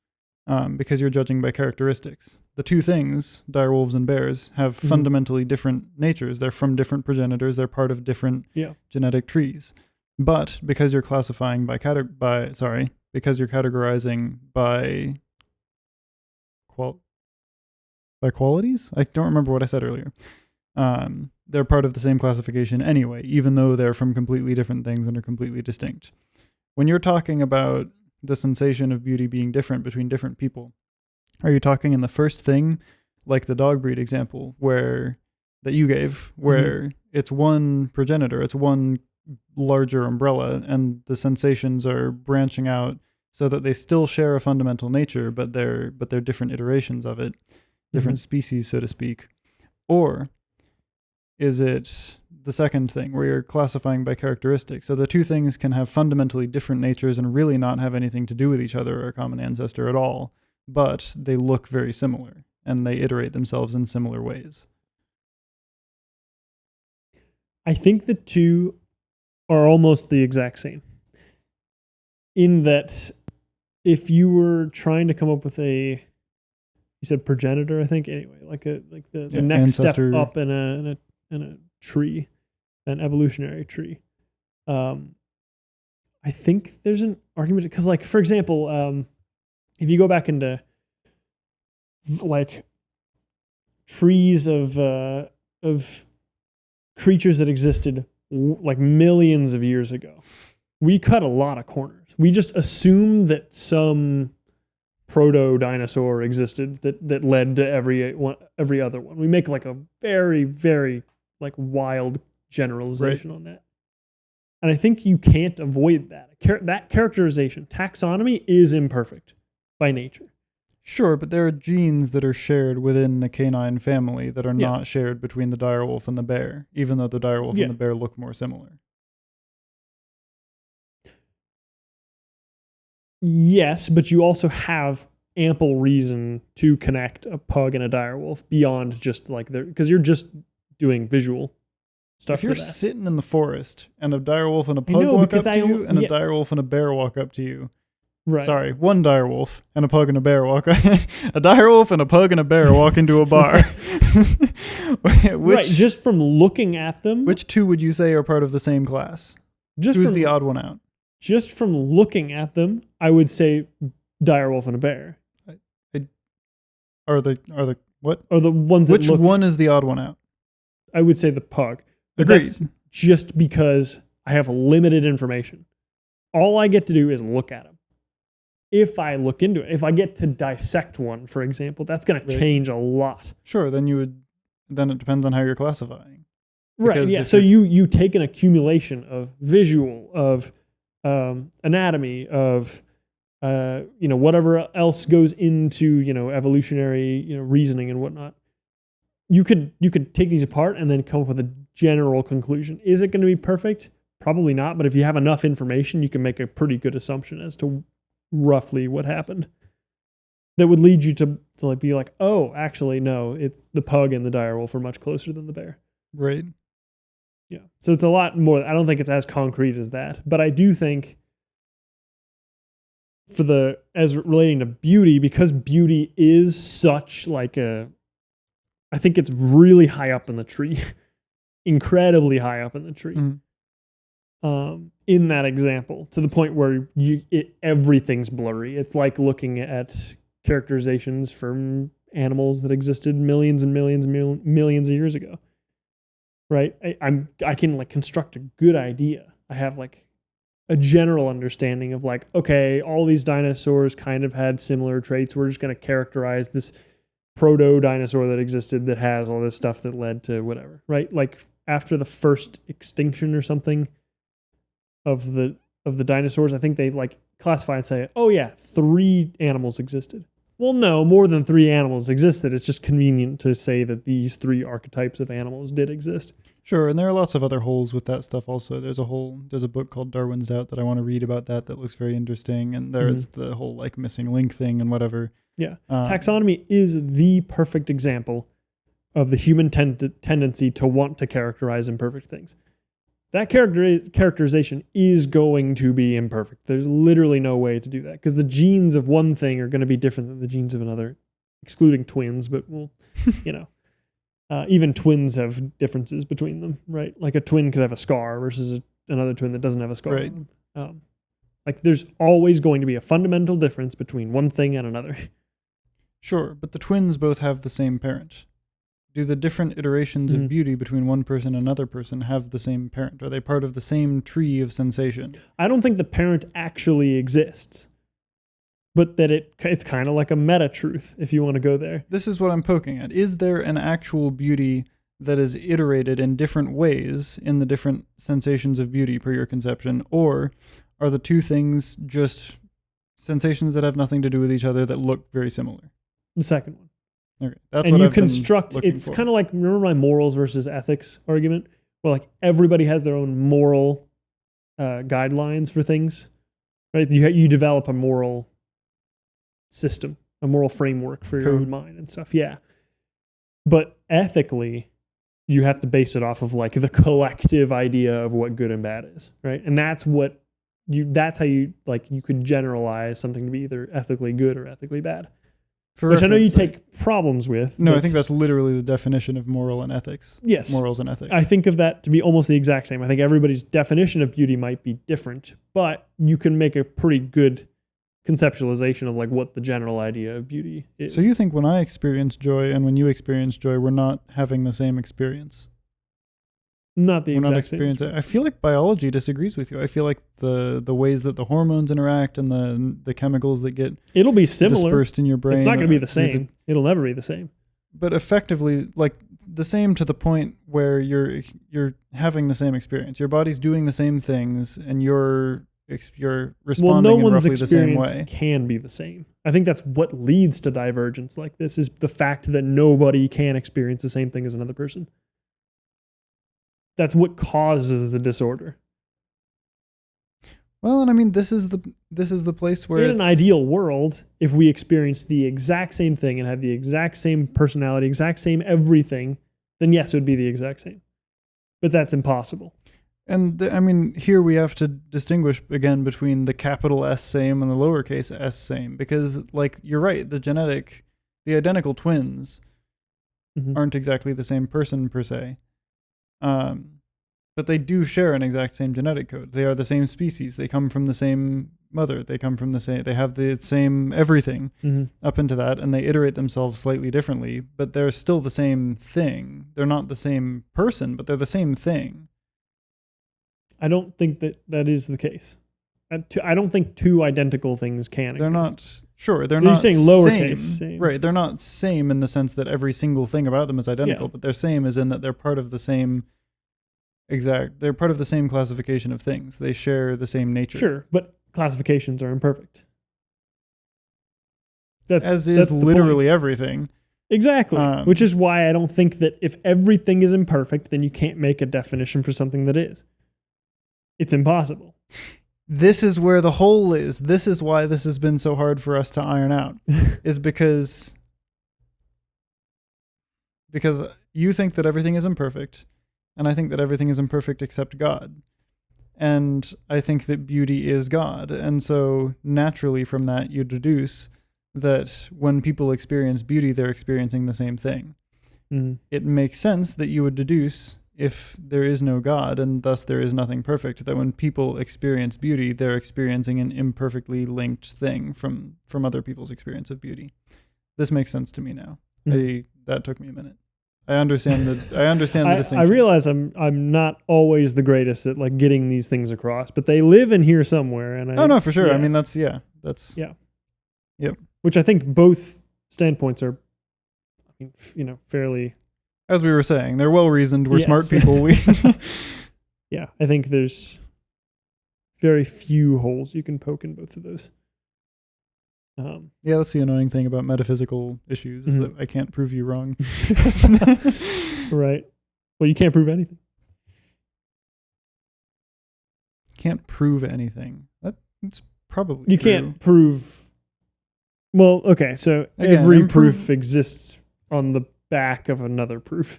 because you're judging by characteristics. The two things, direwolves and bears, have fundamentally different natures. They're from different progenitors. They're part of different genetic trees. But because you're classifying because you're categorizing by qualities? I don't remember what I said earlier. They're part of the same classification anyway, even though they're from completely different things and are completely distinct. When you're talking about the sensation of beauty being different between different people, are you talking in the first thing, like the dog breed example that you gave, where it's one progenitor, it's one larger umbrella, and the sensations are branching out so that they still share a fundamental nature, but they're different iterations of it, different species, so to speak? Or is it the second thing where you're classifying by characteristics? So the two things can have fundamentally different natures and really not have anything to do with each other or a common ancestor at all, but they look very similar and they iterate themselves in similar ways. I think the two are almost the exact same, in that if you were trying to come up with you said progenitor, I think, anyway, the next ancestor step up in a tree, an evolutionary tree. I think there's an argument because, like, for example, if you go back into like trees of creatures that existed like millions of years ago, we cut a lot of corners. We just assume that some proto-dinosaur existed that led to every other one. We make like a very, very like wild generalization on that. And I think you can't avoid that. That characterization, taxonomy, is imperfect by nature. Sure, but there are genes that are shared within the canine family that are not shared between the direwolf and the bear, even though the direwolf and the bear look more similar. Yes, but you also have ample reason to connect a pug and a direwolf beyond just like because you're just doing visual stuff. If you're sitting in the forest and a direwolf and a pug walk up to you, and a direwolf and a bear walk up to you. Right. Sorry, one direwolf and a pug and a bear walk. A direwolf and a pug and a bear walk into a bar. Right, just from looking at them. Which two would you say are part of the same class? Who's the odd one out? Just from looking at them, I would say direwolf and a bear. Are the what? Are the ones Which one is the odd one out? I would say the pug. But Agreed. That's just because I have limited information. All I get to do is look at them. If I look into it, if I get to dissect one, for example, that's going to change a lot. Sure, then it depends on how you're classifying. Right, yeah. So you take an accumulation of visual, of anatomy, of whatever else goes into, evolutionary, reasoning and whatnot. You could take these apart and then come up with a general conclusion. Is it going to be perfect? Probably not, but if you have enough information, you can make a pretty good assumption as to roughly what happened. That would lead you to like be like, oh, actually, no, it's the pug and the direwolf are much closer than the bear. Right. Yeah. So it's a lot more. I don't think it's as concrete as that, but I do think as relating to beauty, because beauty is such like I think it's really high up in the tree, incredibly high up in the tree. In that example, to the point where everything's blurry. It's like looking at characterizations from animals that existed millions and millions and millions of years ago. Right? I can like construct a good idea. I have like a general understanding of like, okay, all these dinosaurs kind of had similar traits. We're just going to characterize this proto-dinosaur that existed that has all this stuff that led to whatever, right? Like after the first extinction or something of the dinosaurs, I think they like classify and say, oh yeah, 3 animals existed. Well, no, more than 3 animals existed. It's just convenient to say that these 3 archetypes of animals did exist. Sure, and there are lots of other holes with that stuff also. There's a book called Darwin's Doubt that I want to read about that looks very interesting, and there's the whole like missing link thing and whatever. Yeah. Taxonomy is the perfect example of the human tendency to want to characterize imperfect things. that characterization is going to be imperfect. There's literally no way to do that because the genes of one thing are going to be different than the genes of another, excluding twins. But well, even twins have differences between them, right? Like a twin could have a scar versus another twin that doesn't have a scar. Right. Like there's always going to be a fundamental difference between one thing and another. Sure, but the twins both have the same parent. Do the different iterations of beauty between one person and another person have the same parent? Are they part of the same tree of sensation? I don't think the parent actually exists, but that it's kind of like a meta truth if you want to go there. This is what I'm poking at. Is there an actual beauty that is iterated in different ways in the different sensations of beauty per your conception, or are the two things just sensations that have nothing to do with each other that look very similar? The second one. Okay, that's and what you I've been construct, looking it's for. kind of like, remember my morals versus ethics argument? Where like everybody has their own moral guidelines for things, right? You develop a moral system, a moral framework for your own mind and stuff. Yeah. But ethically, you have to base it off of like the collective idea of what good and bad is, right? And that's how you like, you could generalize something to be either ethically good or ethically bad. Which I know you take problems with. No, I think that's literally the definition of moral and ethics. Yes. Morals and ethics. I think of that to be almost the exact same. I think everybody's definition of beauty might be different, but you can make a pretty good conceptualization of like what the general idea of beauty is. So you think when I experience joy and when you experience joy, we're not having the same experience? Not the We're not exact same. experiencing. I feel like biology disagrees with you. I feel like the ways that the hormones interact and the chemicals that get It'll be similar. dispersed in your brain. It's not going to be the same. It'll never be the same. But effectively, like the same to the point where you're having the same experience. Your body's doing the same things, and you're responding in roughly the same way. Can be the same. I think that's what leads to divergence like this is the fact that nobody can experience the same thing as another person. That's what causes the disorder. Well, and I mean, this is the place where in an ideal world, if we experienced the exact same thing and had the exact same personality, exact same everything, then yes, it would be the exact same. But that's impossible. And I mean, here we have to distinguish again between the capital S same and the lowercase s same, because like you're right, the identical twins aren't exactly the same person per se. But they do share an exact same genetic code. They are the same species. They come from the same mother. They have the same everything up into that, and they iterate themselves slightly differently, but they're still the same thing. They're not the same person, but they're the same thing. I don't think that is the case. I don't think two identical things can exist. They're not, sure, they're not saying lowercase same. Right, they're not same in the sense that every single thing about them is identical, but they're same as in that they're part of the same they're part of the same classification of things. They share the same nature. Sure, but classifications are imperfect. As is literally everything. Exactly. Which is why I don't think that if everything is imperfect, then you can't make a definition for something that is. It's impossible. This is where the hole is. This is why this has been so hard for us to iron out, is because you think that everything is imperfect, and I think that everything is imperfect except God. And I think that beauty is God. And so naturally from that, you deduce that when people experience beauty, they're experiencing the same thing. It makes sense that you would deduce, if there is no God and thus there is nothing perfect, that when people experience beauty, they're experiencing an imperfectly linked thing from other people's experience of beauty. This makes sense to me now. That took me a minute. I understand the distinction. I realize I'm not always the greatest at like getting these things across, but they live in here somewhere. And no, for sure. Yeah. I mean, that's. Yep. Which I think both standpoints are, fairly. As we were saying, they're well reasoned. We're smart people. Yeah, I think there's very few holes you can poke in both of those. Yeah, that's the annoying thing about metaphysical issues is that I can't prove you wrong. Right. Well, you can't prove anything. Can't prove anything. That's probably you true. Can't prove. Well, okay, so again, every proof exists on the back of another proof.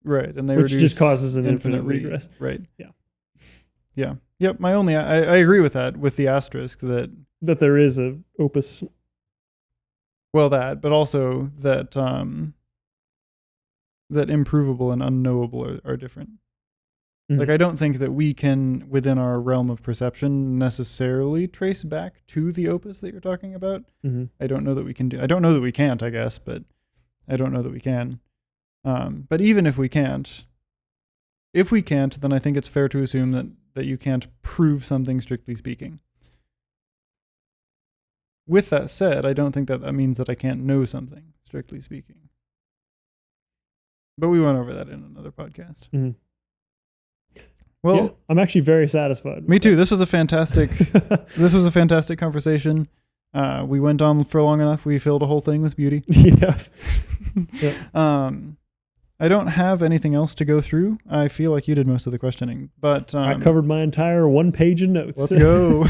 Right, and they which reduce just causes an infinite infinitely, regress. Right. Yeah. Yeah. Yep. I agree with that, with the asterisk that there is a opus. well, but also that that improvable and unknowable are different. Mhm. Like, I don't think that we can, within our realm of perception, necessarily trace back to the opus that you're talking about. Mhm. I don't know that we can do. I don't know that we can't, I guess, but I don't know that we can. But even if we can't, then I think it's fair to assume that you can't prove something strictly speaking. With that said, I don't think that means that I can't know something, strictly speaking. But we went over that in another podcast. Mhm. Well, Yeah, I'm actually very satisfied. Me too. This was a fantastic conversation. We went on for long enough. We filled a whole thing with beauty. Yeah. I don't have anything else to go through. I feel like you did most of the questioning, but I covered my entire 1 page of notes. Let's go.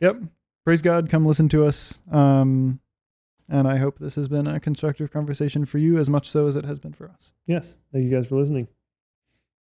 Yep. Praise God. Come listen to us. And I hope this has been a constructive conversation for you as much so as it has been for us. Yes. Thank you guys for listening.